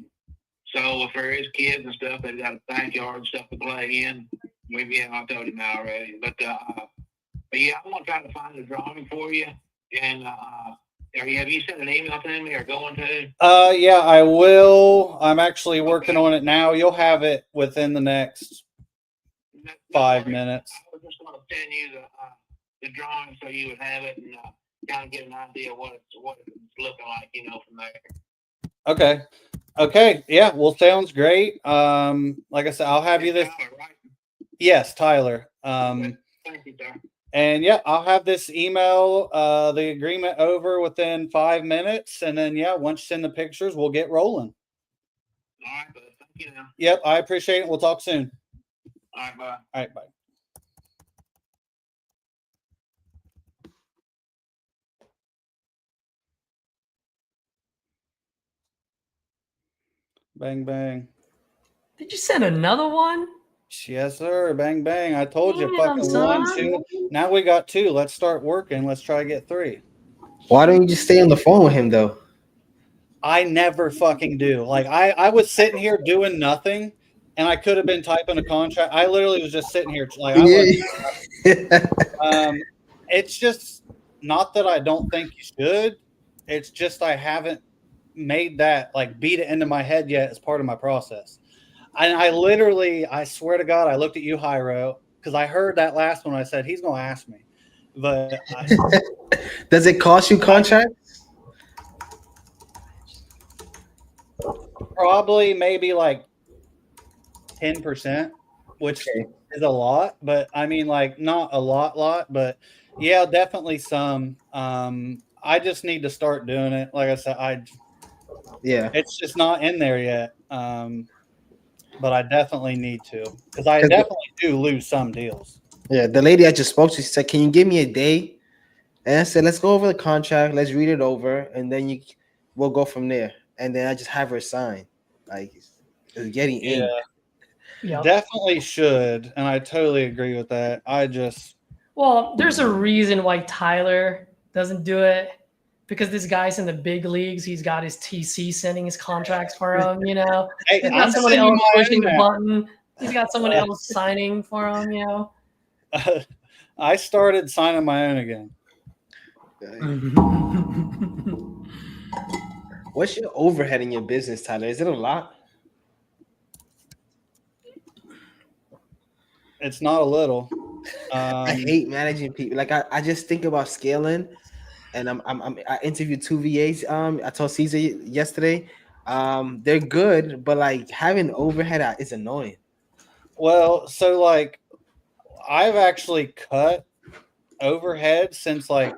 So if there is kids and stuff, they've got a backyard and stuff to play in. Maybe I told him already, but yeah, I'm gonna try to find a drawing for you. And have you sent an email to me or going to? Yeah, I will. I'm actually working on it now. You'll have it within the next 5 minutes. I was just going to send you the drawing so you would have it and kind of get an idea what it's looking like, from there. Okay. Okay. Yeah. Well, sounds great. Like I said, I'll have you this. Tyler, right? Yes, Tyler. Thank you, sir. And yeah, I'll have this email, the agreement over within 5 minutes. And then, once you send the pictures, we'll get rolling. All right, bud. Thank you now. Yep. I appreciate it. We'll talk soon. All right, bye. All right. Bye. Bang, bang. Did you send another one? Yes, sir. Bang, bang. I told you. Damn, Fucking son. 1, 2. Now we got 2. Let's start working. Let's try to get 3. Why don't you just stay on the phone with him, though? I never fucking do. Like, I was sitting here doing nothing, and I could have been typing a contract. I literally was just sitting here. Like, it's just not that I don't think you should. It's just I haven't made that, like, beat it into my head yet as part of my process. And I swear to God, I looked at you, Hyro, because I heard that last one. I said, he's going to ask me. But does it cost you contracts? Probably maybe like 10%, which is a lot. But I mean, like, not a lot, but yeah, definitely some. I just need to start doing it. Like I said, it's just not in there yet. but I definitely need to because I definitely do lose some deals. Yeah, the lady I just spoke to, she said, "Can you give me a day?" And I said, "Let's go over the contract. Let's read it over, and then we'll go from there." And then I just have her sign. Like it's getting ink. Yep. Definitely should, and I totally agree with that. Well, there's a reason why Tyler doesn't do it, because this guy's in the big leagues. He's got his TC sending his contracts for him, you know. Hey, He's got I'm someone sending else my pushing own the now. button. He's got someone else signing for him, you know. I started signing my own again. What's your overhead in your business, Tyler? Is it a lot? It's not a little. I hate managing people. Like I just think about scaling, and I interviewed 2 VAs. I told Caesar yesterday. They're good, but like having overhead is annoying. Well, so like I've actually cut overhead since like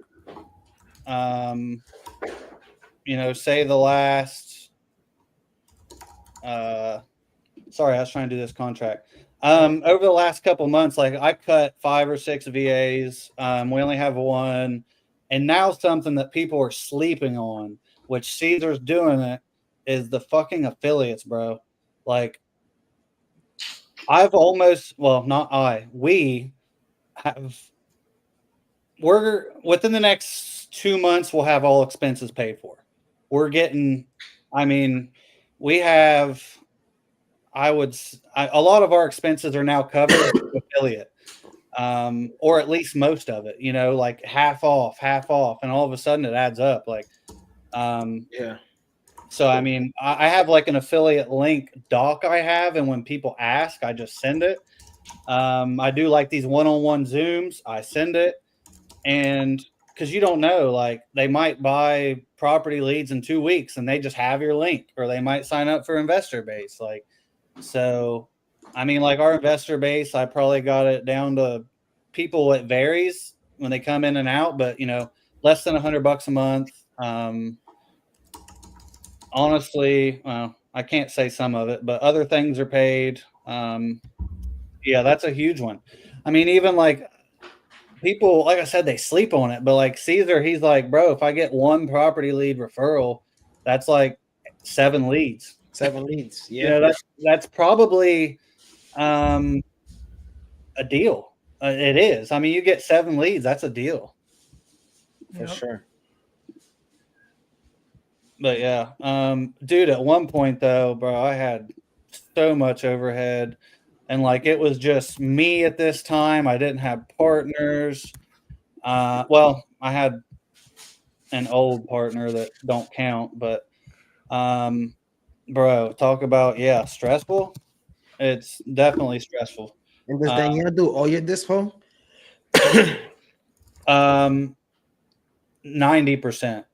say the last sorry, I was trying to do this contract. Over the last couple months, like I cut 5 or 6 VAs. We only have one, and now something that people are sleeping on, which Caesar's doing it, is the fucking affiliates, bro. Like we're within the next 2 months, we'll have all expenses paid for. We have, a lot of our expenses are now covered with affiliate, or at least most of it, like half off, and all of a sudden it adds up. Like, yeah. So, I have like an affiliate link doc I have, and when people ask, I just send it. I do like these one-on-one Zooms. I send it, and because you don't know, like they might buy property leads in 2 weeks and they just have your link, or they might sign up for investor base. Like, so, like our investor base, I probably got it down to people. It varies when they come in and out, but less than $100 a month. Honestly, I can't say some of it, but other things are paid. Yeah, that's a huge one. Even like people, like I said, they sleep on it, but like Caesar, he's like, bro, if I get one property lead referral, that's like 7 leads. 7 leads. Yeah. That's probably a deal. It is. You get 7 leads, that's a deal. For sure. But yeah, dude, at one point though, bro, I had so much overhead, and like it was just me at this time. I didn't have partners. Well, I had an old partner that don't count, but bro, talk about stressful. It's definitely stressful. And does Danielle do all your dispo? 90%.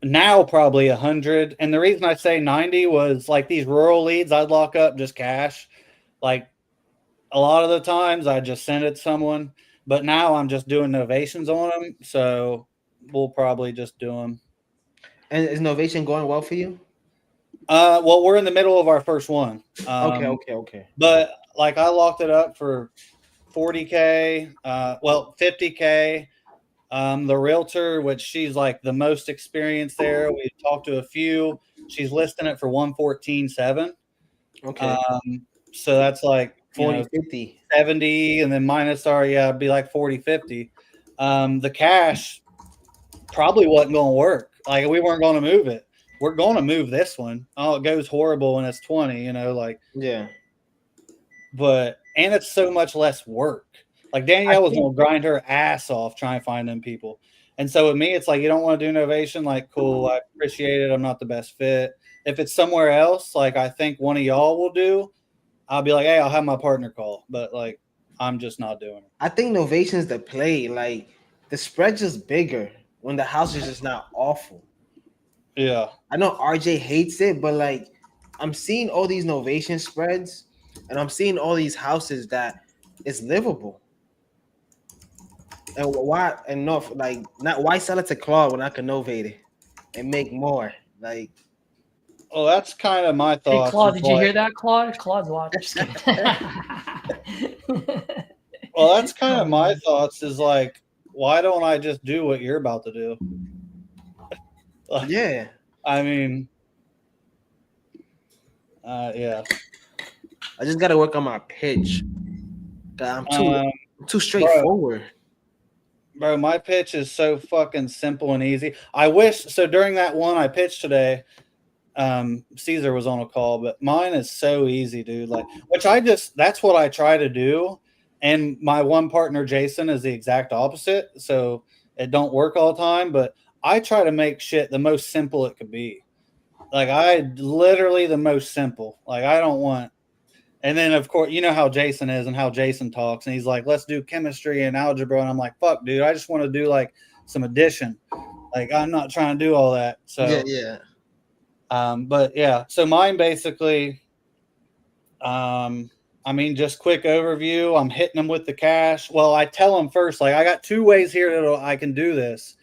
Now probably 100. And the reason I say 90 was like these rural leads I'd lock up just cash. Like a lot of the times I just send it to someone, but now I'm just doing novations on them. So we'll probably just do them. And is novation going well for you? Well, we're in the middle of our first one. Okay. But like I locked it up for $40K, 50K. The realtor, which she's like the most experienced there, we talked to a few. She's listing it for 114.7. Okay. So that's like 40-50, 70, and then minus it'd be like 40-50. The cash probably wasn't going to work. Like we weren't going to move it. We're going to move this one. Oh, it goes horrible when it's 20. Yeah. But and it's so much less work. Like Danielle was going to grind her ass off trying to find them people. And so with me, it's like, you don't want to do novation. Like, cool, I appreciate it. I'm not the best fit. If it's somewhere else, like I think one of y'all will do, I'll be like, hey, I'll have my partner call. But like, I'm just not doing it. I think novation's the play. Like the spread just bigger when the house is just not awful. Yeah. I know RJ hates it, but like I'm seeing all these novation spreads and I'm seeing all these houses that it's livable. And why why sell it to Claude when I can novate it and make more? Like Well, that's kind of my Hey, thoughts. Claude, is did you like- hear that, Claude? Claude's watching. Just kidding. Well, that's kind of my thoughts. Is like, why don't I just do what you're about to do? Like, Yeah. I mean, yeah. I just gotta work on my pitch. I'm too straightforward. Bro, my pitch is so fucking simple and easy. I wish so. During that one I pitched today, Caesar was on a call, but mine is so easy, dude. Like, that's what I try to do. And my one partner, Jason, is the exact opposite. So it don't work all the time, but I try to make shit the most simple it could be. Like, literally the most simple. Like, I don't want. And then, of course, you know how Jason is and how Jason talks. And he's like, let's do chemistry and algebra. And I'm like, fuck, dude, I just want to do like some addition. Like, I'm not trying to do all that. So, yeah. But yeah, so mine basically, I mean, just quick overview. I'm hitting them with the cash. Well, I tell them first, like, I got 2 ways here that I can do this.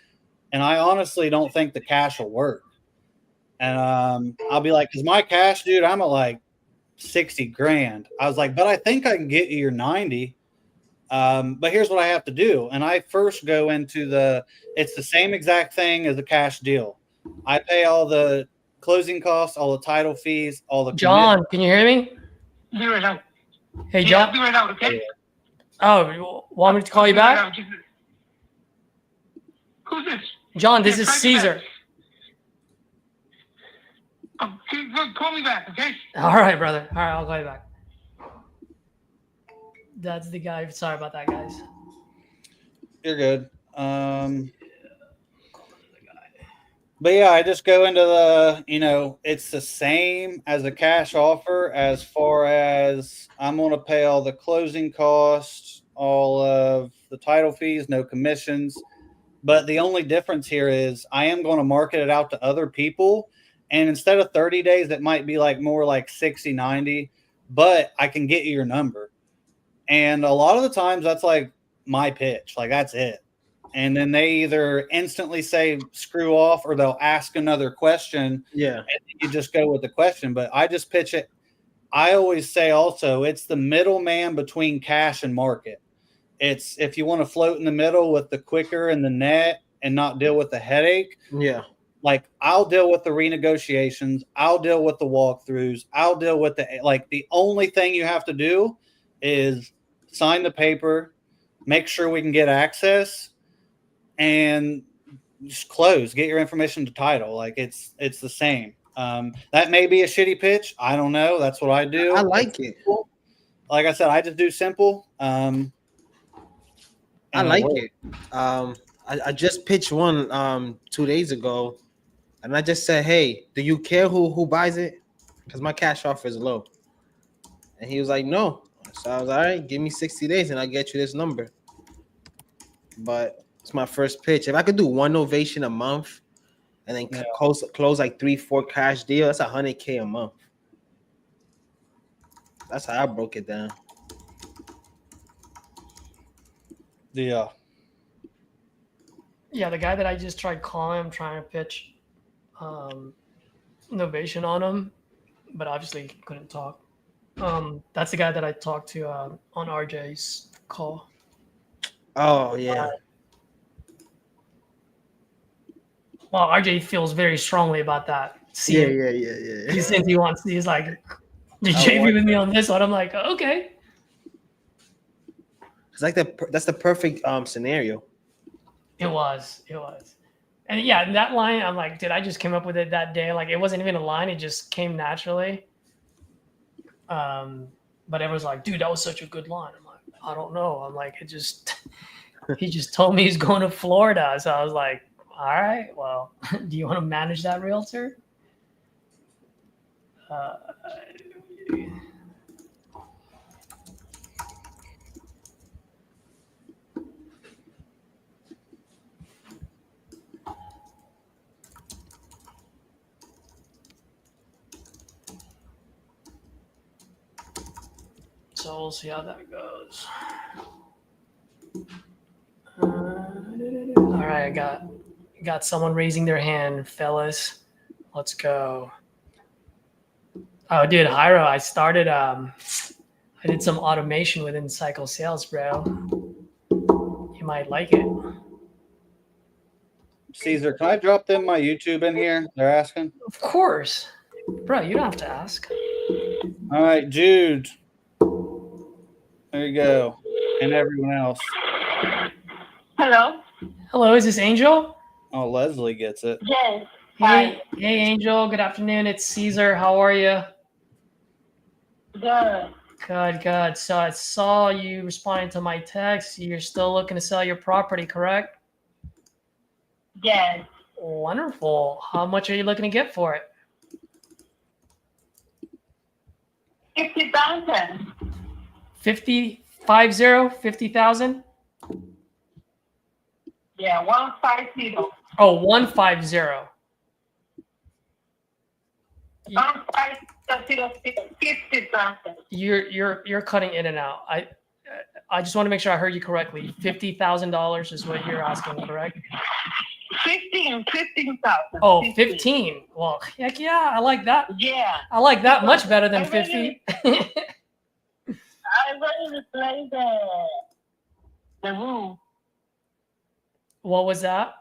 And I honestly don't think the cash will work. And I'll be like, because my cash, dude, I'm at like 60 grand. I was like, but I think I can get you your 90. But here's what I have to do. And I first go into it's the same exact thing as a cash deal. I pay all the closing costs, all the title fees, all the John, can you hear me? Be right out. Hey, Yeah, John. I'll be right out, okay? Oh, you want me to call you Be right back? out. Who's this? John, this Yeah, is try me Caesar. back. Call me back, okay? All right, brother. All right, I'll call you back. That's the guy. Sorry about that, guys. You're good. But yeah, I just go into it's the same as a cash offer as far as I'm going to pay all the closing costs, all of the title fees, no commissions. But the only difference here is I am going to market it out to other people. And instead of 30 days, it might be like more like 60, 90, but I can get you your number. And a lot of the times that's like my pitch, like that's it. And then they either instantly say screw off or they'll ask another question. Yeah. And you just go with the question. But I just pitch it. I always say also it's the middleman between cash and market. It's if you want to float in the middle with the quicker and the net and not deal with the headache. Yeah. Like I'll deal with the renegotiations. I'll deal with the walkthroughs. I'll deal with the only thing you have to do is sign the paper, make sure we can get access, and just close, get your information to title. Like it's the same. That may be a shitty pitch. I don't know. That's what I do. I like it. Simple. Like I said, I just do simple. I like it. I just pitched one 2 days ago, and I just said, hey, do you care who buys it? Because my cash offer is low. And he was like, no. So I was all right, give me 60 days and I'll get you this number. But it's my first pitch. If I could do one ovation a month and then close like 3-4 cash deal, that's $100K a month. That's how I broke it down. Yeah. Yeah, the guy that I just tried calling, I'm trying to pitch innovation on him, but obviously he couldn't talk. That's the guy that I talked to on RJ's call. Oh, yeah. Well, RJ feels very strongly about that. Yeah. He says he's like, did JV with me on this one? I'm like, okay. It's like that's the perfect scenario. It was. And yeah, that line, I'm like, did I just came up with it that day? Like, it wasn't even a line. It just came naturally. But everyone's like, dude, that was such a good line. I'm like, I don't know. I'm like, he just told me he's going to Florida. So I was like, all right, well, do you want to manage that realtor? So we'll see how that goes. All right, I got someone raising their hand, fellas. Let's go. Oh, dude, Hyro, I started. I did some automation within Cycle Sales, bro. You might like it. Caesar, can I drop them my YouTube in here? They're asking. Of course, bro. You don't have to ask. All right, Jude. There you go, and everyone else. Hello. Hello, is this Angel? Oh, Leslie gets it. Yes. Hey, hey, Angel. Good afternoon. It's Caesar. How are you? Good. Good, good. So I saw you responding to my text. You're still looking to sell your property, correct? Yes. Wonderful. How much are you looking to get for it? 50,000. 50,000? Yeah, 150. Oh, 150. 50,000. You're cutting in and out. I just want to make sure I heard you correctly. $50,000 is what you're asking, correct? 15,000. Oh, 15. Well, heck yeah, I like that. Yeah. I like that much better than 50. I already replaced the roof. What was that?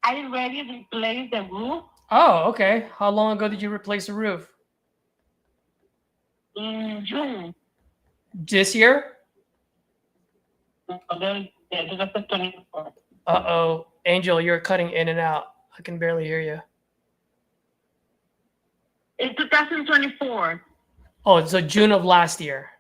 I already replaced the roof Oh, okay. How long ago did you replace the roof? in June. This year? 2024. Uh-oh. Angel, you're cutting in and out. I can barely hear you. In 2024. Oh, so June of last year.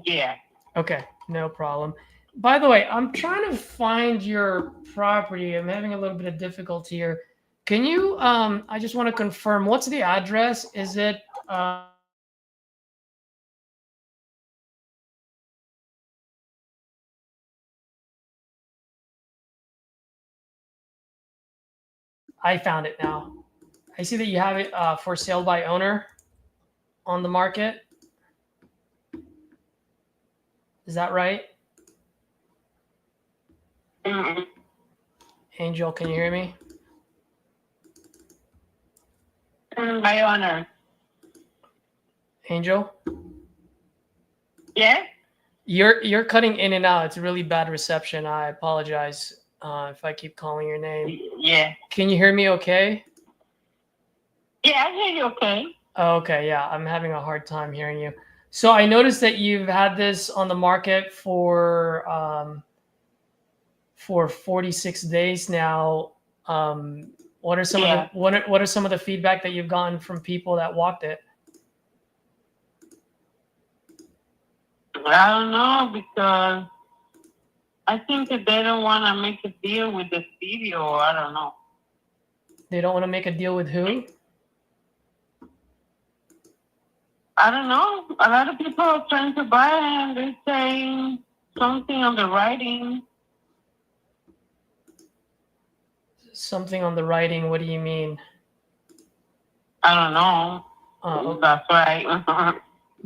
Yeah. Okay, no problem. By the way, I'm trying to find your property. I'm having a little bit of difficulty here. Can you, I just want to confirm, what's the address? Is it, I found it now. I see that you have it for sale by owner on the market. Is that right? Mm-hmm. Angel, can you hear me? By honor. Angel? Yeah? You're cutting in and out. It's a really bad reception. I apologize if I keep calling your name. Yeah. Can you hear me okay? Yeah, I hear you okay. Oh, okay, yeah, I'm having a hard time hearing you. So I noticed that you've had this on the market for 46 days now. What are some of the what are some of the feedback that you've gotten from people that walked it? I don't know, because I think that they don't want to make a deal with the studio. I don't know. They don't want to make a deal with who? I don't know. A lot of people are trying to buy it, and they're saying something on the writing. Something on the writing. What do you mean? I don't know. Oh, that's right.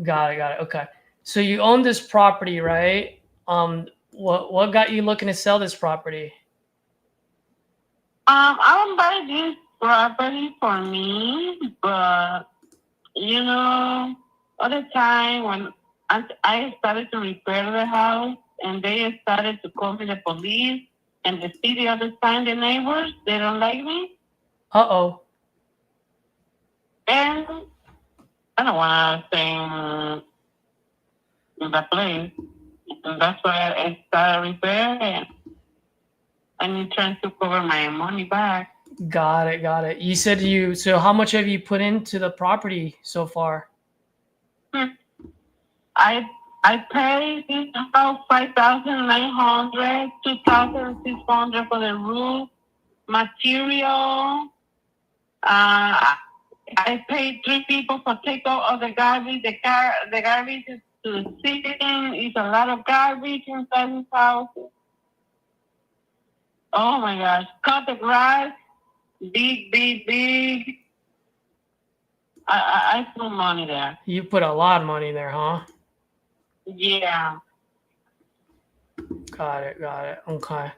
Got it. Okay. So you own this property, right? What got you looking to sell this property? I don't buy this property for me, but you know, all the time when I started to repair the house, and they started to call me the police, and the city all the time, the neighbors, they don't like me. Uh-oh. And I don't want to stay in that place. And that's why I started repairing. And I'm trying to cover my money back. Got it. You said so how much have you put into the property so far? I paid about $5,900, $2,600 for the roof, material. I paid 3 people for take out of the garbage. The garbage is to sit in. It's a lot of garbage inside this house. Oh my gosh! Cut the grass, big. I put money there. You put a lot of money there, huh? Yeah. Got it. Okay.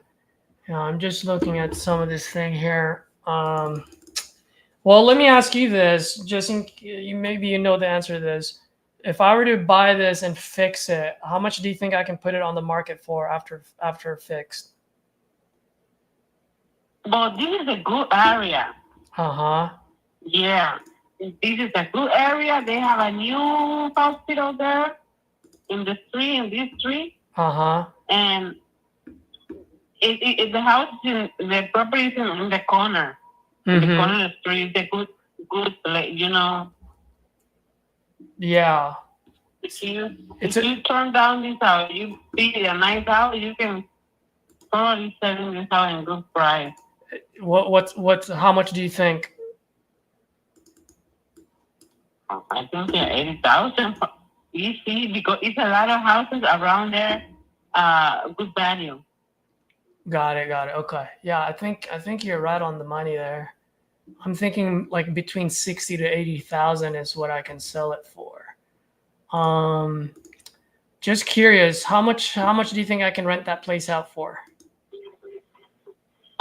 Yeah, I'm just looking at some of this thing here. Well, let me ask you this, just in maybe you know the answer to this. If I were to buy this and fix it, how much do you think I can put it on the market for after fixed? But this is a good area. Uh-huh. Yeah. This is a good area. They have a new hospital there in this street. Uh-huh. And the house, the property is in the corner. In the corner of the street. It's a good place, you know. Yeah. If you turn down this house, you see a nice house, you can probably sell this house in good price. How much do you think? I think 80,000. You see, because it's a lot of houses around there, good value. Got it. Okay. Yeah, I think you're right on the money there. I'm thinking like between 60 to 80,000 is what I can sell it for. Just curious, how much do you think I can rent that place out for?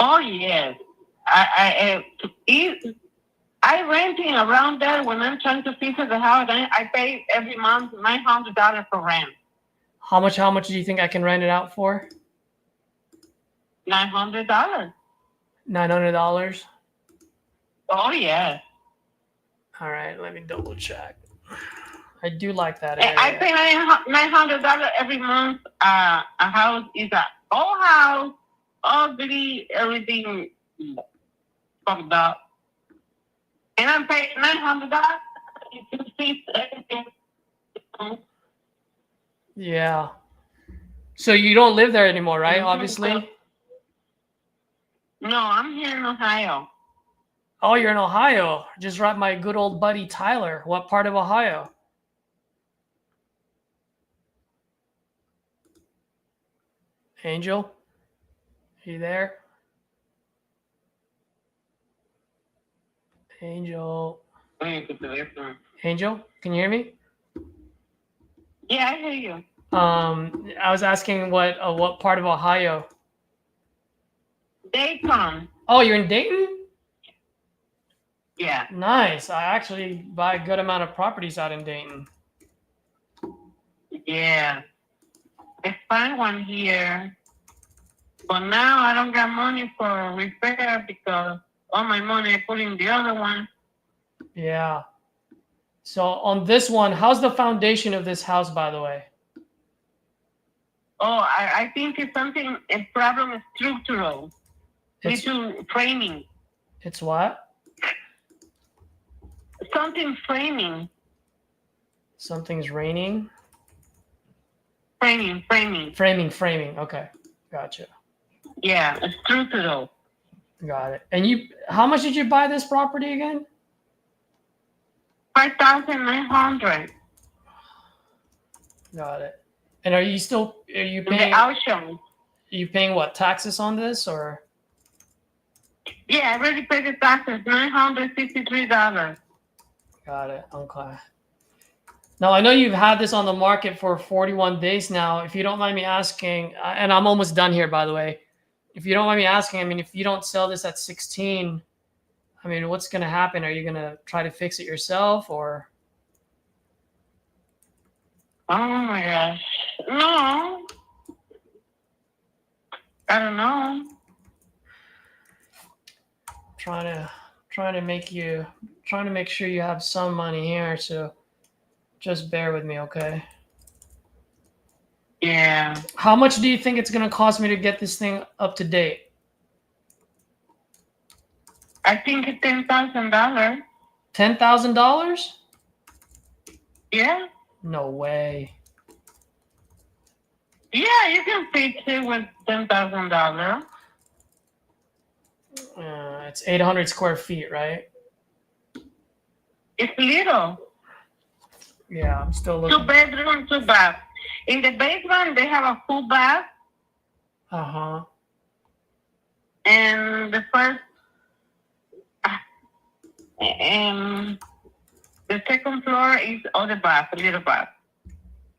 Oh yes, I renting around there when I'm trying to fix the house. I pay every month $900 for rent. How much do you think I can rent it out for? $900. $900? Oh yeah. All right, let me double check. I do like that area. I pay $900 every month. A house is an old house, ugly, everything fucked up. And I'm paying $900 to fix everything. Yeah. So you don't live there anymore, right? Obviously. No, I'm here in Ohio. Oh, you're in Ohio. Just right, my good old buddy Tyler. What part of Ohio? Angel, are you there? Angel, can you hear me? Yeah, I hear you. I was asking what part of Ohio? Dayton. Oh, you're in Dayton? Yeah. Nice. I actually buy a good amount of properties out in Dayton. Yeah. I find one here. But now I don't got money for repair because all my money I put in the other one. Yeah. So on this one, how's the foundation of this house, by the way? Oh, I think it's something, a problem is structural. It's framing. It's what? Something framing. Something's raining? Framing. Framing. Okay. Gotcha. Yeah, it's structural. Got it. And how much did you buy this property again? $5,900. Got it. And are you paying the auction? Are you paying what, taxes on this or? Yeah, I already paid the taxes, $963. Got it. Okay. Now I know you've had this on the market for 41 days now. If you don't mind me asking, and I'm almost done here, by the way. If you don't mind me asking, I mean, if you don't sell this at 16, I mean, what's going to happen? Are you going to try to fix it yourself or? Oh my gosh. No. I don't know. Trying to make sure you have some money here, so just bear with me, okay? Yeah. How much do you think it's going to cost me to get this thing up to date? I think it's $10,000. $10,000? Yeah. No way. Yeah, you can fix it with $10,000. It's 800 square feet, right? It's little. Yeah, I'm still looking. 2 bedroom, 2 bath. In the basement, they have a full bath. Uh-huh. And the second floor is other bath, a little bath.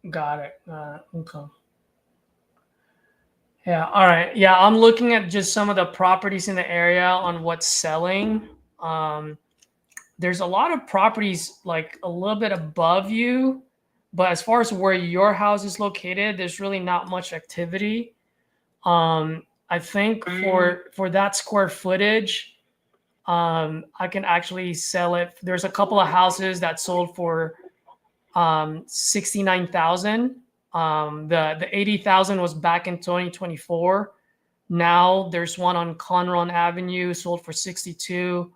Got it. Okay. Yeah. All right. Yeah, I'm looking at just some of the properties in the area on what's selling. there's a lot of properties like a little bit above you, but as far as where your house is located, there's really not much activity. I think for that square footage, I can actually sell it. There's a couple of houses that sold for 69,000. The 80,000 was back in 2024. Now there's one on Conron Avenue sold for 62.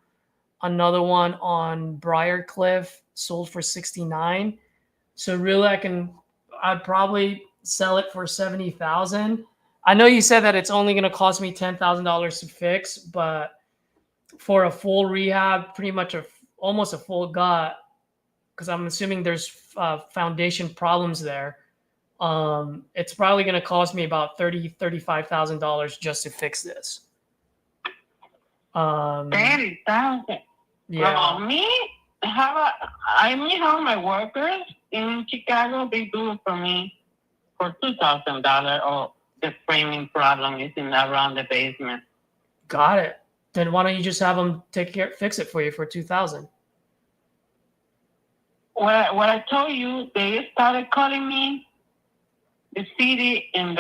Another one on Briarcliff sold for 69. So really, I'd probably sell it for 70,000. I know you said that it's only going to cost me $10,000 to fix, but for a full rehab, pretty much almost a full gut, because I'm assuming there's foundation problems there. It's probably going to cost me about $35,000 just to fix this. 30,000. Yeah. Me, I have my workers in Chicago. They do it for me for $2,000. Or the framing problem is around the basement. Got it. Then why don't you just have them fix it for you for $2,000? What I told you, they started calling me. The city and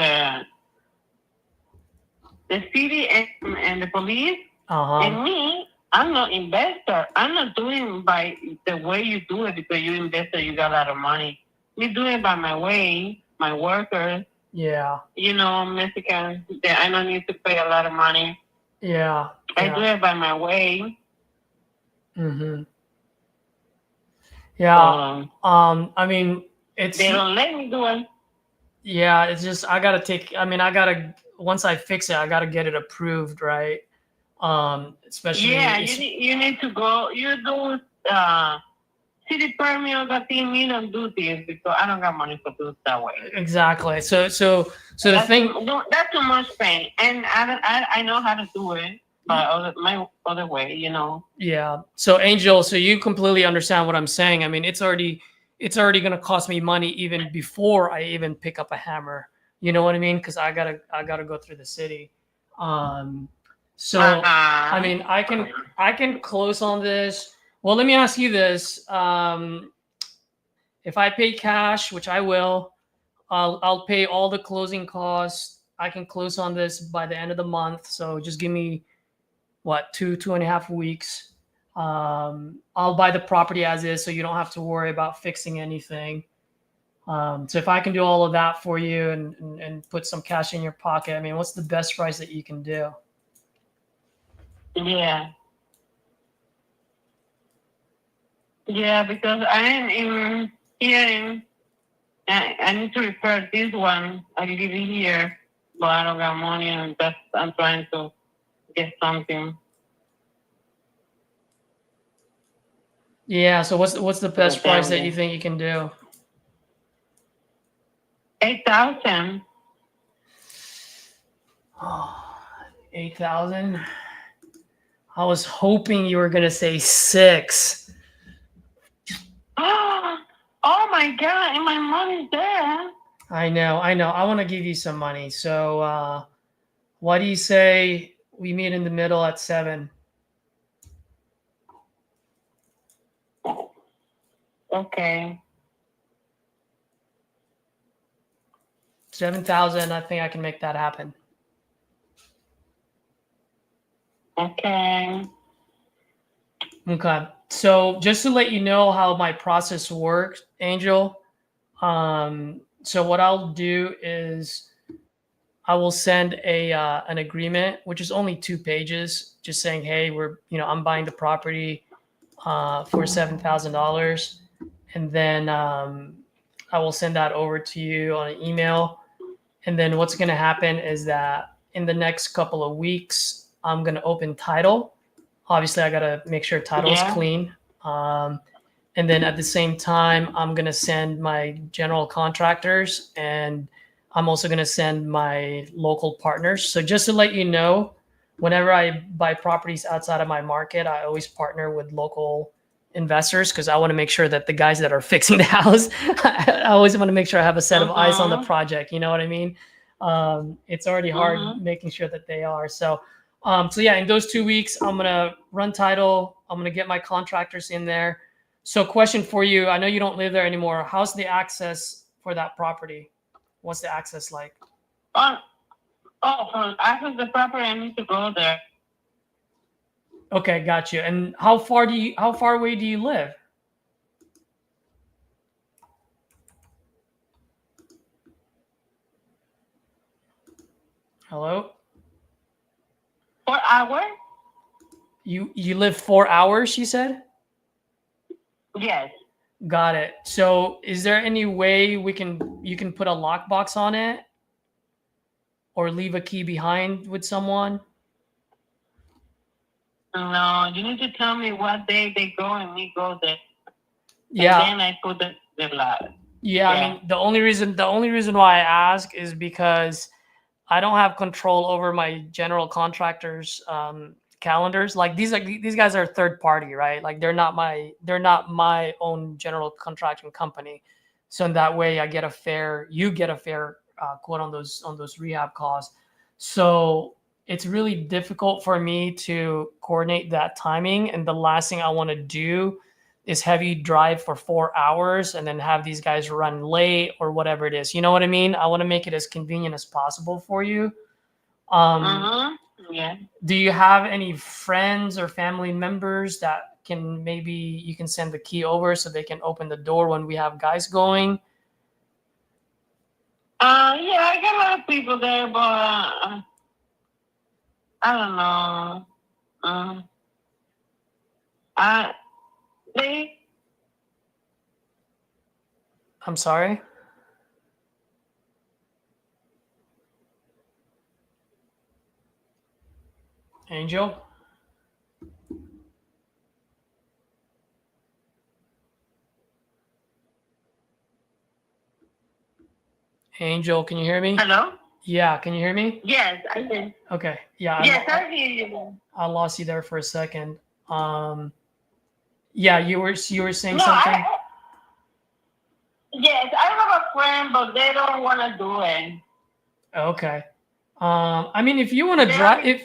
the police. And me, I'm not investor. I'm not doing by the way you do it because you investor, you got a lot of money. Me doing it by my way, my workers. Yeah. You know, Mexicans, I don't need to pay a lot of money. Yeah. I do it by my way. Mm-hmm. Yeah. I mean, they don't let me do it. Yeah, it's just once I fix it, I gotta get it approved, right? Especially you need to go. You do city permit. That thing, me don't do this because I don't got money to do it that way. Exactly. So the thing that's too much pain, and I know how to do it my other way, you know. Yeah. So Angel, so you completely understand what I'm saying. I mean, it's already gonna cost me money even before I even pick up a hammer. You know what I mean? Because I gotta go through the city. So I mean, I can close on this. Well, let me ask you this: if I pay cash, which I will, I'll pay all the closing costs. I can close on this by the end of the month. So just give me 2.5 weeks. I'll buy the property as is, so you don't have to worry about fixing anything. So if I can do all of that for you and put some cash in your pocket, I mean, what's the best price that you can do? Yeah. Yeah, because I am in here. I need to repair this one. I live here, but I don't got money, and I'm trying to get something. Yeah. So what's the best price that you think you can do? 8,000. 8,000. I was hoping you were gonna say 6. Oh my God! And my money's there. I know. I want to give you some money. So, what do you say we meet in the middle at 7? Okay. 7,000. I think I can make that happen. Okay. Okay. So just to let you know how my process works, Angel. So what I'll do is I will send an agreement, which is only 2 pages, just saying, hey, I'm buying the property for $7,000, and then I will send that over to you on an email. And then what's going to happen is that in the next couple of weeks, I'm going to open title. Obviously, I got to make sure title is clean. And then at the same time, I'm going to send my general contractors, and I'm also going to send my local partners. So just to let you know, whenever I buy properties outside of my market, I always partner with local investors because I want to make sure that the guys that are fixing the house, I always want to make sure I have a set of eyes on the project. You know what I mean? It's already hard making sure that they are. So So yeah, in those 2 weeks, I'm gonna run title. I'm gonna get my contractors in there. So question for you, I know you don't live there anymore. How's the access for that property? What's the access like? For access the property, I need to go there. Okay, got you. And how far away do you live? Hello? 4 hours? You live 4 hours, she said? Yes. Got it. So is there any way you can put a lockbox on it or leave a key behind with someone? No, you need to tell me what day they go and we go there. Yeah. And then I put the lock. Yeah, I mean, the only reason why I ask is because I don't have control over my general contractors' calendars. Like these guys are third party, right? Like they're not my own general contracting company. So in that way, you get a fair quote on those rehab costs. So it's really difficult for me to coordinate that timing. And the last thing I want to do is have you drive for 4 hours and then have these guys run late or whatever it is. You know what I mean? I want to make it as convenient as possible for you. Yeah. Do you have any friends or family members that maybe you can send the key over so they can open the door when we have guys going? Yeah, I got a lot of people there, but I don't know. I'm sorry? Angel? Angel, can you hear me? Hello? Yeah, can you hear me? Yes, I can. Okay. Yeah. Yes, I hear you. I lost you there for a second. Yeah, you were saying something. Yes, I have a friend, but they don't want to do it. Okay. I mean, if you want to drive, They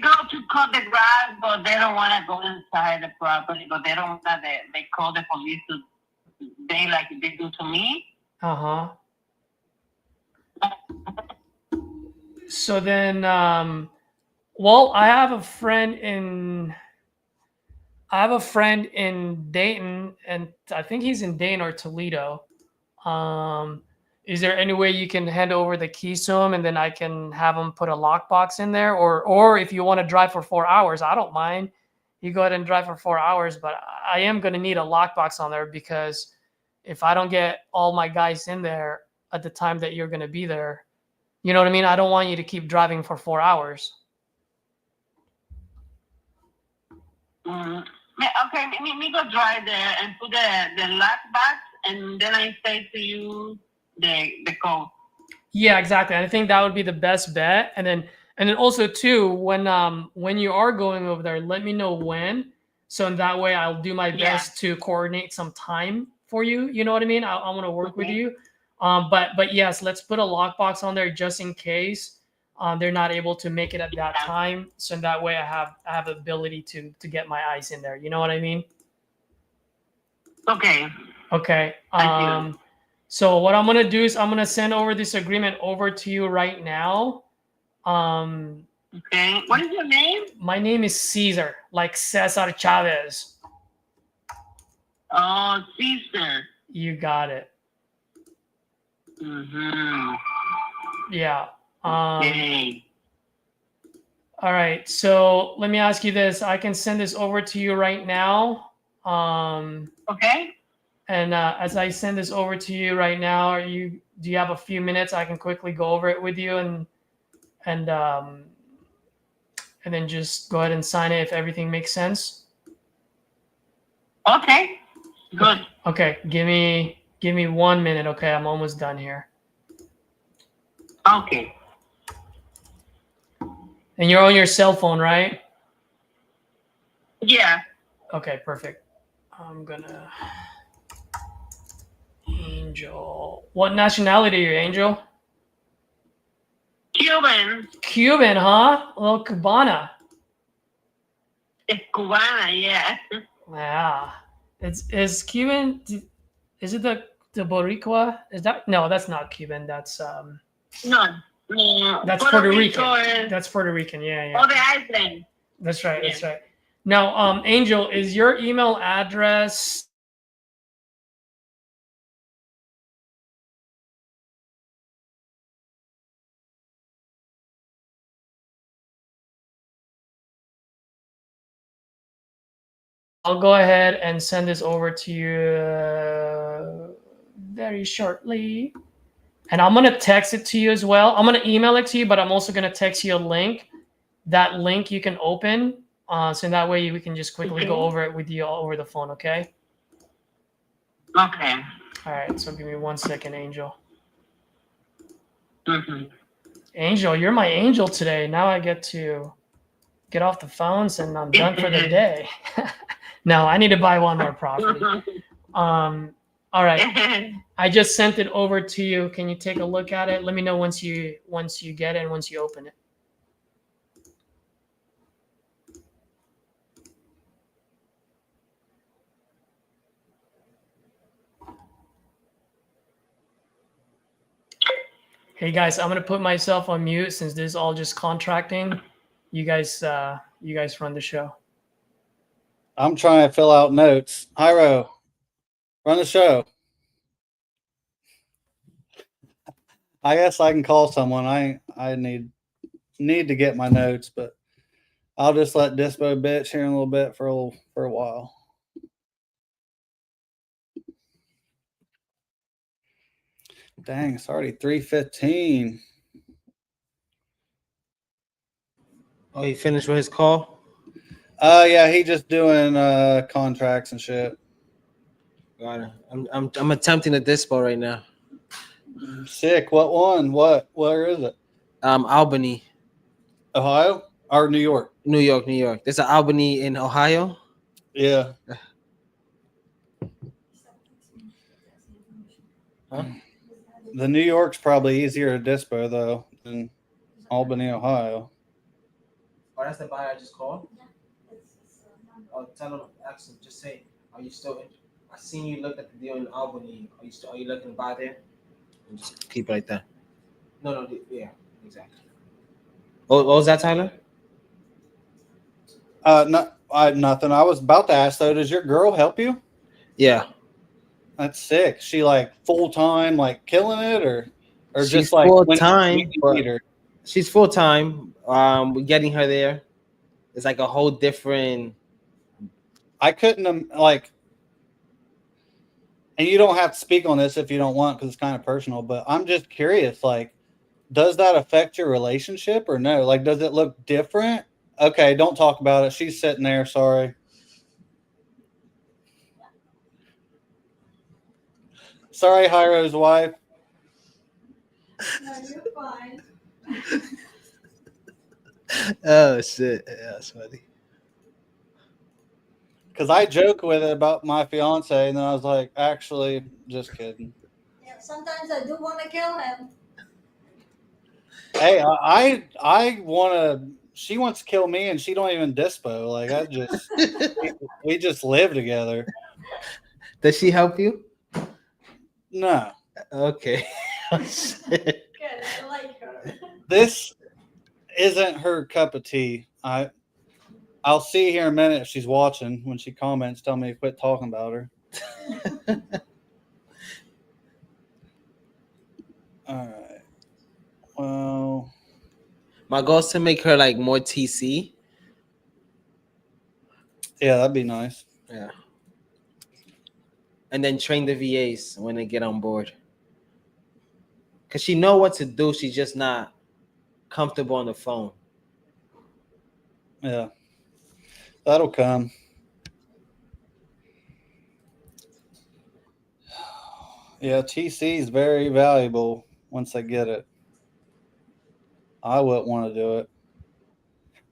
go to cut the grass, but they don't want to go inside the property. But they don't. They call the police like they do to me. So then, well, I have a friend in Dayton, and I think he's in Dayton or Toledo. Is there any way you can hand over the keys to him and then I can have him put a lockbox in there? Or if you want to drive for 4 hours, I don't mind. You go ahead and drive for 4 hours, but I am going to need a lockbox on there because if I don't get all my guys in there at the time that you're going to be there, you know what I mean? I don't want you to keep driving for 4 hours. Okay, me go drive there and put the lockbox, and then I say to you the code. Yeah, exactly. I think that would be the best bet. And then also too, when you are going over there, let me know when. So in that way, I'll do my best to coordinate some time for you. You know what I mean? I want to work with you. But yes, let's put a lockbox on there just in case they're not able to make it at that time. So in that way, I have the ability to get my eyes in there. You know what I mean? Okay. Okay. So what I'm gonna do is I'm gonna send over this agreement over to you right now. Okay. What is your name? My name is Caesar, like Cesar Chavez. Oh, Caesar. You got it. Mm-hmm. Yeah. Okay. All right. So let me ask you this. I can send this over to you right now. Okay. And as I send this over to you right now, do you have a few minutes? I can quickly go over it with you and then just go ahead and sign it if everything makes sense. Okay. Good. Okay. Give me 1 minute. Okay. I'm almost done here. Okay. And you're on your cell phone, right? Yeah. Okay, perfect. I'm gonna Angel. What nationality are you, Angel? Cuban. Cuban. Cuban, huh? A little Cubana. It's Cubana, yeah. Yeah. Is Cuban? Is it the Boricua? Is that no? That's not Cuban. That's No. That's Puerto Rican. That's Puerto Rican. Yeah. Oh, the island. That's right. That's right. Now, Angel, is your email address? I'll go ahead and send this over to you very shortly. And I'm going to text it to you as well. I'm going to email it to you, but I'm also going to text you a link. That link you can open. So that way we can just quickly go over it with you over the phone, okay? Okay. All right. So give me 1 second, Angel. Mm-hmm. Angel, you're my angel today. Now I get to get off the phones and I'm done for the day. No, I need to buy one more property. All right. I just sent it over to you. Can you take a look at it? Let me know once you get it and once you open it. Hey guys, I'm gonna put myself on mute since this is all just contracting. You guys run the show. I'm trying to fill out notes. Hyro, run the show. I guess I can call someone. I need to get my notes, but I'll just let Dispo bitch here in a little bit for a while. Dang, it's already 3:15. Oh, he finished with his call? Yeah, he just doing contracts and shit. Got it. I'm attempting a dispo right now. Sick. What one? Where is it? Albany. Ohio or New York? New York. There's an Albany in Ohio. Yeah. Huh? The New York's probably easier to dispo though than Albany, Ohio. Oh, that's the buyer I just called? Oh, tell him, actually, just say, are you still in? I seen you look at the deal in Albany. Are you looking to buy there? And just keep it like that. No, yeah, exactly. What was that, Tyler? Nothing. I was about to ask though, does your girl help you? Yeah. That's sick. She like full time, like killing it, or She's just like full time. She's full time. We're getting her there. It's like a whole different. I couldn't like, and you don't have to speak on this if you don't want because it's kind of personal. But I'm just curious, like, does that affect your relationship or no? Like, does it look different? Okay, don't talk about it. She's sitting there. Sorry. Sorry, Hyro's wife. No, you're fine. Oh shit! Yeah, that's funny. Because I joke with it about my fiance, and then I was like, actually, just kidding. Yeah, sometimes I do want to kill him. Hey, I want to. She wants to kill me, and she don't even dispo. Like I just, we just live together. Does she help you? No. Okay. Good, I like her. This isn't her cup of tea. I'll see here in a minute if she's watching. When she comments, tell me to quit talking about her. All right. Well, my goal is to make her like more TC. Yeah, that'd be nice. Yeah. And then train the VAs when they get on board. Cause she know what to do. She's just not comfortable on the phone. Yeah. That'll come. Yeah, TC is very valuable once they get it. I wouldn't want to do it.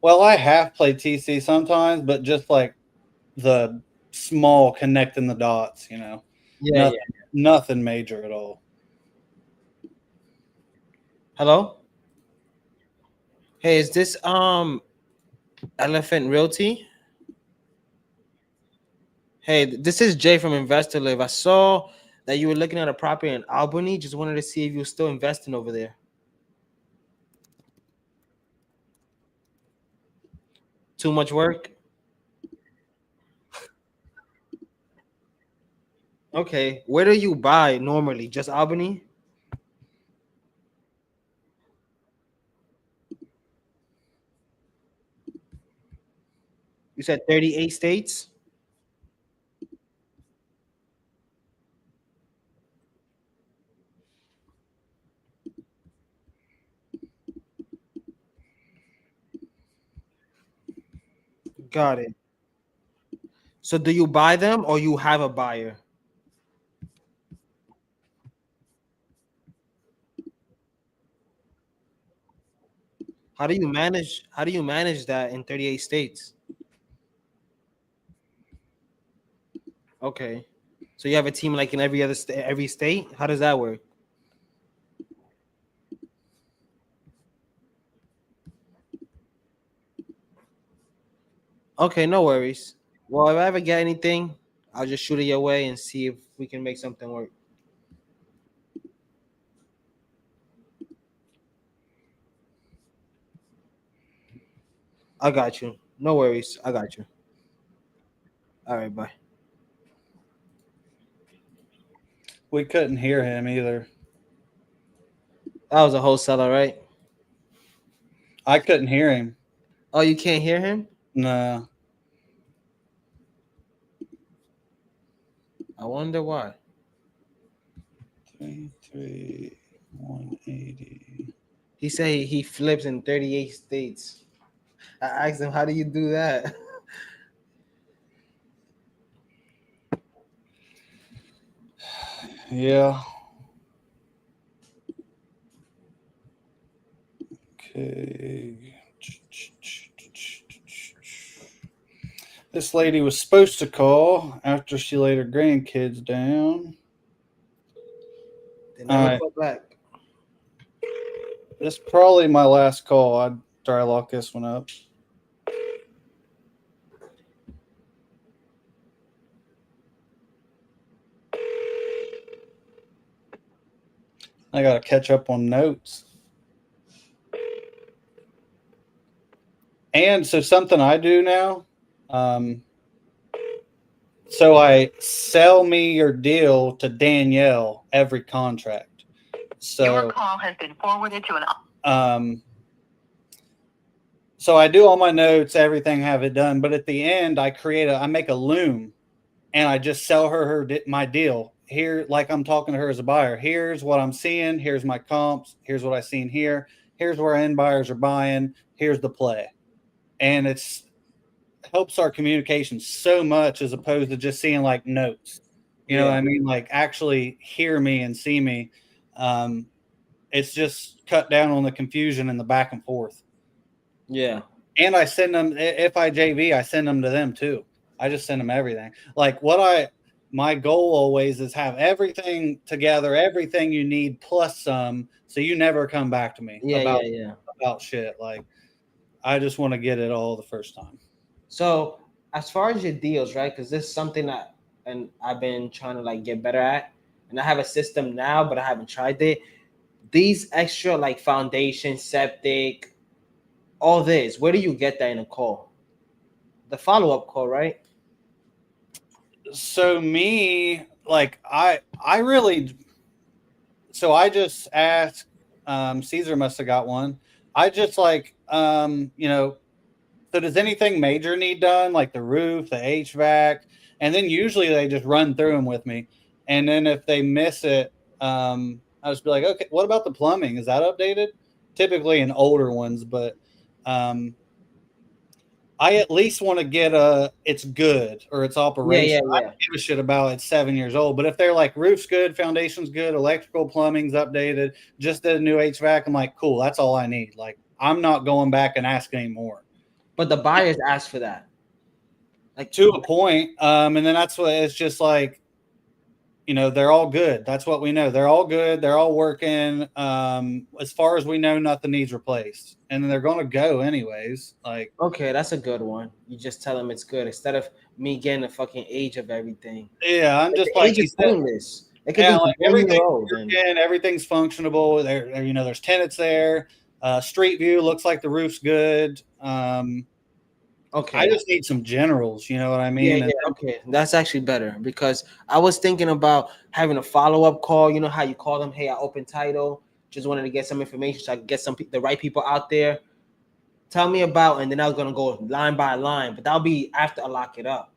Well, I have played TC sometimes, but just like the small connecting the dots, you know. Yeah, nothing major at all. Hello? Hey, is this Elephant Realty? Hey, this is Jay from Investor Live. I saw that you were looking at a property in Albany. Just wanted to see if you're still investing over there. Too much work? Okay. Where do you buy normally? Just Albany? You said 38 states? Got it. So do you buy them or you have a buyer? How do you manage that in 38 states? Okay. So you have a team like in every state? How does that work? Okay, no worries. Well, if I ever get anything, I'll just shoot it your way and see if we can make something work. I got you. No worries. I got you. All right, bye. We couldn't hear him either. That was a wholesaler, right? I couldn't hear him. Oh, you can't hear him? No. I wonder why. 180. He said he flips in 38 states. I asked him, how do you do that? Yeah. Okay. This lady was supposed to call after she laid her grandkids down. They never call back. This is probably my last call. I'd try to lock this one up. I got to catch up on notes. And so something I do now, so I sell me your deal to Danielle every contract. So your call has been forwarded to an. So I do all my notes, everything, have it done. But at the end, I make a loom, and I just sell her my deal here, like I'm talking to her as a buyer. Here's what I'm seeing. Here's my comps. Here's what I seen here. Here's where end buyers are buying. Here's the play, and it's helps our communication so much as opposed to just seeing like notes. You know what I mean? Like actually hear me and see me. It's just cut down on the confusion and the back and forth. Yeah. And I send them, if I JV, I send them to them too. I just send them everything. Like my goal always is have everything together, everything you need plus some, so you never come back to me about shit. Like I just want to get it all the first time. So as far as your deals, right? Because this is something that I've been trying to like get better at, and I have a system now, but I haven't tried it. These extra like foundation, septic, all this, where do you get that in a call? The follow-up call, right? So me, like I just asked, Caesar must have got one. I just like, so does anything major need done, like the roof, the HVAC? And then usually they just run through them with me. And then if they miss it, I'll just be like, okay, what about the plumbing? Is that updated? Typically in older ones, but I at least want to get it's good or it's operational. I don't give a shit about it's 7 years old. But if they're like roof's good, foundation's good, electrical, plumbing's updated, just did a new HVAC, I'm like, cool, that's all I need. Like I'm not going back and asking anymore. But the buyers ask for that. Like to a point. And then that's what it's just like, they're all good. That's what we know. They're all good. They're all working. As far as we know, nothing needs replaced, and they're going to go anyways. Like, okay, that's a good one. You just tell them it's good instead of me getting the fucking age of everything. Yeah, I'm just the like, age is pointless. It could be like 1 year old. everything's functionable. There's tenants there. Street view looks like the roof's good. Okay. I just need some generals. You know what I mean? Yeah, okay. That's actually better because I was thinking about having a follow-up call. You know how you call them, hey, I open title. Just wanted to get some information so I could get the right people out there. Tell me about, and then I was gonna go line by line, but that'll be after I lock it up.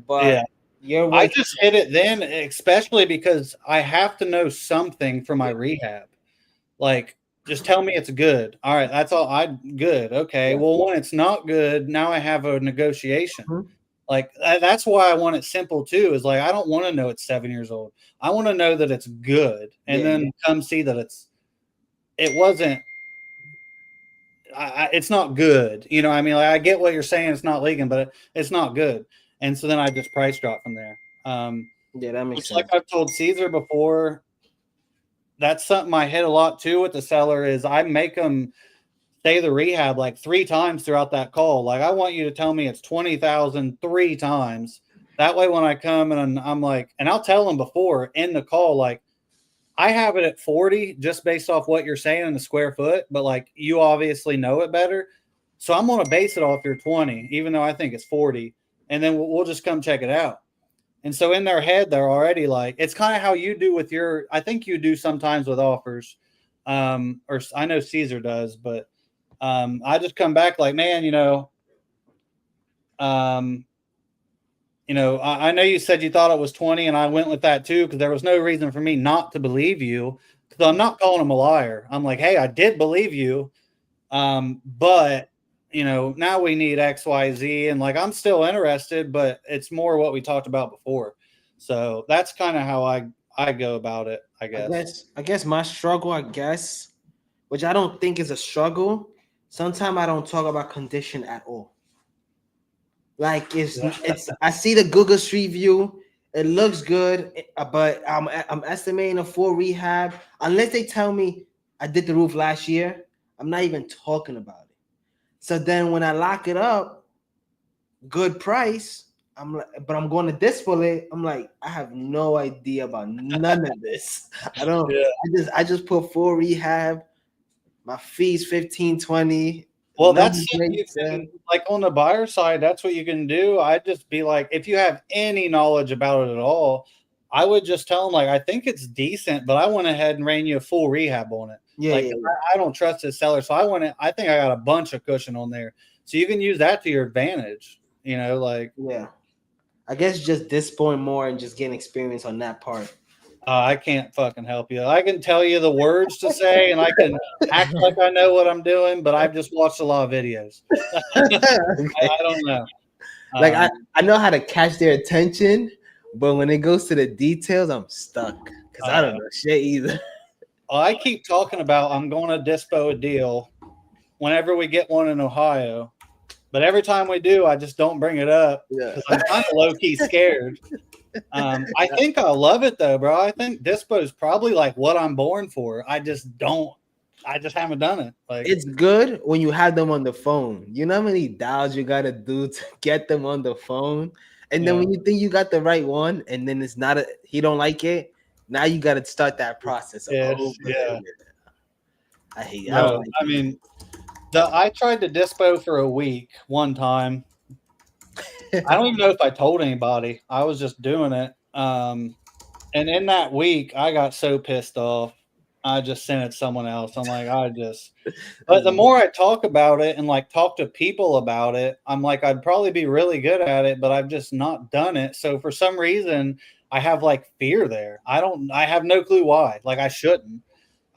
But I just hit it then, especially because I have to know something for my rehab. Like, just tell me it's good. All right, that's all. Good. Okay. Well, when it's not good, now I have a negotiation. Like, that's why I want it simple too. Is like, I don't want to know it's 7 years old. I want to know that it's good, and then come see that it wasn't. It's not good. You know, I mean, like, I get what you're saying. It's not leaking, but it's not good. And so then I just price drop from there. That makes sense. Like I've told Caesar before, that's something I hit a lot too with the seller is I make them say the rehab like 3 times throughout that call. Like, I want you to tell me it's 20,000 3 times. That way, when I come and I'm like, and I'll tell them before in the call, like, I have it at 40 just based off what you're saying in the square foot, but like, you obviously know it better. So I'm going to base it off your 20, even though I think it's 40. And then we'll just come check it out. And so in their head, they're already like, it's kind of how you do with I think you do sometimes with offers. Or I know Caesar does, but I just come back like, man, I know you said you thought it was 20 and I went with that too, because there was no reason for me not to believe you, because I'm not calling him a liar. I'm like, hey, I did believe you. But now we need X, Y, Z. And like, I'm still interested, but it's more what we talked about before. So that's kind of how I go about it, I guess. I guess my struggle, which I don't think is a struggle. Sometimes I don't talk about condition at all. Like it's I see the Google Street View. It looks good, but I'm estimating a full rehab. Unless they tell me I did the roof last year, I'm not even talking about it. So then when I lock it up, good price, but I'm going to display. I'm like, I have no idea about none of this. I don't. Yeah. I just put full rehab. My fees 15, 20. Well, that's like on the buyer side, that's what you can do. I'd just be like, if you have any knowledge about it at all, I would just tell them, like, I think it's decent, but I went ahead and ran you a full rehab on it. I don't trust this seller. So I think I got a bunch of cushion on there. So you can use that to your advantage, I guess just displaying more and just getting experience on that part. I can't fucking help you. I can tell you the words to say and I can act like I know what I'm doing, but I've just watched a lot of videos. I don't know. Like I know how to catch their attention, but when it goes to the details, I'm stuck because I don't know shit either. Well, I keep talking about I'm going to dispo a deal whenever we get one in Ohio, but every time we do, I just don't bring it up because I'm kind of low-key scared. I think I love it though, bro. I think dispo is probably like what I'm born for. I just haven't done it. Like, it's good when you have them on the phone. You know how many dials you gotta do to get them on the phone, and then when you think you got the right one, and then it's not he don't like it. Now you got to start that process. I hate. No, I mean, I tried to dispo for a week one time. I don't even know if I told anybody. I was just doing it. And in that week, I got so pissed off. I just sent it to someone else. I'm like, but the more I talk about it and like talk to people about it, I'm like, I'd probably be really good at it, but I've just not done it. So for some reason, I have like fear there. I have no clue why. Like, I shouldn't.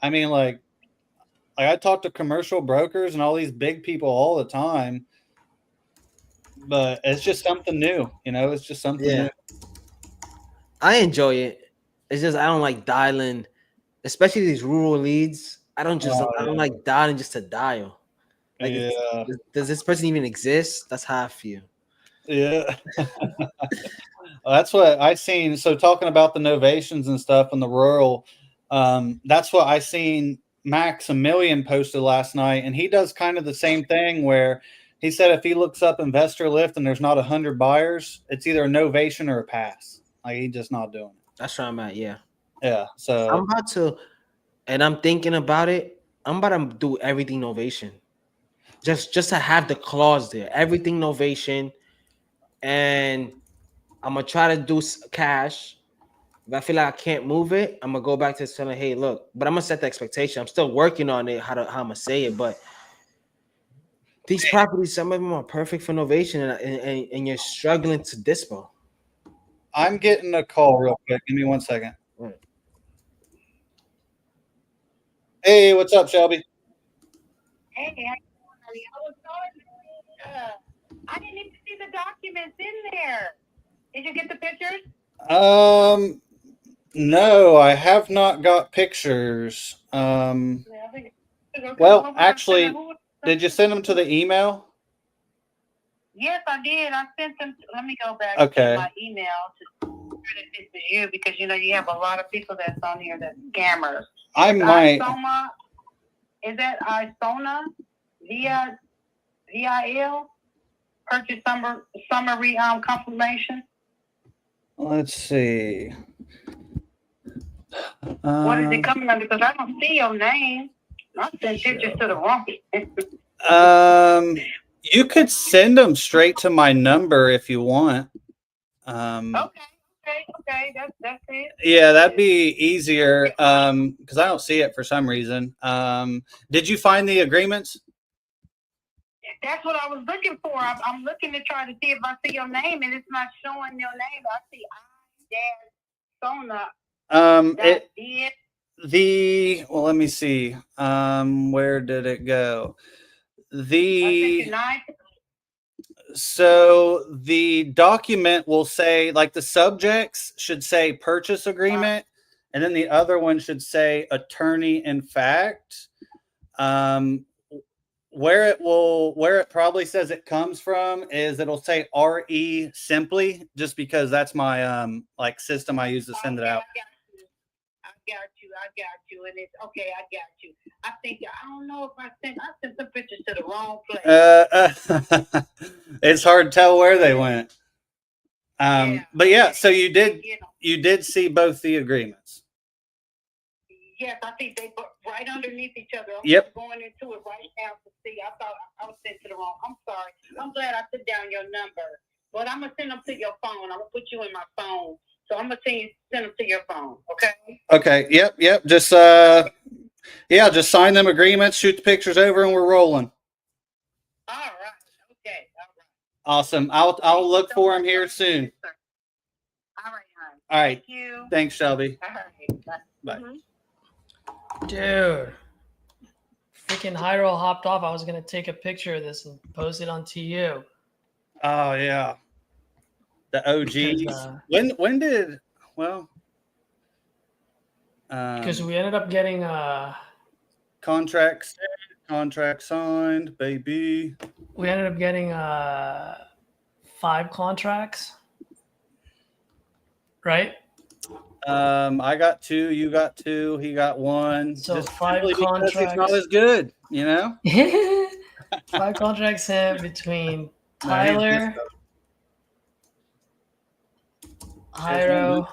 I mean, like I talk to commercial brokers and all these big people all the time. But it's just something new, it's just something new. I enjoy it. It's just I don't like dialing, especially these rural leads. I don't like dialing just to dial. Like, does this person even exist? That's how I feel. Yeah. That's what I seen. So talking about the novations and stuff in the rural, that's what I seen Maximilian posted last night, and he does kind of the same thing where he said if he looks up investor lift and there's not 100 buyers, it's either a novation or a pass. Like he's just not doing it. That's where I'm at. Yeah. Yeah. So I'm about to, and I'm thinking about it. I'm about to do everything novation, just to have the clause there, everything novation, and I'm gonna try to do cash. If I feel like I can't move it, I'm gonna go back to telling, hey, look, but I'm gonna set the expectation. I'm still working on it, how I'm gonna say it, but these properties, some of them are perfect for novation, and you're struggling to dispo. I'm getting a call real quick. Give me 1 second. Right. Hey, what's up, Shelby? Hey, I was going. I didn't even see the documents in there. Did you get the pictures? No, I have not got pictures. Well, actually, did you send them to the email? Yes, I did. I sent them. Let me go back Okay. to my email to sure that this is you, because you have a lot of people that's on here that's scammers. I might. Isoma, is that Isona VIL purchase summary confirmation? Let's see. What is it coming under? Because I don't see your name. I sent pictures to the wrong. You could send them straight to my number if you want. Okay. That's it. Yeah, that'd be easier. Because I don't see it for some reason. Did you find the agreements? That's what I was looking for. I'm looking to try to see if I see your name, and it's not showing your name. I see Sona. Well, let me see. Where did it go? So the document will say, like, the subjects should say purchase agreement, and then the other one should say attorney in fact. Where it probably says it comes from is it'll say RE simply, just because that's my like system I use to send it out. I got you. And it's okay, I got you. I think, I don't know if I sent some pictures to the wrong place. It's hard to tell where they went. But yeah, so you did see both the agreements. Yes, I think they right underneath each other. I'm going into it right now to see. I thought I was sent to the wrong. I'm sorry. I'm glad I put down your number. But I'm going to send them to your phone. I'm going to put you in my phone. So I'm going to send them to your phone, okay? Okay, yep. Just just sign them agreements, shoot the pictures over, and we're rolling. All right. Okay. All right. Awesome. I'll look for them here soon. All right, hon. All right. Thank you. Thanks, Shelby. All right. Bye. Mm-hmm. Dude, freaking Hyro hopped off. I was gonna take a picture of this and post it on TU. Oh yeah, the OGs. Because, when did because we ended up getting contract signed, baby. We ended up getting 5 contracts, right? I got 2, you got 2, he got 1. So just 5 because contracts. it's not as good, you know. 5 contracts sent between Tyler, Hyro,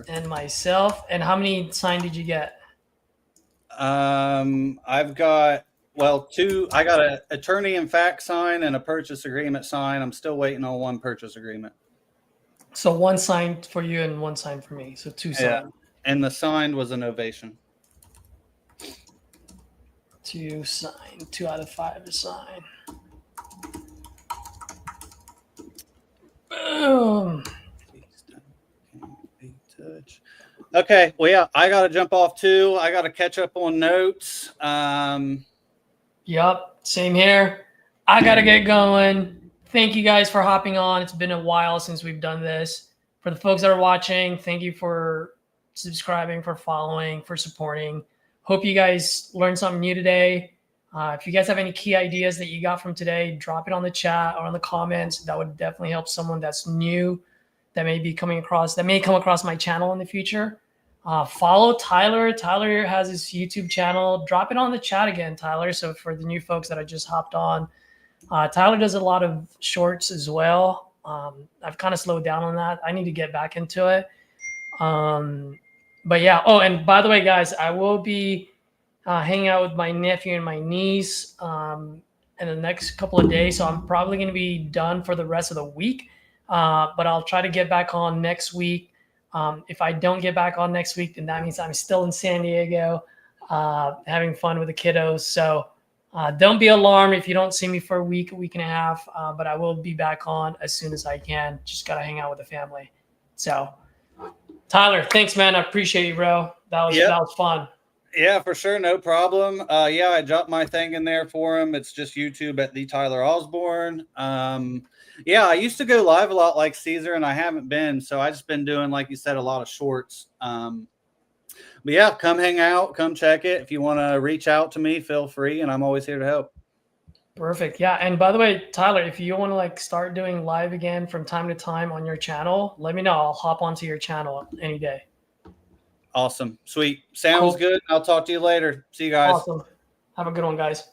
and myself. And how many signed did you get? I've got 2. I got an attorney in fact sign and a purchase agreement sign. I'm still waiting on 1 purchase agreement. So 1 signed for you and 1 signed for me. So 2 signed. Yeah, and the signed was an ovation. 2 signed. 2 out of 5 is signed. Boom. Okay, well, yeah, I got to jump off too. I got to catch up on notes. Yep, same here. I got to get going. Thank you guys for hopping on. It's been a while since we've done this. For the folks that are watching, thank you for subscribing, for following, for supporting. Hope you guys learned something new today. If you guys have any key ideas that you got from today, drop it on the chat or on the comments. That would definitely help someone that's new that may come across my channel in the future, follow Tyler. Tyler has his YouTube channel. Drop it on the chat again, Tyler. So for the new folks that I just hopped on, Tyler does a lot of shorts as well. I've kind of slowed down on that. I need to get back into it. But yeah. Oh, and by the way, guys, I will be hanging out with my nephew and my niece in the next couple of days. So I'm probably going to be done for the rest of the week. But I'll try to get back on next week. If I don't get back on next week, then that means I'm still in San Diego having fun with the kiddos. So don't be alarmed if you don't see me for a week and a half. But I will be back on as soon as I can. Just got to hang out with the family. So Tyler, thanks, man. I appreciate you, bro. That was fun. Yeah, for sure. No problem. Yeah, I dropped my thing in there for him. It's just YouTube at the Tyler Osborne. Yeah, I used to go live a lot like Caesar, and I haven't been. So I just been doing, like you said, a lot of shorts. But yeah, come hang out, come check it. If you want to reach out to me, feel free, and I'm always here to help. Perfect. Yeah. And by the way, Tyler, if you want to like start doing live again from time to time on your channel, let me know. I'll hop onto your channel any day. Awesome. Sweet. Sounds good. I'll talk to you later. See you guys. Awesome. Have a good one, guys.